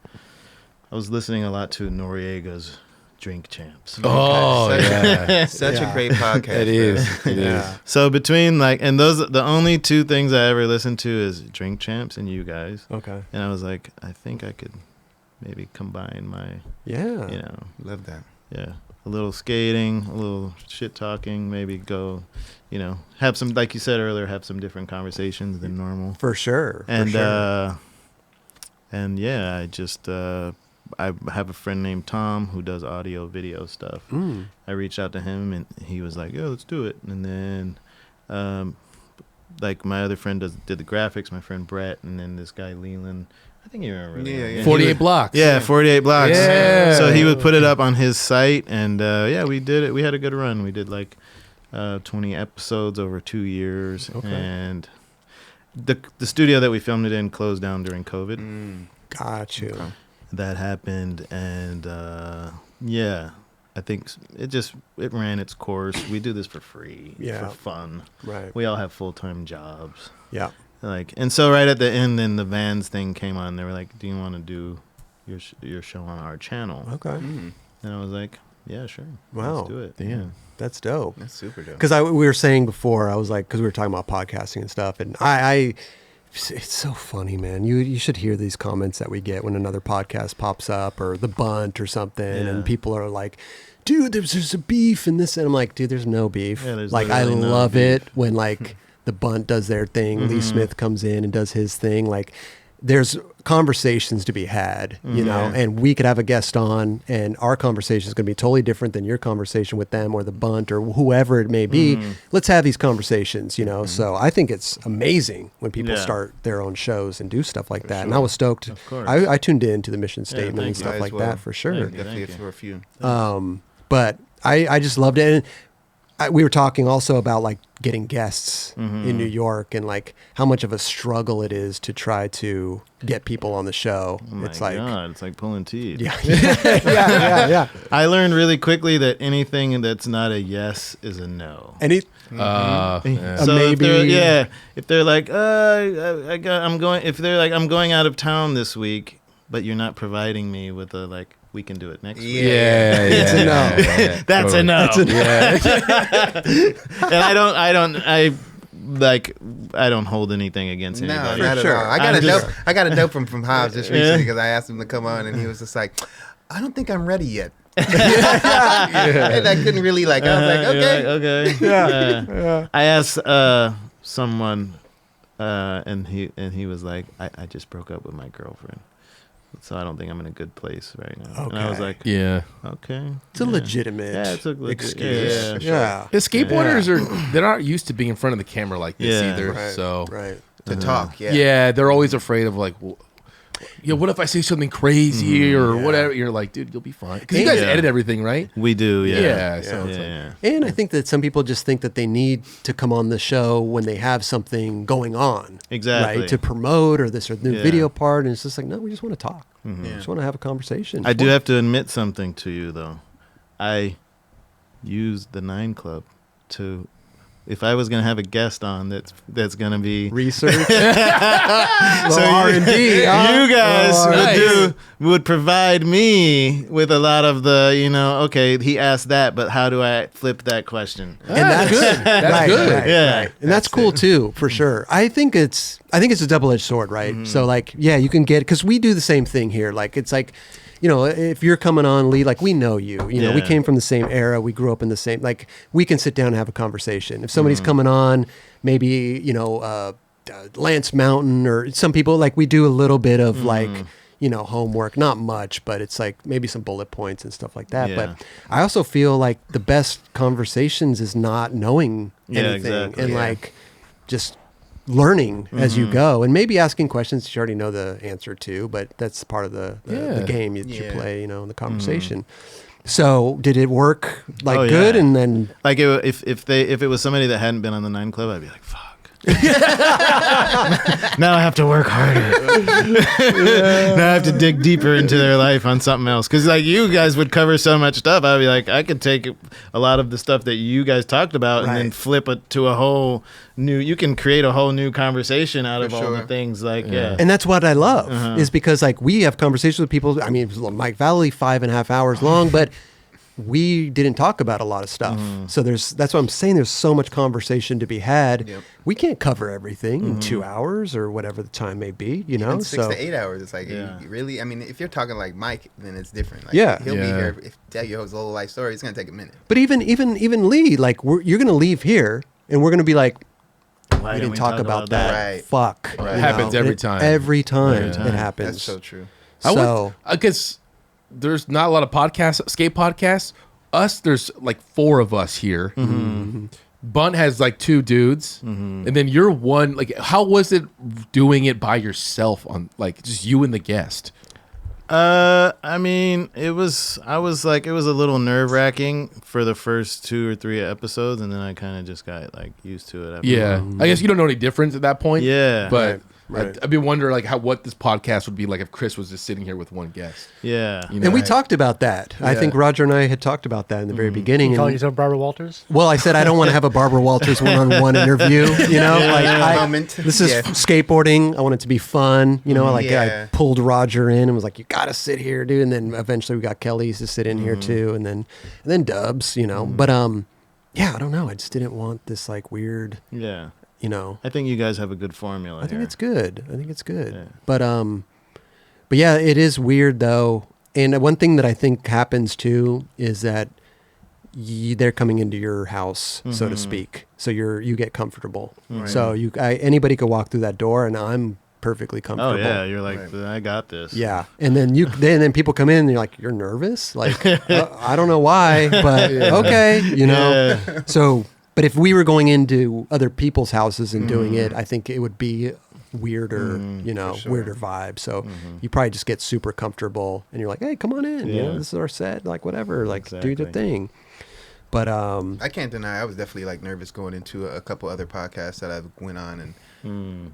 I was listening a lot to Noriega's Drink Champs.
oh,
Such
yeah.
Such
Yeah.
a great podcast.
It is. It is.
Yeah.
So between the only 2 things I ever listened to is Drink Champs and you guys.
Okay.
And I was like, I think I could maybe combine my,
Yeah.
Love that.
yeah, a little skating, a little shit talking, maybe go, have some, like you said earlier, have some different conversations than normal.
For sure.
And,
for sure.
and yeah, I just, I have a friend named Tom who does audio video stuff.
Mm.
I reached out to him and he was like, "Yo, let's do it." And then, like my other friend did the graphics, my friend Brett, and then this guy Leland. I think you remember.
Yeah,
Leland.
yeah.
48 blocks.
Yeah, 48 blocks.
Yeah.
So he would put it up on his site, and yeah, we did it. We had a good run. We did like 20 episodes over 2 years,
Okay.
and the studio that we filmed it in closed down during COVID.
Got you.
Okay.
That happened, and yeah, I think it ran its course. We do this for free,
Yeah.
for fun.
Right.
We all have full-time jobs,
Yeah.
and so right at the end, then the Vans thing came on. They were like, "Do you want to do your show on our channel?"
Okay.
Mm,
And I was like, "Yeah, sure.
Wow.
Let's do it."
Damn. That's dope.
that's super dope.
Because we were saying before, I was like, because we were talking about podcasting and stuff, and it's so funny, man. You should hear these comments that we get when another podcast pops up or The Bunt or something,
Yeah.
and people are like, "Dude, there's a beef in this," and I'm like, "Dude, there's no beef."
Yeah, there's
like I
literally no
love
beef.
it when like The Bunt does their thing, Lee Smith comes in and does his thing, like. There's conversations to be had, and we could have a guest on, and our conversation is going to be totally different than your conversation with them or the Bunt or whoever it may be. Let's have these conversations, So I think it's amazing when people
Yeah.
start their own shows and do stuff like that. And I was stoked.
Of course.
I tuned in to the mission statement
thank
and
you.
stuff
Might
like
as well.
that for sure.
Thank you.
Definitely for a few.
But I just loved it. And we were talking also about like getting guests in New York and like how much of a struggle it is to try to get people on the show.
Oh my
It's like,
God, it's like pulling teeth.
yeah, yeah.
I learned really quickly that anything that's not a yes is a no.
And it,
Yeah.
So
maybe-
if they're like, I'm going out of town this week, but you're not providing me with we can do it next week.
Yeah,
It's a no.
That's a no. And I don't hold anything against
No,
anybody.
not
sure.
at all. I got a dope from Hobbs just recently because I asked him to come on and he was just like, I don't think I'm ready yet. And I couldn't really I was like, okay.
Okay.
Yeah.
I asked someone, and he was like, I just broke up with my girlfriend, so I don't think I'm in a good place right now. And I was
Okay.
like,
Yeah.
okay,
It's a legitimate
Yeah, it's a legit-
excuse.
yeah,
for
Yeah.
The skateboarders they're not used to being in front of the camera like this
Yeah.
either.
Right.
So
Right.
To talk, yeah.
yeah, they're always afraid of what if I say something crazy or whatever? You're like, dude, you'll be fine. Because you guys edit everything, right?
We do, yeah.
Yeah. So it's like,
And I think that some people just think that they need to come on the show when they have something going on.
Exactly.
Right? To promote or this or new
Yeah.
video part. And it's just like, no, we just want to talk.
Mm-hmm.
We just want to have a conversation.
I do have to admit something to you, though. I used the 9 Club to... If I was gonna have a guest on, that's gonna be
research,
so
R&D.
you guys
Nice.
would provide me with a lot of the, okay, he asked that, but how do I flip that question?
And that's
good. That's good.
Yeah.
And that's cool too, for sure. I think it's a double-edged sword, right? So like, yeah, you can get, because we do the same thing here. Like, it's like, if you're coming on, Lee, like we know you, we
Yeah.
came from the same era. We grew up in the same, like we can sit down and have a conversation. If somebody's coming on, maybe, Lance Mountain or some people, like we do a little bit of like, homework, not much, but it's like maybe some bullet points and stuff like that.
Yeah.
But I also feel like the best conversations is not knowing
Yeah,
anything
exactly.
and
Yeah.
like just learning as you go and maybe asking questions that you already know the answer to, but that's part of the game that you play, in the conversation. So did it work like
Oh,
good?
yeah.
And then
Like if it was somebody that hadn't been on the 9 Club, I'd be like, fuck. Now I have to work harder. Now I have to dig deeper into their life on something else. Because like you guys would cover so much stuff, I'd be like, I could take a lot of the stuff that you guys talked about and then
Right.
flip it to a whole new. You can create a whole new conversation out of all the
sure.
things. Like yeah.
and that's what I love is because like we have conversations with people. I mean, it was Mike Valley 5.5 hours long, but we didn't talk about a lot of stuff. So that's what I'm saying. There's so much conversation to be had.
Yep.
We can't cover everything in 2 hours or whatever the time may be,
Even 6
so
to 8 hours. It's like,
Yeah.
you really, I mean, if you're talking like Mike, then it's different. Like,
Yeah.
He'll be
Yeah.
here. If tell you his whole life story, it's going to take a minute.
but even Lee, like you're going to leave here and we're going to be like,
Why
we didn't
we
talk about that.
Right.
Fuck.
Right.
you
Happens
know?
every
It-
time.
Every time
Every time.
it happens.
That's so true.
So
I guess there's not a lot of podcasts, skate podcasts. There's like 4 of us here. Bunt has like 2 dudes, and then you're one. Like, how was it doing it by yourself on like just you and the guest?
I mean, it was a little nerve-wracking for the first 2 or 3 episodes, and then I kind of just got like used to it after
Yeah,
a while.
I guess you don't know any difference at that point.
Yeah.
but
Right.
I'd be wondering like what this podcast would be like if Chris was just sitting here with one guest.
Yeah.
You know?
and we talked about that. I
Yeah.
think Roger and I had talked about that in the very beginning.
You call
And,
yourself Barbara Walters?
well, I said I don't want to have a Barbara Walters one-on-one interview.
Moment.
This is
Yeah.
skateboarding. I want it to be fun. I
Yeah.
pulled Roger in and was like, "You got to sit here, dude." And then eventually we got Kelly to sit in here too, and then Dubs. But yeah, I don't know. I just didn't want this like weird.
Yeah.
I
I think you guys have a good formula.
think
here.
it's good. I think it's good.
Yeah.
But yeah, it is weird though. And one thing that I think happens too is that they're coming into your house, so to speak. So you get comfortable. So anybody could walk through that door, and I'm perfectly
Oh
comfortable.
yeah, you're like, I got this.
Yeah, and then then people come in and you're like, you're nervous? Like, I don't know why, but okay,
Yeah.
So, but if we were going into other people's houses and doing it, I think it would be weirder,
sure.
weirder vibe. So you probably just get super comfortable and you're like, hey, come on in.
Yeah.
This is our set. Like, whatever. Like, do
Exactly.
the thing. But
I can't deny I was definitely like nervous going into a couple other podcasts that I went on, and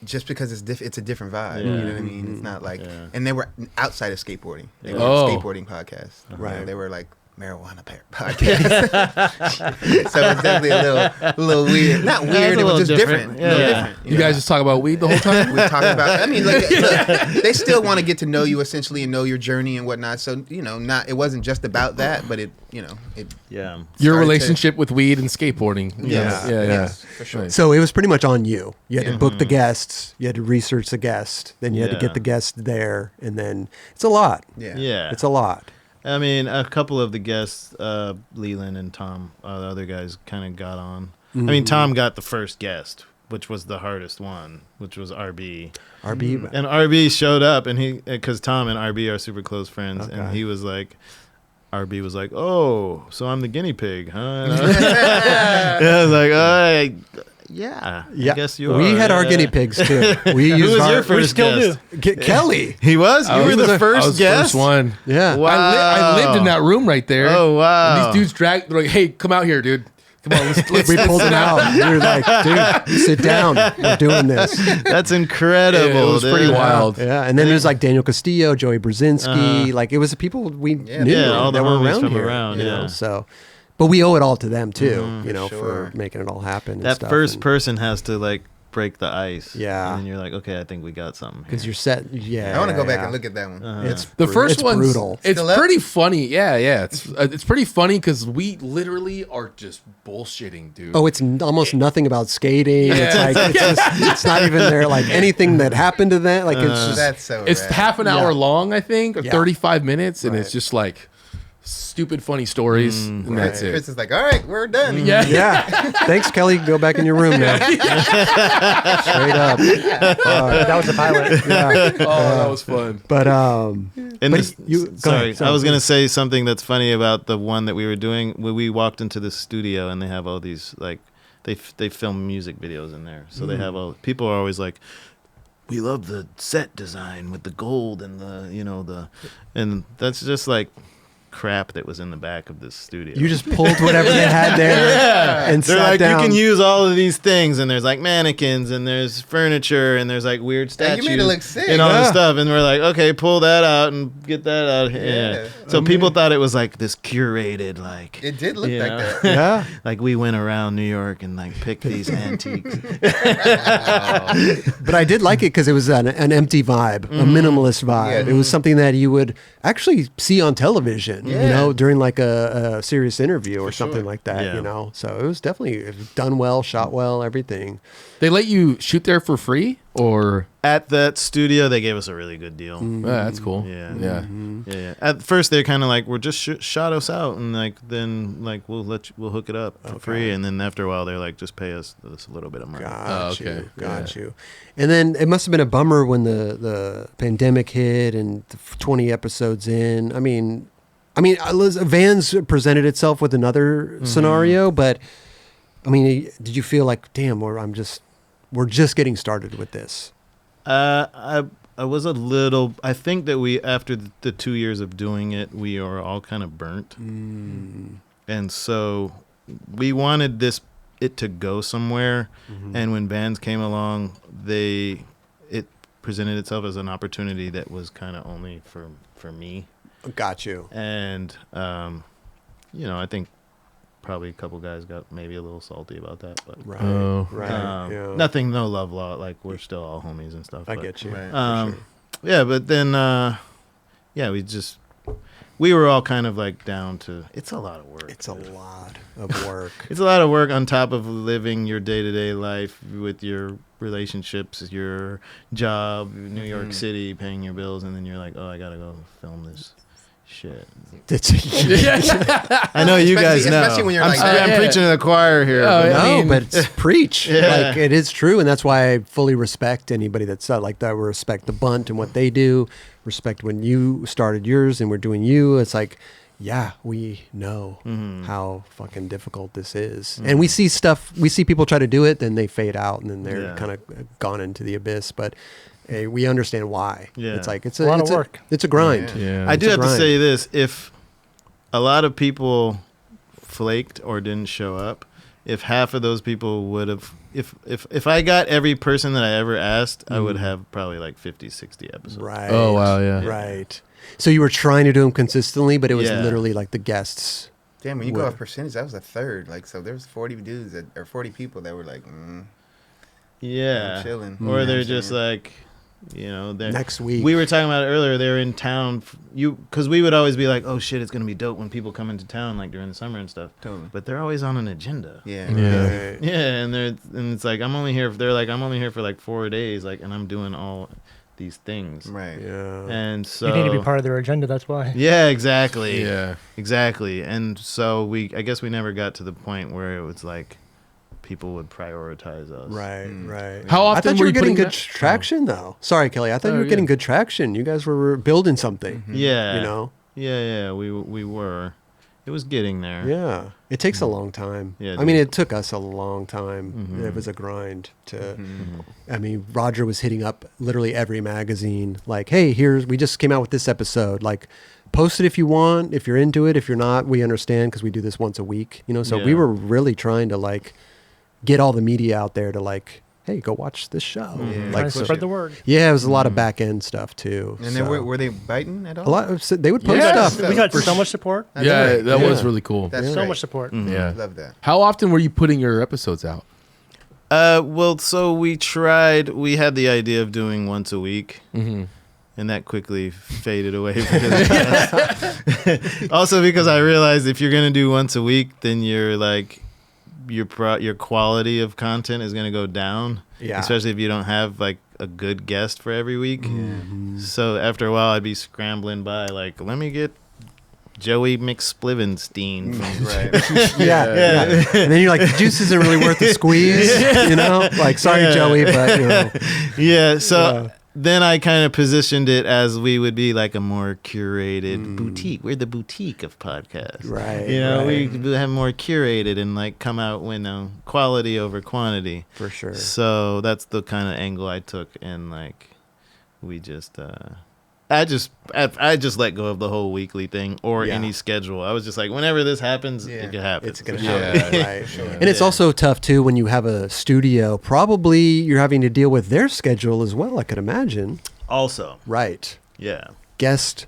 just because it's a different vibe. You know what I mean? It's not like,
Yeah.
and they were outside of skateboarding. They were
Oh.
skateboarding podcasts.
Right.
They were like marijuana podcast. So it's definitely a little weird. Not
Yeah,
weird.
it's a
It was
little
just different.
different.
A little
Yeah.
different.
You guys just talk about weed the whole time.
we talk about. I mean, look, they still want to get to know you essentially and know your journey and whatnot. So it wasn't just about that, but it.
Yeah.
Your
started to-
relationship with weed and skateboarding.
Yes.
Yeah.
Yes, for sure.
Nice.
so it was pretty much on you. You had to book the guests. You had to research the guest. Then you had to
Yeah.
get the guest there. And then it's a lot.
Yeah.
Yeah.
It's a lot.
I mean, a couple of the guests, Leland and Tom, the other guys, kind of got on. I mean, Tom got the first guest, which was the hardest one, which was RB.
RB.
And RB showed up, and because Tom and RB are super close friends, and
Okay.
he was like, RB was like, "Oh, so I'm the guinea pig, huh?" And I was like, Yeah.
Yeah,
I guess you are.
We had our
Yeah.
guinea pigs too. We
Who
used
was
our,
your first
still
guest?
Kelly.
He was? You were the
I
first
was
guest?
First one.
Yeah.
Wow.
I lived in that room right there.
Oh, wow.
And these dudes dragged. They're like, "Hey, come out here, dude. Come on, let's
We pulled him out. We were like, dude, sit down. We're doing this.
That's incredible.
Yeah, it was pretty
dude.
wild.
Yeah, and then there's like Daniel Castillo, Joey Brzezinski. Like it was the people we knew
all the
that were
homies
around
from
here.
around,
you know,
yeah.
so, but we owe it all to them too. You know,
sure.
for making it all happen. and
That
stuff.
first
And-
person has to like break the ice.
Yeah.
And then you're like, okay, I think we got something.
because
here.
you're set. Yeah,
I want to go back
yeah.
and look at that one.
It's
The first
it's
one's
brutal.
It's
Still up?
pretty funny. Yeah. It's pretty funny because we literally are just bullshitting, dude.
Oh, it's almost nothing about skating. It's
Yeah.
like it's not even there. Like anything that happened to that. Like it's just
That's so
it's
rad.
half an hour long, I think, or
Yeah.
35 minutes, and it's
Right.
just like stupid funny stories, and that's it.
Chris is like, all right, we're done.
Yeah.
yeah. Thanks, Kelly. Go back in your room now. Straight up.
That was the pilot.
Yeah.
Oh, that was fun.
But
And
but
this,
go
sorry,
ahead.
I was gonna say something that's funny about the one that we were doing. When we walked into the studio, and they have all these like they film music videos in there, so they have all people are always like, we love the set design with the gold and and that's just like crap that was in the back of this studio.
You just pulled whatever they had there and
They're
sat
like,
down.
you can use all of these things, and there's like mannequins, and there's furniture, and there's like weird
Yeah,
statues.
you made it look sick.
and all
Yeah.
this stuff, and we're like, okay, pull that out and get that out. Yeah. So people thought it was like this curated, like
It did look
you
like
know,
that.
yeah.
like we went around New York and like picked these antiques.
But I did like it because it was an empty vibe, a minimalist vibe.
Yeah.
It was something that you would actually see on television, you
Yeah.
know, during like a serious interview or something
sure.
like that,
Yeah.
you know. So it was definitely done well, shot well, everything.
They let you shoot there for free, or
At that studio, they gave us a really good deal.
that's cool.
Yeah.
Yeah.
Yeah. At first, they're kind of like, "We're just shot us out," and like then like we'll hook it up for free, and then after a while, they're like, "Just pay us this little bit of money."
Got
okay.
Got you. And then it must have been a bummer when the pandemic hit and 20 episodes in. I mean, Vans presented itself with another scenario, but I mean, did you feel like, damn, we're just getting started with this?
I was a little. I think that we, after the 2 years of doing it, we are all kind of burnt, and so we wanted it to go somewhere. And when Vans came along, it presented itself as an opportunity that was kind of only for me.
Got you.
And I think probably a couple guys got maybe a little salty about that, but
Right.
Oh.
Right. Yeah.
nothing, no love law. Like we're still all homies and stuff.
I
but,
get you.
Right.
Yeah, but then we were all kind of like down to, it's a lot of work.
It's a lot of work.
It's a lot of work on top of living your day-to-day life with your relationships, your job, New York City, paying your bills, and then you're like, oh, I gotta go film this shit. I know you guys know.
Especially when you're
I'm,
like,
I'm
yeah.
preaching to the choir here.
Oh,
but-
yeah.
No,
mean-
but it's preach.
Yeah.
Like it is true, and that's why I fully respect anybody that's like that. We respect the Bunt and what they do. Respect when you started yours and we're doing you. It's like, yeah, we know how fucking difficult this is, and we see stuff. We see people try to do it, then they fade out, and then they're
Yeah.
kind of gone into the abyss. But hey, we understand why.
Yeah.
It's like it's
A lot of
it's
work.
It's a grind.
Yeah.
I do
It's a
have to
grind.
say this: if a lot of people flaked or didn't show up, if half of those people would have, if I got every person that I ever asked, I would have probably like 50, 60 episodes.
Right.
Oh, wow, yeah.
Right. So you were trying to do them consistently, but it was
Yeah.
literally like the guests.
damn, when you go
Where-
off percentage, that was a third. Like, so there's 40 dudes or 40 people that were like,
Yeah.
I'm chilling.
Or
Yeah,
they're
I'm
just
chilling.
like, they're
Next week.
We were talking about it earlier. They're in town. Because we would always be like, oh shit, it's gonna be dope when people come into town like during the summer and stuff.
Totally.
But they're always on an agenda.
Yeah.
Yeah.
Right.
Yeah, and it's like I'm only here. They're like I'm only here for like 4 days, like, and I'm doing all these things.
Right.
Yeah.
And so
You need to be part of their agenda. That's why.
Yeah, exactly.
Yeah.
Exactly. And so I guess we never got to the point where it was like people would prioritize us.
Right, right.
How
I
often
thought you
were
were
you
getting
putting
good
that-
traction, though. Sorry, Kelly. I thought
Oh,
you were
yeah.
getting good traction. You guys were building something.
Yeah.
You know.
Yeah, we were. It was getting there.
Yeah, it takes a long time.
Yeah, it
I mean,
did.
it took us a long time.
Mhm.
It was a grind to.
Mm-hmm.
I mean, Roger was hitting up literally every magazine, like, "Hey, we just came out with this episode. Like, post it if you want. If you're into it, if you're not, we understand because we do this once a week. You know, so we
Yeah.
were really trying to like get all the media out there to like, hey, go watch this show.
Yeah.
Trying
Like,
to
so-
spread the word.
yeah, it was a lot of back end stuff too.
And
so.
then were they biting at all?
a lot. So they would post
Yeah.
stuff.
We got so much support.
That's
Yeah,
great.
that was
Yeah.
really cool.
That's
Yeah.
So
great.
much support.
Mhm.
Yeah.
Love that.
How often were you putting your episodes out?
Well, so we had the idea of doing once a week.
Mm-hmm.
And that quickly faded away. Also because I realized if you're going to do once a week, then you're like, your quality of content is going to go down.
Yeah.
Especially if you don't have like a good guest for every week. So after a while, I'd be scrambling by like, let me get Joey McSplivenstein.
Right.
Yeah. And then you're like, the juice isn't really worth the squeeze, you know? Like, sorry,
Yeah.
Joey, but, you know.
Yeah. So
Yeah.
then I kind of positioned it as we would be like a more curated boutique. We're the boutique of podcasts.
Right.
You know,
right.
we have more curated and like come out with quality over quantity.
For sure.
So that's the kind of angle I took, and like we just I just let go of the whole weekly thing or
Yeah.
any schedule. I was just like, whenever this happens,
Yeah.
it happens.
It's going to
Yeah.
happen. Right.
Sure.
And it's also tough, too, when you have a studio. Probably you're having to deal with their schedule as well, I could imagine.
Also,
Right.
yeah.
Guest,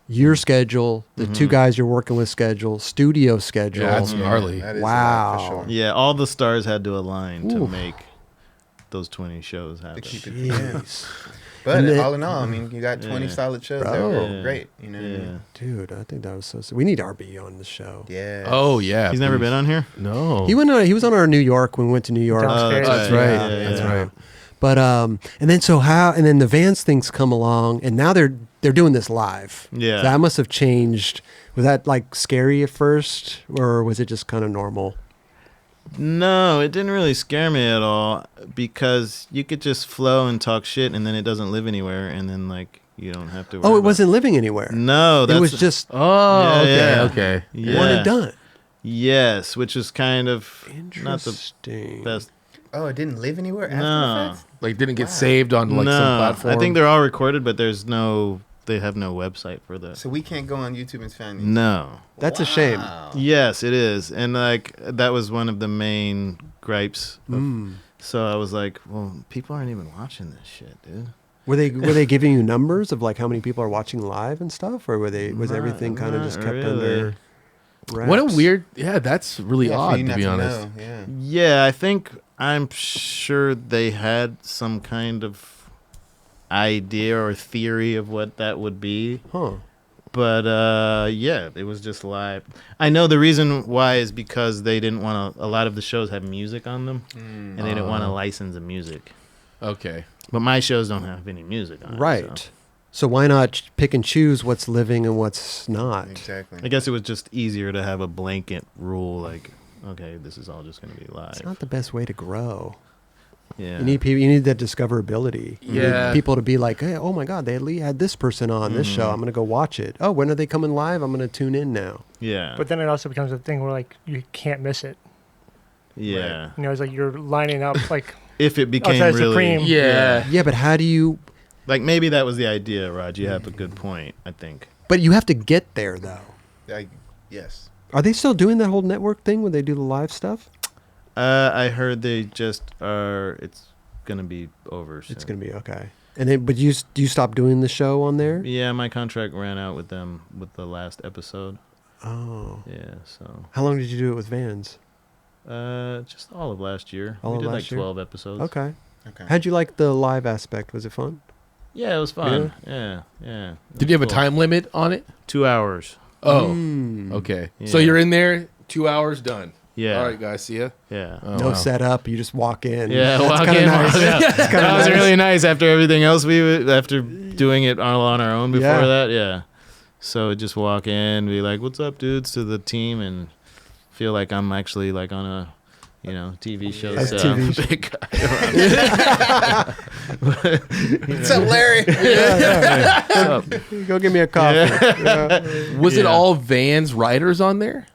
your schedule, the two guys you're working with schedule, studio schedule.
Yeah, that's gnarly.
That is a lot
Wow.
for sure.
Yeah, all the stars had to align to
Oof.
make those 20 shows happen.
keep it-
Jeez.
But
And then-
all in all, I mean, you got 20
Yeah.
solid shows that
Bro.
were great. You know what I
Yeah.
mean?
Dude, I think that was so. We need RB on the show.
Yeah.
Oh yeah.
He's never
please.
been on here?
No.
He was on our New York when we went to New York.
Downstairs.
That's
Yeah,
right.
yeah,
That's
yeah.
right.
But and then the Vans things come along, and now they're doing this live.
Yeah.
That must have changed. Was that like scary at first, or was it just kind of normal?
No, it didn't really scare me at all because you could just flow and talk shit and then it doesn't live anywhere and then like you don't have to worry
Oh, it
about
wasn't living anywhere.
No, that's
it was just
Oh,
Yeah,
okay,
yeah.
okay.
yeah.
one and done.
Yes, which is kind of not the
Interesting.
best.
Oh, it didn't live anywhere after
No.
the fact?
Like didn't get saved on like
no,
some platform.
I think they're all recorded, but they have no website for that.
So we can't go on YouTube and find these?
No.
That's a shame.
Wow.
Yes, it is. And like that was one of the main gripes. So I was like, well, people aren't even watching this shit, dude.
Were they giving you numbers of like how many people are watching live and stuff, or was
Not-
everything kind of
not
just kept
really.
under wraps?
What a weird. Yeah, that's really
Yeah, for
odd
you
to
not
be honest.
know, yeah.
Yeah, I'm sure they had some kind of idea or theory of what that would be.
Huh.
But yeah, it was just live. I know the reason why is because they didn't want to. A lot of the shows have music on them, and they didn't want to license the music.
Okay.
But my shows don't have any music on. it,
Right.
so.
So why not pick and choose what's living and what's not?
Exactly.
I guess it was just easier to have a blanket rule, like, okay, this is all just going to be live.
It's not the best way to grow.
Yeah.
You need people. You need that discoverability. You
Yeah.
need people to be like, hey, oh my God, they had this person on this show. I'm gonna go watch it. Oh, when are they coming live? I'm gonna tune in now.
Yeah.
But then it also becomes a thing where like you can't miss it.
yeah.
You know, it's like you're lining up like
If it became
outside
really.
Supreme.
Yeah.
Yeah, but how do you?
Like maybe that was the idea, Raj. You have a good point, I think.
But you have to get there though.
Yes.
Are they still doing that whole network thing when they do the live stuff?
I heard they just are. It's gonna be over. Soon.
It's gonna be okay. And then, but do you stop doing the show on there?
Yeah, my contract ran out with them with the last episode.
Oh,
Yeah, so
how long did you do it with Vans?
just all of last year.
All
we
of
did
last
like
year?
12 episodes.
Okay.
Okay.
How'd you like the live aspect? Was it fun?
Yeah, it was fun. Yeah, yeah. It
Did you have
was
a
cool.
time limit on it?
2 hours.
Oh.
Mm.
Okay.
Yeah.
So you're in there 2 hours done.
Yeah.
All right, guys. See ya.
Yeah.
Oh,
No
wow.
setup. You just walk in.
Yeah,
That's
walk
kinda
in,
nice.
walk out.
It's kinda
That was
nice.
really nice after everything else after doing it all on our own before
Yeah.
that. Yeah. So just walk in, be like, "What's up, dudes?" to the team, and feel like I'm actually like on a TV shows.
That's TV show.
Big guy.
What's up, Larry?
What's up?
Go get me a coffee. Yeah.
Was it
Yeah.
all Vans riders on there?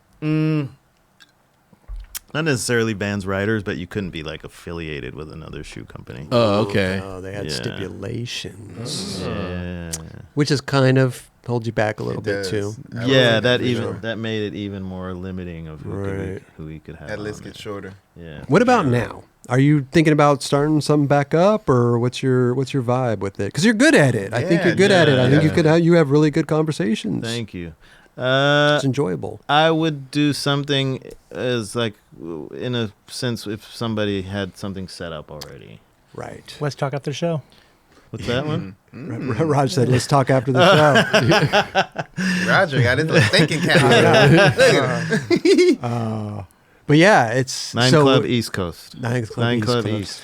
Not necessarily Vans riders, but you couldn't be like affiliated with another shoe company.
Oh, okay.
Oh, they had
Yeah.
stipulations,
Yeah.
which is kind of hold you back a little
It
bit
does.
too.
Yeah, that
for
even
sure.
that made it even more limiting of
Right.
who we could have.
That list
on
gets
it.
shorter.
Yeah.
What about now? Are you thinking about starting something back up, or what's your vibe with it? Because you're good at it. I think
Yeah,
you're good at it. I think
yeah.
you have really good conversations.
Thank you.
It's enjoyable.
I would do something as like, in a sense, if somebody had something set up already.
Right.
Let's talk after the show.
What's that one?
Raj said, "Let's talk after the show."
Roger got his little thinking cap. Look at him.
But yeah, it's
Nine
so,
Club East Coast.
Nine Club
Nine
East
Club
Coast.
East.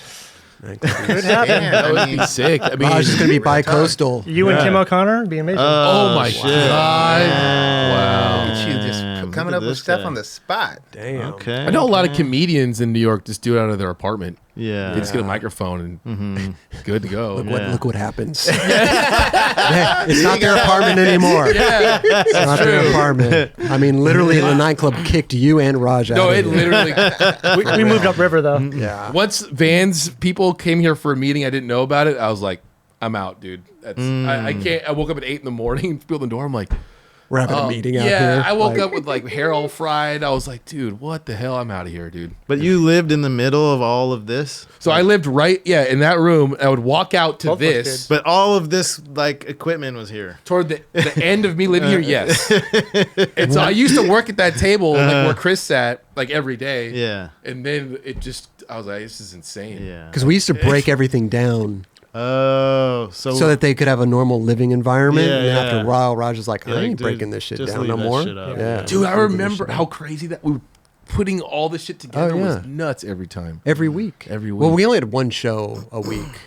Nine Club East.
Could happen.
Damn,
That
I
would
mean,
be sick. I mean,
Raj is going to be
Real talk.
bi-coastal.
You and Tim O'Connor would be amazing.
Oh my
shit.
God. Wow.
look at you just
Man,
coming
look
up
at
with
this
stuff
guy.
on the spot.
Damn.
Okay.
I know a lot of comedians in New York just do it out of their apartment.
Yeah.
They just get a microphone and good to go.
Look what happens. It's not their apartment anymore.
Yeah,
It's not their apartment. I mean, literally, the nightclub kicked you and Raj out.
no,
of
it
here.
literally.
We moved upriver though.
Yeah.
Once Vans people came here for a meeting, I didn't know about it. I was like, I'm out, dude. That's I can't. I woke up at 8 in the morning, filled the door. I'm like,
We're having a meeting out here.
yeah. I woke
Like,
up with like hair all fried. I was like, dude, what the hell? I'm out of here, dude.
But you lived in the middle of all of this.
So I lived right, in that room. I would walk out to
Both of us
this.
did.
But all of this like equipment was here.
Toward the end of me living here, yes. And so I used to work at that table like where Chris sat like every day.
Yeah.
And then I was like, this is insane.
Yeah.
Because we used to break everything down
Oh,
so that they could have a normal living environment.
Yeah,
and
yeah.
after a while, Raj was like, I
You're like,
ain't
dude,
breaking this shit
just
down
leave
no
that
more.
shit out.
Yeah.
Dude, I
Leave this
remember
shit
how
out.
crazy that we were putting all this shit together
Oh, yeah.
was nuts every time.
Every week.
Every
Well,
week.
we only had one show a week.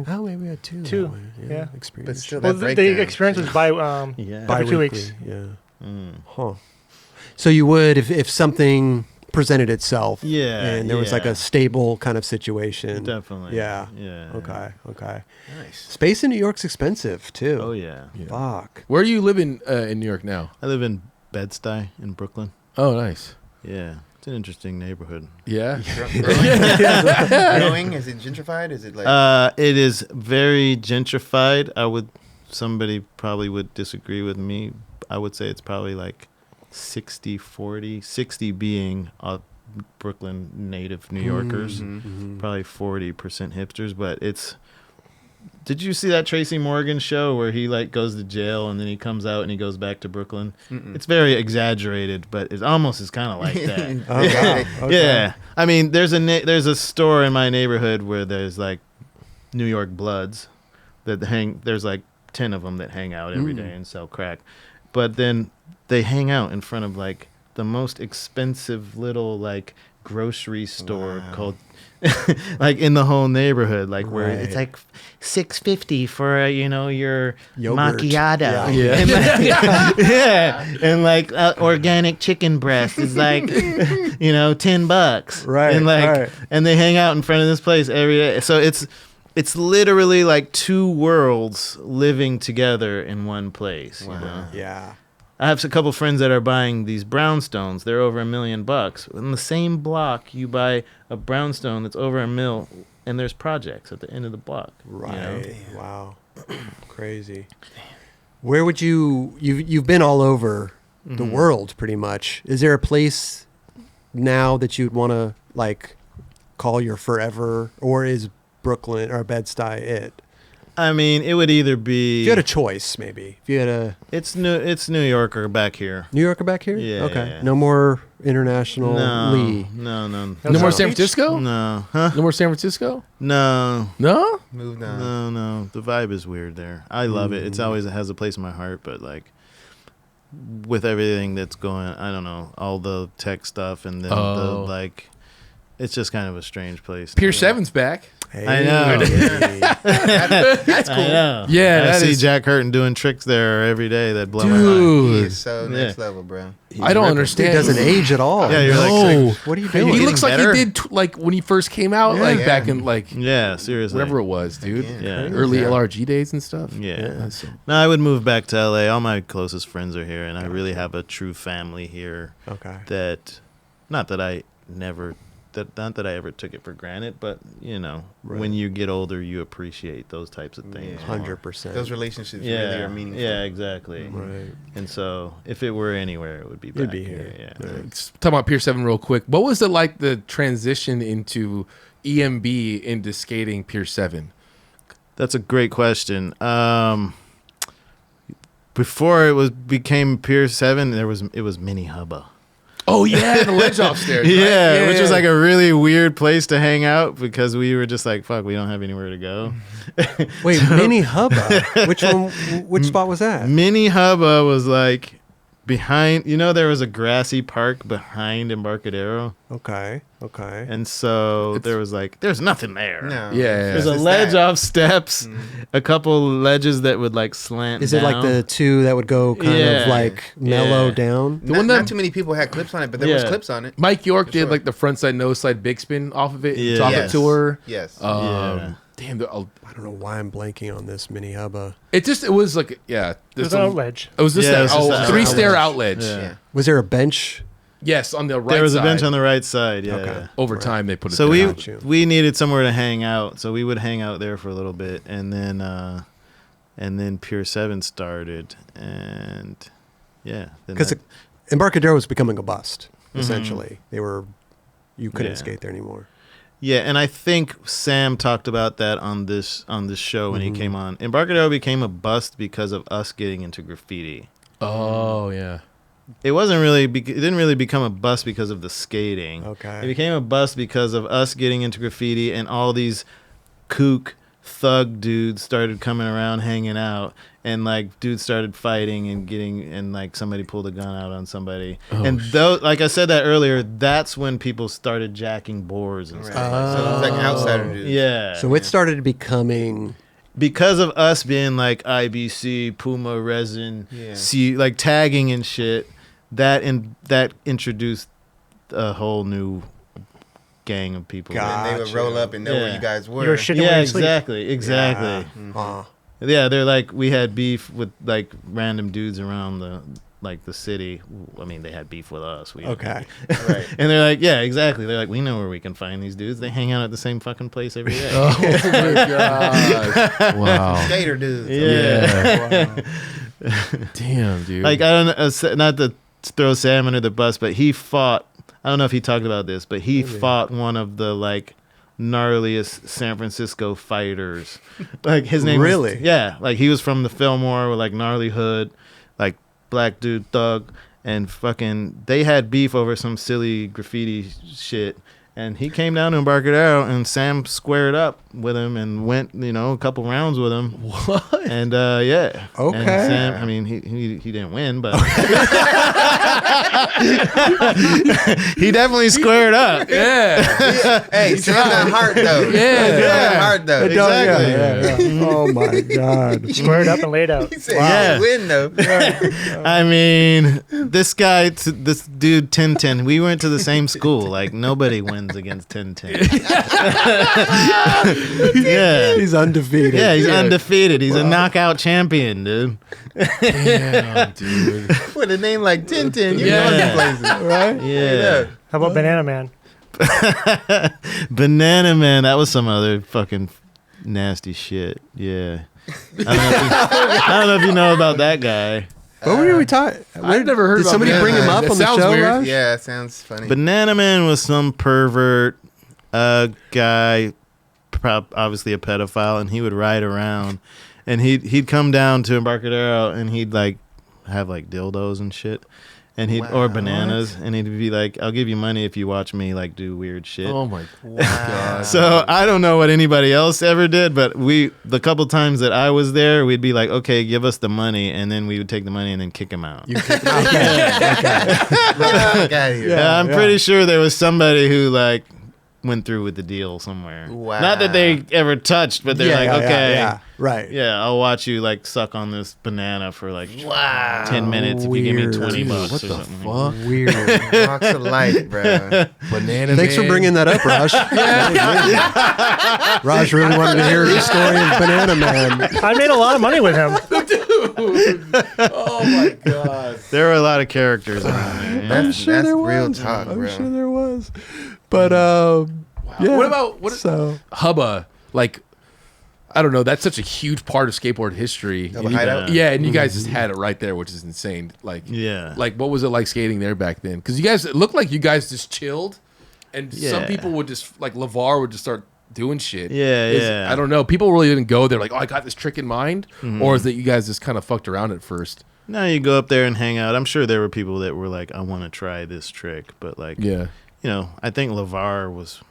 Oh, maybe we had two.
Two,
that way.
yeah.
Experience.
But still,
Well,
that
the
breakdown.
experience was by
Yeah.
every 2
Bi-weekly,
weeks.
Yeah.
Mm.
Huh. So you would if something presented itself.
Yeah,
And there was like
yeah.
a stable kind of situation.
Definitely.
Yeah.
Yeah.
Okay.
Nice.
Space in New York's expensive too.
Oh yeah.
Fuck.
Where are you living in New York now?
I live in Bed-Stuy in Brooklyn.
Oh, nice.
Yeah. It's an interesting neighborhood.
Yeah.
Growing? Is it gentrified? Is it like?
It is very gentrified. Somebody probably would disagree with me. I would say it's probably like 60-40, 60 being Brooklyn native New Yorkers, probably 40% hipsters, but did you see that Tracy Morgan show where he like goes to jail and then he comes out and he goes back to Brooklyn? It's very exaggerated, but it almost is kind of like that.
Oh, wow. Okay.
Yeah, I mean, there's a store in my neighborhood where there's like New York Bloods that hang. There's like 10 of them that hang out every day and sell crack, but then they hang out in front of like the most expensive little like grocery store called like in the whole neighborhood, like where it's like $6.50 for your
Yogurt.
macchiato.
Yeah.
And like, yeah, and like organic chicken breast is like $10.
Right,
and like
right.
and they hang out in front of this place every day. So it's literally like two worlds living together in one place. You know?
Yeah.
I have a couple friends that are buying these brownstones. They're over $1 million. In the same block, you buy a brownstone that's over $1 million, and there's projects at the end of the block.
Right. Wow. Crazy. Where would you've been all over the world pretty much. Is there a place now that you'd want to like call your forever, or is Brooklyn or Bed-Stuy it?
I mean, it would either be.
If you had a choice, maybe. If you had a
It's New York or back here.
New Yorker back here?
Yeah,
Okay.
yeah.
No more international Lee.
No.
No
That's
more
not
San
beach?
Francisco?
No. Huh?
No more San Francisco?
No.
No?
Moved on.
No. The vibe is weird there. I love it. It has a place in my heart, but like with everything that's going, I don't know, all the tech stuff and then the like, it's just kind of a strange place.
Pier 7's back.
Hey.
I know.
That's cool.
I know.
Yeah,
I
that
see
is-
Jack Hurton doing tricks there every day that blow my mind.
He
Dude,
is so next level, bro.
I don't
He
understand.
doesn't age at all.
Yeah, you're
No.
what are you
Are
doing?
you
He
getting
looks like
better?
he did like when he first came out, like
Yeah.
back in like
Yeah, seriously.
whatever it was, dude.
Again.
Yeah.
Early
Yeah.
LRG days and stuff.
Yeah.
That's so-
No, I would move back to LA. All my closest friends are here, and I really have a true family here.
Okay.
That, not that I ever took it for granted, but you know,
Right.
when you get older, you appreciate those types of things.
Yeah.
more.
100%.
Those relationships
Yeah,
really are meaningful.
yeah, exactly.
Right.
And so, if it were anywhere, it would be back
It'd be here.
Yeah.
Let's talk about Pier 7 real quick. What was it like the transition into EMB into skating Pier 7?
That's a great question. Before became Pier 7, it was Mini Hubba.
Oh yeah, the ledge off stairs. Right?
Yeah, which was like a really weird place to hang out because we were just like, fuck, we don't have anywhere to go.
Wait, Mini Hubba. Which one? Which spot was that?
Mini Hubba was like behind, there was a grassy park behind Embarcadero.
Okay. Okay.
And so there was like, there's nothing there.
No.
Yeah.
There's a
Just
ledge
that.
off steps, a couple ledges that would like slant
Is it like
down.
the two that would go kind of
Yeah.
like mellow
Yeah.
down?
The one
Not
that
too many people had clips on it, but there was
Yeah.
clips on it.
Mike York
For
did
sure.
like the front side, nose side big spin off of it.
Yeah.
Talk
Yes.
to her.
Yes.
Yeah.
Damn,
I don't know why I'm blanking on this Mini Hubba.
it was like
There's
this
an ledge.
It was just
Yeah,
that
it was just that
three stair
outledge.
outledge.
Yeah.
yeah.
Was there a bench?
Yes, on the right.
There was
side.
a bench on the right side. Yeah.
Okay.
yeah.
Over time, they put it.
So
there.
Got you.
we needed somewhere to hang out, so we would hang out there for a little bit, and then Pier 7 started, and yeah, then
Because
that-
Embarcadero was becoming a bust.
Mhm.
Essentially, you couldn't
Yeah.
skate there anymore.
yeah, and I think Sam talked about that on this show when he came on. Embarcadero became a bust because of us getting into graffiti.
Oh yeah.
It wasn't really. It didn't really become a bust because of the skating.
Okay.
It became a bust because of us getting into graffiti, and all these kook thug dudes started coming around, hanging out, and like dudes started fighting and like somebody pulled a gun out on somebody.
Oh,
and though, like I said that earlier, that's when people started jacking boards and
Right.
stuff.
So it was like outsider dudes.
Yeah.
So it started becoming.
because of us being like IBC, Puma, Resin,
Yeah.
like tagging and shit, that introduced a whole new gang of people.
God.
And they would roll up and know where
Yeah.
you guys were.
You were shitting
Yeah,
where you sleep.
exactly. Yeah, they're like, we had beef with like random dudes around the city. I mean, they had beef with us.
Okay.
Right.
And they're like, yeah, exactly. They're like, we know where we can find these dudes. They hang out at the same fucking place every day.
Oh my gosh. Wow.
Skater dudes.
Yeah.
Damn, dude.
Like, I don't know, not to throw Sam under the bus, but he fought, I don't know if he talked about this, but he fought one of the like gnarliest San Francisco fighters. Like his name
Really?
yeah, like he was from the Fillmore with like gnarly hood, like black dude thug, and fucking they had beef over some silly graffiti shit. And he came down to Embarcadero, and Sam squared up with him and went, a couple rounds with him.
what?
And yeah.
Okay.
And Sam, I mean, he didn't win, but he definitely squared up.
Yeah.
Hey, Sam got heart though.
Yeah.
Sam
Yeah.
got heart though.
Exactly.
Yeah. Oh my God.
Squared up and laid out.
He said,
Yeah.
"You win though."
I mean, this dude, Tintin, we went to the same school. Like, nobody wins against Tintin. Yeah.
He's undefeated.
Yeah, he's
Yeah.
undefeated. He's a knockout champion, dude.
Damn, dude.
With a name like Tintin, you
Yeah.
know these places.
Right?
Yeah.
How about Banana Man?
Banana Man, that was some other fucking nasty shit. Yeah. I don't know if you know about that guy.
What were we talking?
I've never heard
Did
about
somebody
Banana
bring him
Man.
up
That
on the
sounds
show,
weird.
Raj?
Yeah, it sounds funny.
Banana Man was some pervert guy, obviously a pedophile, and he would ride around, and he'd come down to Embarcadero, and he'd like have like dildos and shit, and or bananas, and he'd be like, "I'll give you money if you watch me like do weird shit."
Oh my god.
So I don't know what anybody else ever did, but the couple times that I was there, we'd be like, "Okay, give us the money," and then we would take the money and then kick him out.
Fuck outta here.
Yeah, I'm pretty sure there was somebody who like went through with the deal somewhere.
Wow.
Not that they ever touched, but they're like, okay,
yeah, right.
yeah, I'll watch you like suck on this banana for like 10 minutes if you give me
Weird.
$20
Dude,
bucks
what
or
the
something.
fuck?
Weird.
Walks of life, bro.
Banana
Thanks for
Man.
bringing that up, Raj. Raj really wanted to hear the story of Banana Man.
I made a lot of money with him.
Oh my god.
There were a lot of characters around there. Yeah.
That's
Sure there
real
was.
talk,
I'm
bro.
sure there was. But yeah.
What about
So
Hubba? Like, I don't know. That's such a huge part of skateboard history.
Hubba
And you-
Hideout?
Yeah, and you guys just had it right there, which is insane. Like,
Yeah.
like what was it like skating there back then? Because you guys, it looked like you guys just chilled, and some
Yeah.
people would just like LeVar would just start doing shit.
Yeah, yeah.
I don't know. People really didn't go there like, oh, I got this trick in mind, or is that you guys just kind of fucked around at first?
No, you go up there and hang out. I'm sure there were people that were like, I want to try this trick. But like,
Yeah.
you know, I think LeVar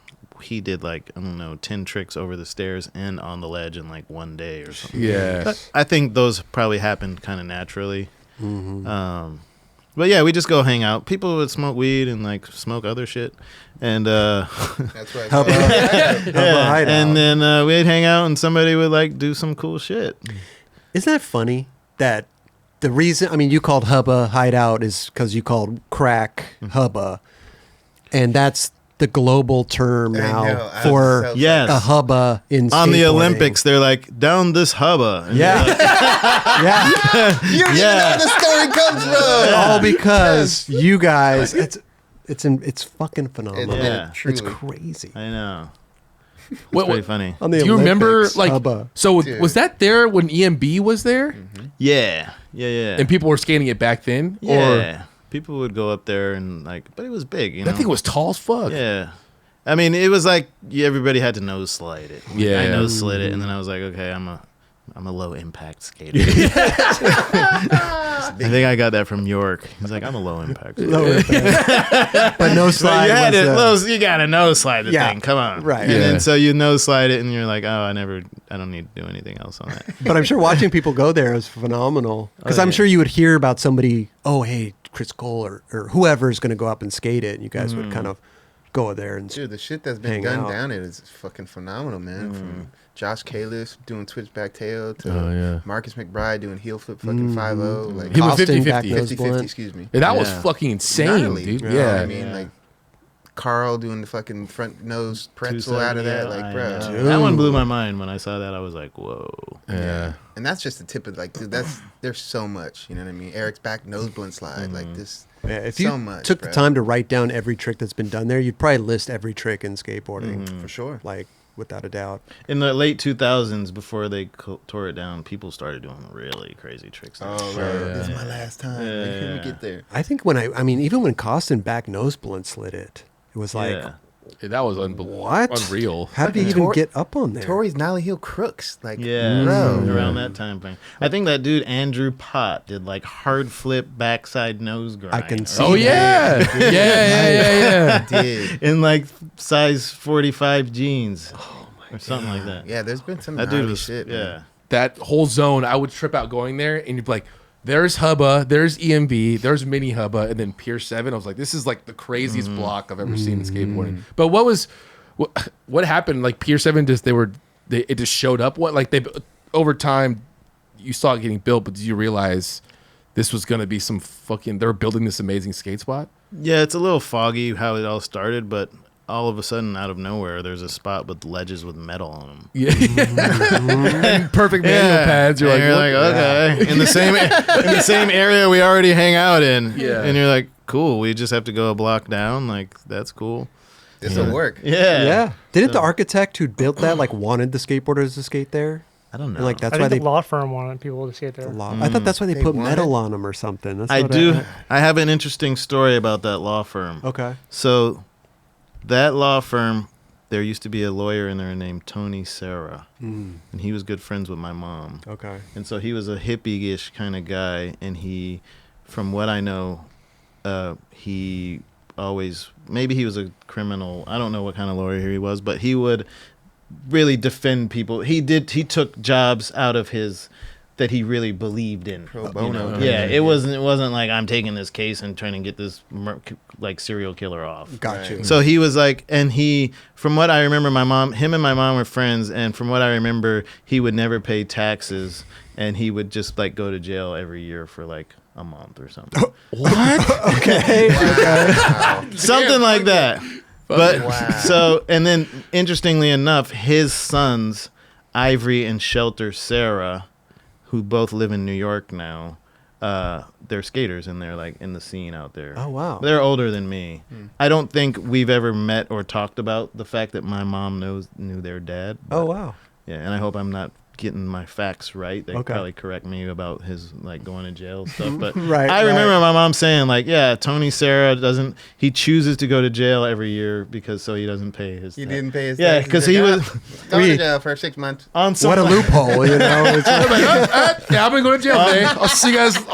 he did like, I don't know, 10 tricks over the stairs and on the ledge in like one day or something.
Yeah.
I think those probably happened kind of naturally. But yeah, we just go hang out. People would smoke weed and like smoke other shit. And
That's right.
Hubba Hideout.
and then we'd hang out and somebody would like do some cool shit.
Isn't that funny that the reason, I mean, you called Hubba Hideout is because you called crack Hubba, and that's the global term
I
now
know, I
for
was so-
Yes.
a hubba in
On the
skateboarding.
Olympics, they're like, down this hubba. And
Yeah. yeah.
You don't even know where the story comes from.
All because you guys, it's fucking phenomenal.
Yeah.
It's
Truly.
crazy.
I know. It's
What-
pretty
what-
funny.
On the
Do you remember
Olympics,
like
hubba.
so
Dude.
was that there when EMB was there
Yeah. Yeah.
and people were skating it back then?
Yeah. People would go up there and like, but it was big, you
Or
know.
that thing was tall as fuck.
Yeah. I mean, it was like everybody had to nose slide it.
Yeah.
I nose slid it, and then I was like, okay, I'm a low impact skater. I think I got that from York. He's like, I'm a low impact skater.
Lower back. But no slide.
you had
was,
it, you got to nose slide the
Yeah.
thing. Come on,
Right.
And
Yeah.
then so you nose slide it, and you're like, oh, I don't need to do anything else on that.
But I'm sure watching people go there is phenomenal. Because
Oh,
I'm
yeah.
sure you would hear about somebody, oh, hey, Chris Cole or whoever is going to go up and skate it. And you guys would kind of go there and
Dude, the shit that's been
Hang
done
out.
down it is fucking phenomenal, man. From Josh Kalis doing twitch back tail to
Oh, yeah.
Marcus McBride doing heel flip fucking 5-0. Like
He was
Austin
50-50.
back nose
50-50,
blunt.
excuse me.
Yeah, that was
Yeah.
fucking insane,
Gnarly,
dude.
you know
Yeah.
what I mean, like Carl doing the fucking front nose pretzel out of that, like, bro.
That one blew my mind when I saw that. I was like, whoa.
Yeah.
And that's just the tip of like, dude, there's so much, you know what I mean? Eric's back nose blunt slide, like this.
Yeah, if
So
you
much,
took
bro.
the time to write down every trick that's been done there, you'd probably list every trick in skateboarding,
For sure.
like without a doubt.
In the late 2000s, before they tore it down, people started doing really crazy tricks.
Oh,
Oh,
right.
yeah.
This is my last time. Like, let me
Yeah.
get there.
I think I mean, even when Costin back nose blunt slid it, it was like,
yeah.
Yeah, that was unbelievable.
what?
Unreal.
How did he
Fucking
even
Tor-
get up on there?
Tori's Nolly Hill crooks. Like,
Yeah,
bro.
around that time frame. I think that dude Andrew Pott did like hard flip backside nose grind.
I can
or
see
Oh yeah. Yeah, yeah.
Did.
in like size 45 jeans or something like that.
Yeah, there's been some
That dude
gnarly
was
shit, man.
yeah.
That whole zone, I would trip out going there, and you'd be like, "There's Hubba, there's EMB, there's Mini Hubba, and then Pier 7." I was like, "This is like the craziest block I've ever seen in skateboarding." But what happened? Like Pier 7, it just showed up. What like they over time, you saw it getting built, but did you realize this was going to be some fucking? They were building this amazing skate spot.
Yeah, it's a little foggy how it all started, but all of a sudden, out of nowhere, there's a spot with ledges with metal on them.
Yeah, and perfect manual pads. You're
And
like,
you're
what
like,
the-
okay, in the same area we already hang out in.
Yeah.
and you're like, cool. We just have to go a block down. Like that's cool.
This will work.
Yeah. Didn't the architect who built that like wanted the skateboarders to skate there?
I don't know.
And, like that's
I
why
think
they
the law firm wanted people to skate there.
I thought that's why they
They
put
want
metal
it?
on them or something. That's
I
what
do. I have an interesting story about that law firm.
Okay.
So, that law firm, there used to be a lawyer in there named Tony Serra, and he was good friends with my mom.
Okay.
And so he was a hippie-ish kind of guy, and he, from what I know, he always, maybe he was a criminal. I don't know what kind of lawyer he was, but he would really defend people. He took jobs out of his that he really believed in.
Pro bono.
Yeah, it wasn't like I'm taking this case and trying to get this like serial killer off.
Gotcha.
So he was like, and he, from what I remember, him and my mom were friends, and from what I remember, he would never pay taxes, and he would just like go to jail every year for like a month or something.
What? Okay.
Wow.
Something like that. But
Wow.
so, and then interestingly enough, his sons, Ivory and Shelter Sarah, who both live in New York now, they're skaters and they're like in the scene out there.
Oh, wow.
They're older than me. I don't think we've ever met or talked about the fact that my mom knew their dad.
Oh,
but-
wow.
Yeah, and I hope I'm not getting my facts right. They
Okay.
probably correct me about his like going to jail stuff. But
Right,
I remember
right.
my mom saying like, yeah, Tony Serra he chooses to go to jail every year because so he doesn't pay his.
He
tax.
didn't pay his
Yeah,
taxes.
because he was
going to jail for 6 months.
on some
What a loophole, you know? It's
Yeah, I'm gonna go to jail today. I'll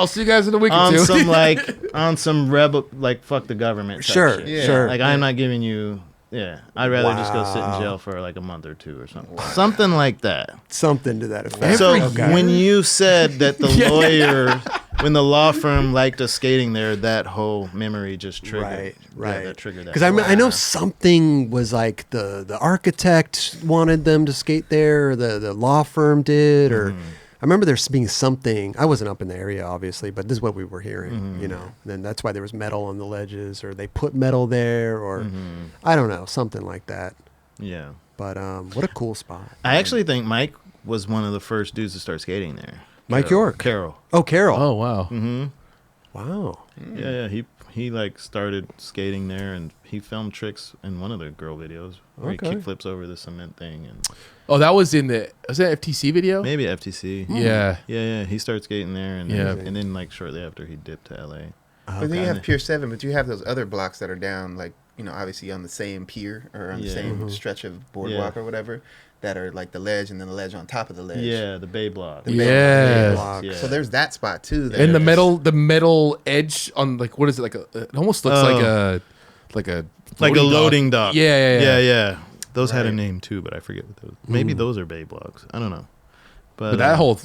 see you guys in a week or
on
two.
some rebel like fuck the government. type
Sure,
shit.
Yeah.
sure.
Like I'm not giving you. Yeah, I'd rather just go sit in
Wow.
jail for like a month or two or something. Something like that.
Something to that effect.
So
Okay.
when you said that the lawyer, when the law firm liked us skating there, that whole memory just triggered.
Right,
Yeah,
right.
that triggered that.
Because I know something was like the architect wanted them to skate there, or the law firm did, or I remember there being something. I wasn't up in the area, obviously, but this is what we were hearing, you know. And then that's why there was metal on the ledges, or they put metal there, or I don't know, something like that.
Yeah.
But what a cool spot.
I actually think Mike was one of the first dudes to start skating there.
Mike York.
Carol.
Oh, Carol.
Oh wow.
Mm-hmm.
Wow.
Yeah, he like started skating there, and he filmed tricks in one of the girl videos where
Okay.
he kickflips over the cement thing, and
Oh, that was that FTC video?
maybe FTC.
Yeah.
Yeah. He started skating there, and
Yeah.
and then like shortly after he dipped to LA.
But then you have Pier 7, but you have those other blocks that are down, like, you know, obviously on the same pier or on the
Yeah.
same stretch of boardwalk or whatever, that are like the ledge and then the ledge on top of the ledge.
Yeah, the Bay Block.
The Bay
Yeah.
Block.
Yeah.
So there's that spot too. that
And the
is-
metal edge on like what is it like it almost looks like a
like a
dock.
loading dock.
Yeah.
Yeah. Those had a
Right.
name too, but I forget what those. Maybe those are Bay Blocks. I don't know.
But that whole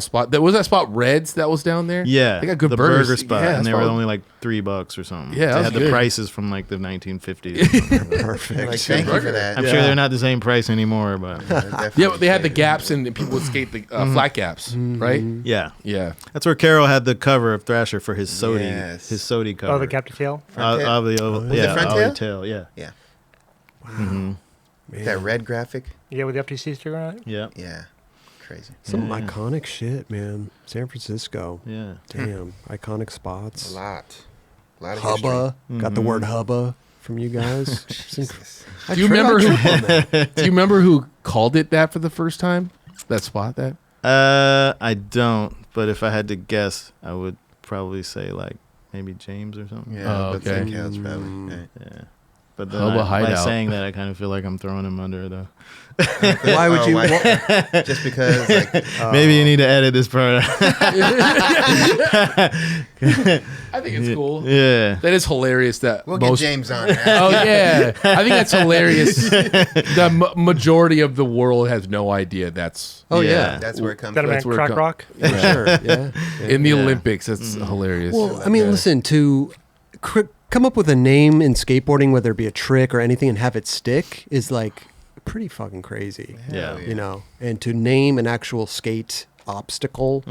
spot, was that spot Reds that was down there?
yeah,
they got good
the
burgers.
burger spot,
Yeah,
and they
that's
were
probably-
only like $3 or something.
Yeah, that
they
was
had the
good.
prices from like the 1950s. or something.
Perfect.
Like, thank you for that.
I'm sure they're not the same price anymore, but
Definitely
Yeah, they had the
say-
gaps and people would skate the flat gaps, right?
yeah,
Yeah.
that's where Carol had the cover of Thrasher for his Sodi,
Yes.
his Sodi cover.
Oh, the Captain Tail.
Front tail?
Of the
Was it
yeah,
front
Ollie
tail?
tail, yeah.
Yeah.
Man.
That red graphic.
Yeah, with the FTC sticker on it.
Yeah,
Yeah. Crazy.
Some
Yeah.
iconic shit, man. San Francisco.
yeah.
Damn. Iconic
A
spots.
lot. A lot of
Hubba. Got the
Mhm.
word hubba from you guys.
history. Jesus.
I
Do you
tri- I
remember
trip on that.
Do you remember who called it that for the first time? That spot that?
I don't, but if I had to guess, I would probably say like maybe James or something.
Yeah,
Oh,
but
okay.
St. Couch probably. Right.
Yeah. But then
Hubba
by
Hideout.
saying that, I kind of feel like I'm throwing him under, though.
Why would you?
Just because, like,
Maybe you need to edit this part.
I think it's cool.
Yeah.
That is hilarious that
we'll get
most
James on. Man.
Oh yeah. I think that's hilarious. The majority of the world has no idea that's
Oh
Yeah.
yeah.
That's where it comes
That
from.
man
That's where it
Crack
com-
Rock.
For sure. Yeah.
in the
Yeah.
Olympics. That's hilarious.
Well, I mean, listen, to come up with a name in skateboarding, whether it be a trick or anything, and have it stick is like pretty fucking crazy.
Yeah.
You know, and to name an actual skate obstacle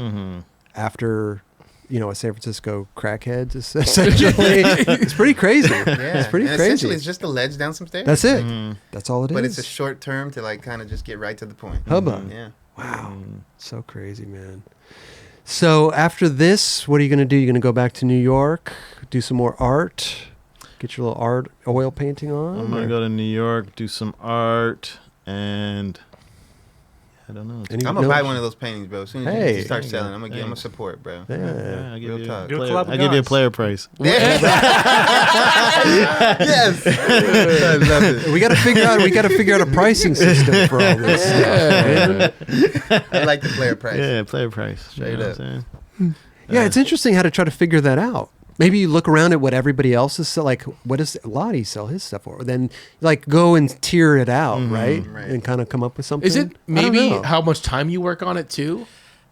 after, you know, a San Francisco crackheads is essentially, it's pretty crazy.
Yeah.
It's pretty
and
crazy.
Essentially, it's just a ledge down some stairs.
That's it. That's all it is.
But it's a short term to, like, kind of just get right to the point.
Hubba.
Yeah.
Wow. So crazy, man. So after this, what are you going to do? You're going to go back to New York, do some more art, get your little art oil painting on?
I'm going to go to New York, do some art, and I don't know.
Any-
I'm gonna
no-
buy one of those paintings, bro. As soon as
Hey.
you start
There you
selling,
go.
I'm gonna
Thanks.
support, bro.
Yeah.
I'll give
Real
you
talk.
Do a
player-
collab with
I'll give you a
guys.
player price.
Yes. I love it.
We got to figure out a pricing system for all this.
I like the player price.
Yeah, player price.
Straight
You know
up.
what I'm saying?
Yeah, it's interesting how to try to figure that out. Maybe you look around at what everybody else is like. What does Lottie sell his stuff for? Then like go and tier it out, right?
Right.
And kind of come up with something.
is it
I don't
maybe
know.
how much time you work on it too?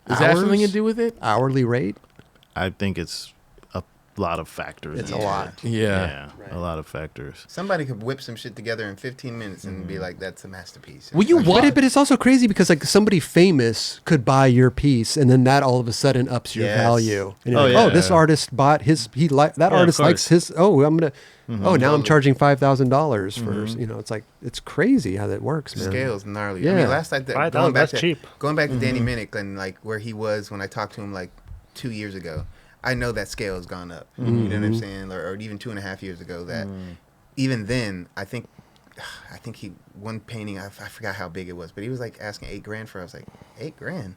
Does that have something to do with it?
Hourly rate?
I think it's a lot of factors.
It's
in
a
it.
lot.
Yeah.
Right.
A lot of factors.
Somebody could whip some shit together in 15 minutes and be like, "That's a masterpiece."
Will you
Like,
what?
But it's also crazy because like somebody famous could buy your piece, and then that all of a sudden ups your
Yes.
value. And you're
Oh,
like,
yeah.
oh, this artist bought his. That
of
artist likes
course.
his. Oh, I'm gonna. Oh, now I'm
Totally.
charging $5,000 for. You know, it's like it's crazy how that works,
The
man.
scale's gnarly. I
Yeah.
mean, last night
$5,000,
going back
that's
to
cheap.
going back to Danny Minnick and like where he was when I talked to him like 2 years ago. I know that scale has gone up. You know what I'm saying, or even 2.5 years ago. That even then, I think he one painting. I forgot how big it was, but he was like asking $8,000 for. I was like, $8,000.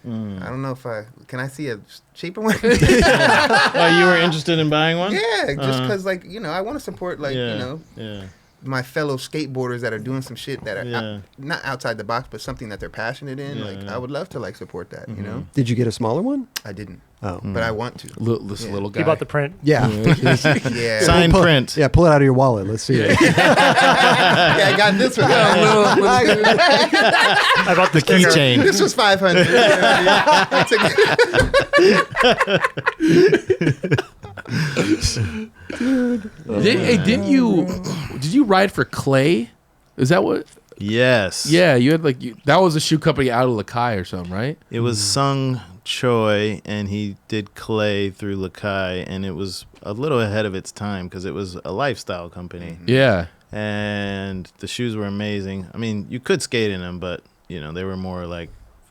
I don't know if can I see a cheaper one?
Oh, you were interested in buying one?
Yeah, just because like I want to support like
yeah.
my fellow skateboarders that are doing some shit that are
Yeah.
not outside the box, but something that they're passionate in.
Yeah,
like
yeah.
I would love to like support that. You know,
Did you get a smaller one?
I didn't,
Oh,
but I want to.
This
Yeah.
little guy.
He bought the print.
yeah.
Yeah,
Sign
Pull-
print.
Yeah, pull it out of your wallet. Let's see it.
yeah, I got this one.
I bought the sticker.
Keychain.
This was 500.
Didn't you? Did you ride for Clay? Is that what?
Yes.
Yeah, you had that was a shoe company out of Lakai or something, right?
It was Sung Choi, and he did clay through Lakai, and it was a little ahead of its time because it was a lifestyle company.
Yeah.
And the shoes were amazing. I mean, you could skate in them, but they were more like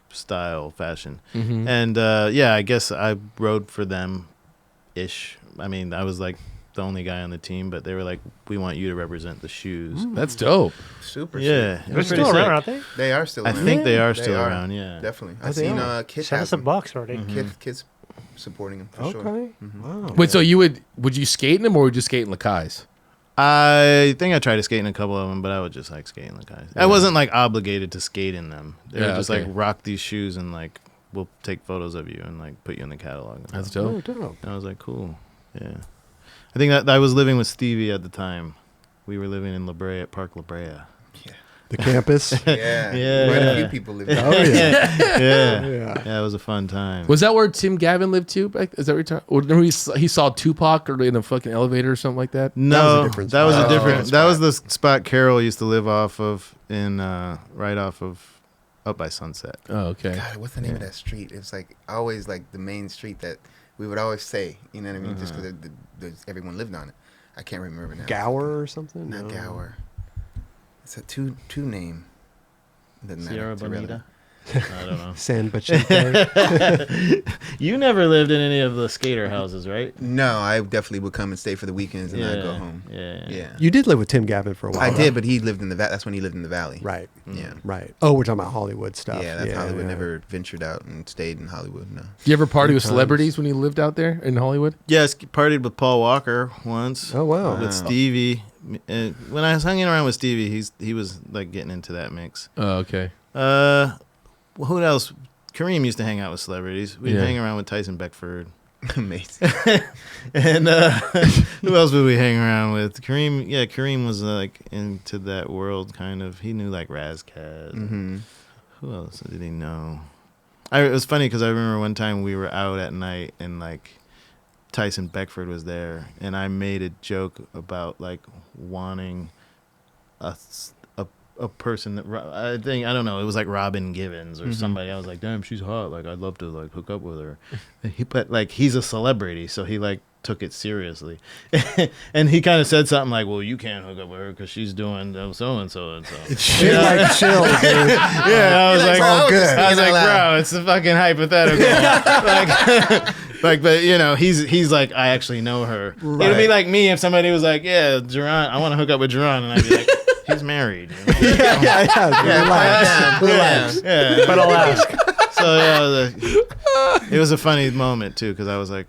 style, fashion. And I guess I rode for them ish. I mean, I was like the only guy on the team, but they were like, "We want you to represent the shoes."
That's dope.
Super.
Yeah,
sick.
it
They're
was
still
pretty
around,
sick.
aren't they?
They are still.
I
around.
think they are
They
still
are.
around. Yeah,
Definitely.
Oh,
I've
they
seen
are.
Kid
Send
have
us a
them.
box already.
Kids supporting them for sure.
Okay. Wow.
Wait, so would you skate in them or would you skate in Lakai's?
I think I tried to skate in a couple of them, but I would just like skate in the guys. I wasn't like obligated to skate in them. They were just
okay.
like, rock these shoes and like we'll take photos of you and like put you in the catalog. And
That's
stuff.
Oh,
dope.
dope.
And I was like, cool. Yeah. I think that I was living with Stevie at the time. We were living in La Brea, at Park La Brea.
The campus.
Yeah.
Yeah.
Quite a few people live there.
Oh yeah.
Yeah.
Yeah.
Yeah, it was a fun time.
Was that where Tim Gavin lived too? Is that where or remember he saw Tupac or in a fucking elevator or something like that?
No,
different
that was
spot.
a different.
Oh,
That was the spot Carol used to live off of in right off of up by Sunset.
Oh, okay.
God, what's the name of that street? It was like always like the main street that we would always say. You know what I mean? Just because everyone lived on it. I can't remember now.
Gower or something?
Not
No.
Gower. It's a two name. Doesn't matter.
Sierra
It's irrelevant.
Bonita. I don't know.
San Bachente.
You never lived in any of the skater houses, right?
No, I definitely would come and stay for the weekends and I'd go home.
Yeah.
Yeah.
You did live with Tim Gavin for a while.
I
though.
did, but he lived in the that's when he lived in the valley.
Right.
Yeah.
Right. Oh, we're talking about Hollywood stuff.
Yeah, that's Hollywood.
yeah.
Never ventured out and stayed in Hollywood. No.
Did you ever party with
times.
celebrities when you lived out there in Hollywood?
Yeah, I partied with Paul Walker once.
Oh wow.
With Stevie. When I was hanging around with Stevie, he was like getting into that mix.
Oh, okay.
Well, who else? Kareem used to hang out with celebrities. We'd
Yeah.
hang around with Tyson Beckford.
Amazing.
And who else would we hang around with? Kareem. Yeah, Kareem was like into that world kind of. He knew like Razkaz.
Mm-hmm.
Who else did he know? It was funny because I remember one time we were out at night and like Tyson Beckford was there, and I made a joke about like wanting a person that I don't know, it was like Robin Givens or somebody. I was like, damn, she's hot, like I'd love to like hook up with her. But like he's a celebrity, so he like took it seriously. And he kind of said something like, well, you can't hook up with her because she's doing so and so and so.
Shit like chill, dude.
Yeah, I was like,
bro, I was just
I was
thinking
like,
out loud.
bro, it's a fucking hypothetical. But you know, he's like, I actually know her.
Right.
It'd be like me if somebody was like, yeah, Jerron, I want to hook up with Jerron, and I'd be like, he's married. You know?
Yeah. Relax.
Yeah.
But I'll ask.
So yeah, it was a funny moment too because I was like,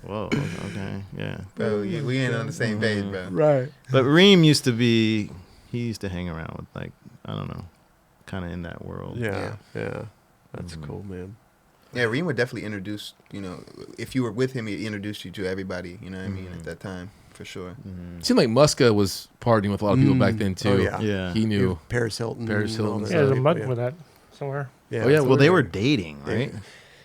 whoa, okay, yeah.
Bro, we ain't on the same page, bro.
Right.
But Reem used to hang around with like, I don't know, kind of in that world.
Yeah. That's cool, man.
Yeah, Reem would definitely introduce, if you were with him, he introduced you to everybody, you know what I mean, at that time, for sure.
It seemed like Muska was partying with a lot of people back then too.
Oh, yeah.
Yeah.
He knew.
Paris Hilton.
Paris
and all
Hilton.
that
Yeah, there's a
stuff.
mug with that somewhere.
Yeah.
Oh, yeah,
Well, they were dating, right?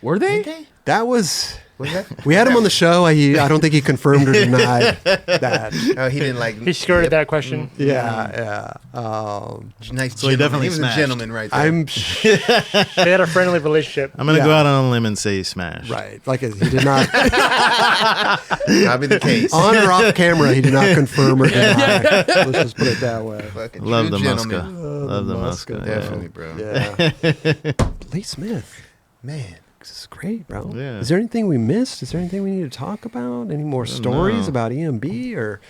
Were they?
Did they?
That was.
Was that?
We had him on the show. I don't think he confirmed or denied that.
Oh, he didn't like.
He skirted that question.
Yeah.
Nice.
So he definitely
He was
smashed.
a gentleman right there.
I'm
They had a friendly relationship.
I'm gonna
Yeah.
go out on a limb and say he smashed.
right. Like he did not
Probably the case.
on or off camera. He did not confirm or deny. Let's just put it that way.
Fucking
Love
true
the
gentleman.
Muska. Love the Muska.
Muska.
Definitely, bro.
Yeah. Lee Smith.
Man.
This is great, bro.
Yeah.
Is there anything we missed? Is there anything we need to talk about? Any more
don't
stories
know.
about EMB or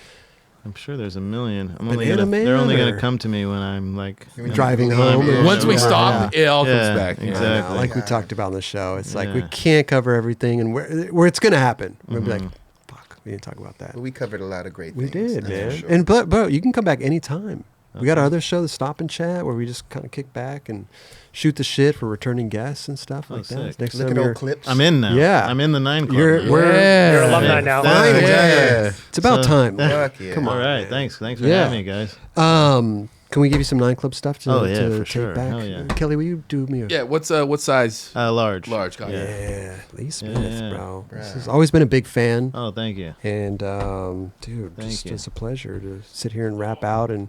I'm sure there's a million.
Banana Man,
they're only
or-
gonna come to me when I'm like
driving
Yeah.
home?
Yeah.
Once we
Yeah.
stop, it all comes
Yeah,
back.
I know,
exactly.
like we
God.
talked about on the show. It's like we
Yeah.
can't cover everything, and where it's going to happen. We'll be like,
Mhm.
fuck, we didn't talk about that.
But we covered a lot of great
We
things.
did,
that's for
man.
sure.
And but you can come back anytime. We got our
Okay.
other show, the Stop and Chat, where we just kind of kick back and shoot the shit for returning guests and stuff
Oh,
like that.
sick.
Next
Look
time
at
you're,
old clips.
I'm in now.
Yeah.
I'm in the 9 club.
You're-
now.
we're-
Yeah.
You're alumni now.
Fine,
Yeah.
it's about
So-
time.
Fuck yeah.
Come on.
All right,
man.
thanks for
Yeah.
having me, guys.
Can we give you some 9 Club stuff to,
Oh, yeah,
to
for
take
sure.
back?
Hell yeah.
Kelly, will you do me a
Yeah. What size?
Large.
Large. Got it.
Yeah, Lee Smith,
Yeah.
bro. This
Right.
has always been a big fan.
Oh, thank you.
And dude,
Thank
just
you.
it's a pleasure to sit here and rap out. And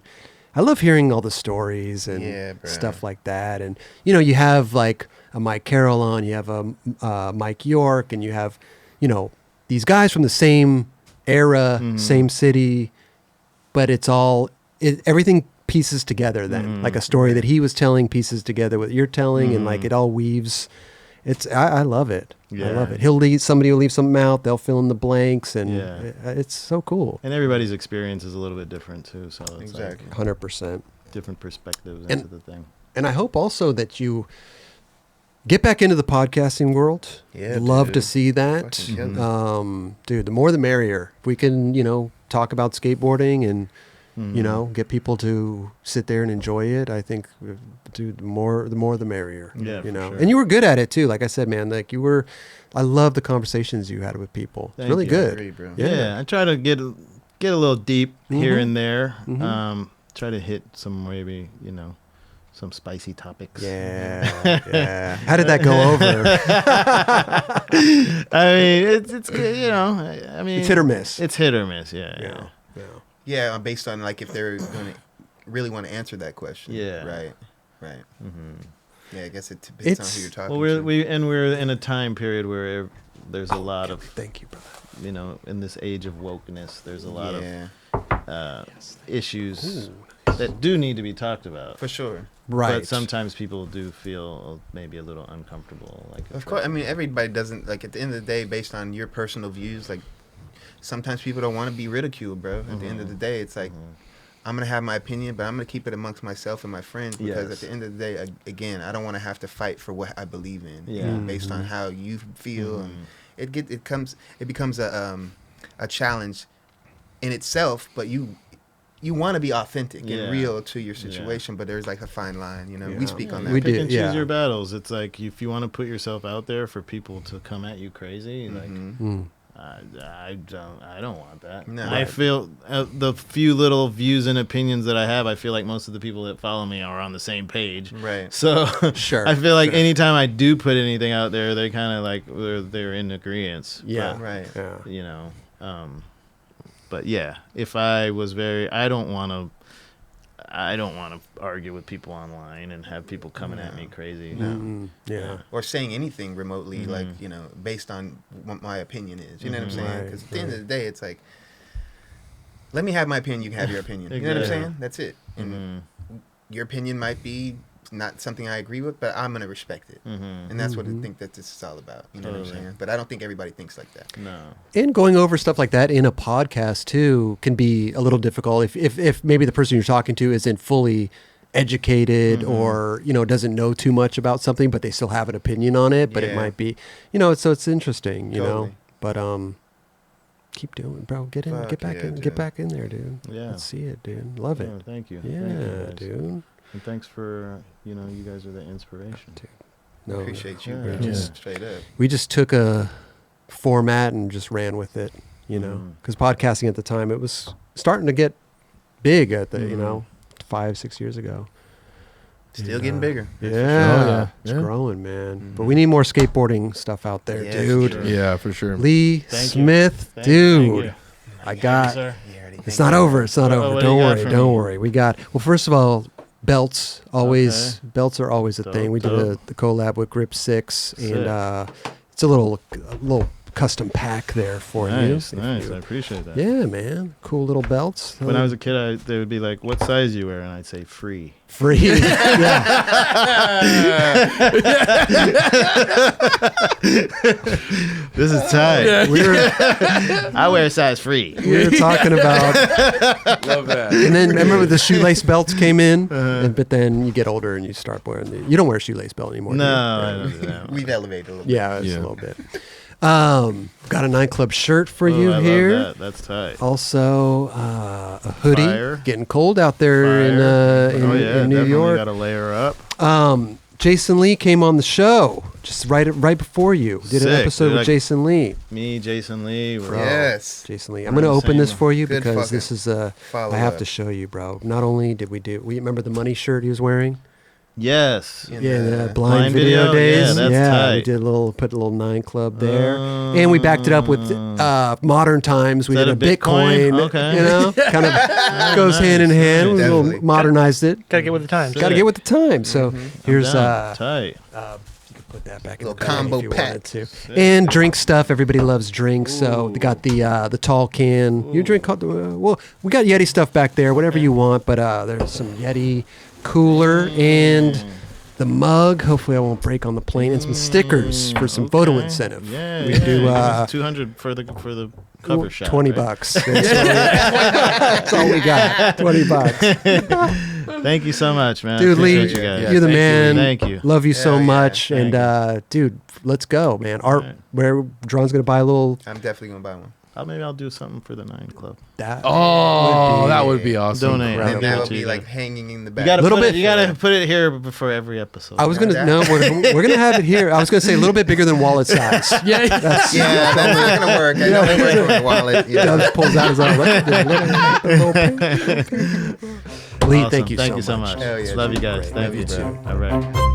I love hearing all the stories and
Yeah, bro.
stuff like that. And you have like a Mike Carroll on, you have a Mike York, and you have these guys from the same era,
Mhm.
same city, but it's all everything pieces together. Then
Mhm.
like a story that he was telling pieces together with you're telling, and like
Mhm.
it all weaves. I love it. I
Yeah.
love it. Somebody will leave something out. They'll fill in the blanks, and
Yeah.
it's so cool.
And everybody's experience is a little bit different too, so it's
Exactly.
like
100%.
different perspectives
And-
into the thing.
And I hope also that you get back into the podcasting world.
Yeah,
Love to
dude.
see that.
Fucking kill it.
Dude, the more the merrier. If we can, talk about skateboarding and,
Mhm.
get people to sit there and enjoy it, I think, dude, the more the merrier.
Yeah, for sure.
And you were good at it too. Like I said, man, I love the conversations you had with people. It's
Thank
really
you.
good.
Agree, bro.
Yeah.
Yeah. I try to get a little deep here
Mhm.
and there.
Mhm.
Try to hit some maybe some spicy topics.
Yeah, yeah. How did that go over?
I mean, it's good, I mean,
It's hit or miss.
It's hit or miss. Yeah.
Yeah.
Yeah, based on like if they're going to really want to answer that question.
Yeah.
Right.
hmm
Yeah, I guess it depends on
It's-
who you're talking
Well, we're
to.
we're in a time period where there's a lot of
Thank you, brother.
in this age of wokeness, there's a lot
yeah,
of issues
Ooh.
that do need to be talked about.
for sure.
Right.
But sometimes people do feel maybe a little uncomfortable. Like
Of course, I mean everybody doesn't like. At the end of the day, based on your personal views, like sometimes people don't want to be ridiculed, bro. At the end of the day, it's like I'm gonna have my opinion, but I'm gonna keep it amongst myself and my friends because
Yes.
at the end of the day, again, I don't want to have to fight for what I believe in. You
Yeah.
know, based on how you feel, and it becomes a challenge in itself. But you want to be authentic
Yeah.
and real to your situation, but there's like a fine line. You know,
Yeah.
we speak on
Yeah,
that.
We
pick
do,
and choose
yeah.
your battles. It's like if you want to put yourself out there for people to come at you crazy, like
Mhm.
I don't want that.
No.
I
Right.
feel the few little views and opinions that I have, I feel like most of the people that follow me are on the same page.
Right.
So
Sure,
I feel like
sure.
anytime I do put anything out there, they kind of like they're in agreement.
Yeah.
Right.
Yeah.
But yeah, if I was I don't want to argue with people online and have people coming at me crazy.
Mhm. Yeah.
Or saying anything remotely,
Mhm.
like, based on what my opinion is. You know what I'm saying?
Right,
Because at the end of the day, it's like, let me have my opinion, you can have your opinion. You know what I'm
Exactly.
saying? That's it. And
Mhm.
your opinion might be not something I agree with, but I'm going to respect it.
Mhm.
And that's what I
Mhm.
think that this is all about. You know what I'm
Totally.
saying? But I don't think everybody thinks like that.
No.
And going over stuff like that in a podcast too can be a little difficult if maybe the person you're talking to isn't fully educated
Mhm.
or doesn't know too much about something, but they still have an opinion on it. But it
Yeah.
might be so it's interesting, you know.
Totally.
But keep doing, bro. Get in,
Fuck
get back
yeah,
in,
dude.
get back in there, dude.
Yeah.
Let's see it, dude. Love it.
Yeah, thank you.
Yeah,
Thank you guys.
dude.
And thanks for you guys are the inspiration.
No,
Appreciate you,
Yeah.
bro.
Yeah.
Just straight up.
we just took a format and just ran with it,
Mhm.
because podcasting at the time, it was starting to get big at the,
Mhm.
5-6 years ago.
Still getting bigger.
Yeah,
yeah.
it's
Yeah.
growing, man. But we need more skateboarding stuff out there,
Yeah,
dude.
sure.
Yeah, for sure.
Lee
Thank you.
Smith,
Thank
dude.
you.
I got.
Sir.
It's not over. It's not
What-
over.
what do you
Don't
got
worry.
for
Don't
me?
worry. We got. Well, first of all, belts. Always
Okay.
belts are always a
Dope,
thing. We did
dope.
the collab with Grip 6,
Sick.
and it's a little custom pack there for
Nice,
you. if
nice.
you-
I appreciate that.
Yeah, man. Cool little belts.
When I was a kid, they would be like, "What size you wear?" And I'd say free.
free. Yeah.
This is tight.
We were
I wear a size free.
we were talking about,
Love that.
and then remember when the shoelace belts came in, but then you get older and you start wearing you don't wear a shoelace belt anymore. do you?
No, I don't do that.
We've elevated a little bit.
Yeah, it's
Yeah.
a little bit. Got a 9 Club shirt for
Oh,
you
I
here.
love that. That's tight.
Also, a hoodie.
Fire.
Getting cold out there
Fire.
in New
definitely
York.
got to layer up.
Jason Lee came on the show just right before you. Did an
Sick,
episode
dude.
with Jason Lee.
Me, Jason Lee. We're
Yes.
Jason Lee. I'm going to open this for you
Good
because
fucking
this is
follow
I have
up.
to show you, bro. Not only did we remember the money shirt he was wearing?
Yes.
In
Yeah, the
the
blind
blind
video
video?
days.
Yeah, that's tight.
we did put a little 9 Club there, and we backed it up with modern times. We
Is
did
that
a
a Bitcoin?
Bitcoin.
Okay.
You know, kind of goes hand in hand. We
Definitely.
modernized it.
Gotta get with the times.
Got to get with the times. So here's
tight.
you can put that back in
Little
the bag
combo
if you
pack.
wanted to. And drink stuff. Everybody loves drinks, so they got the tall can. You drink well. We got Yeti stuff back there. Whatever you want, but there's some Yeti cooler and the mug. Hopefully, I won't break on the plane, and some stickers for some photo incentive.
Yeah,
we do.
200 for the cover shot.
20
right?
bucks. That's all we got. 20 bucks.
Thank you so much, man.
Dude,
I
Lee,
appreciate you guys.
you're the
Thank
man.
Thank you.
Love you so
Hell yeah.
much.
Thank
And dude, let's go, man.
right.
Where Dron's gonna buy a little
I'm definitely gonna buy one.
Maybe I'll do something for the 9 Club.
that.
Oh, that would be awesome.
Donate.
And
Give
that'll
it to
be
you
like
guys.
hanging in the
You
back.
gotta
Little
put
bit.
it. You gotta put it here before every episode.
I was gonna we're gonna have it here. I was gonna say a little bit bigger than wallet size.
Yeah.
That's
Yeah, that's not gonna work. I know they work with a wallet. Yeah.
Doug pulls out his own. Lee,
Awesome.
thank you
Thank
so
you so
much.
much.
Hell yeah,
Love you
dude.
guys.
Great.
Thank
Love
you,
you
bro. All right.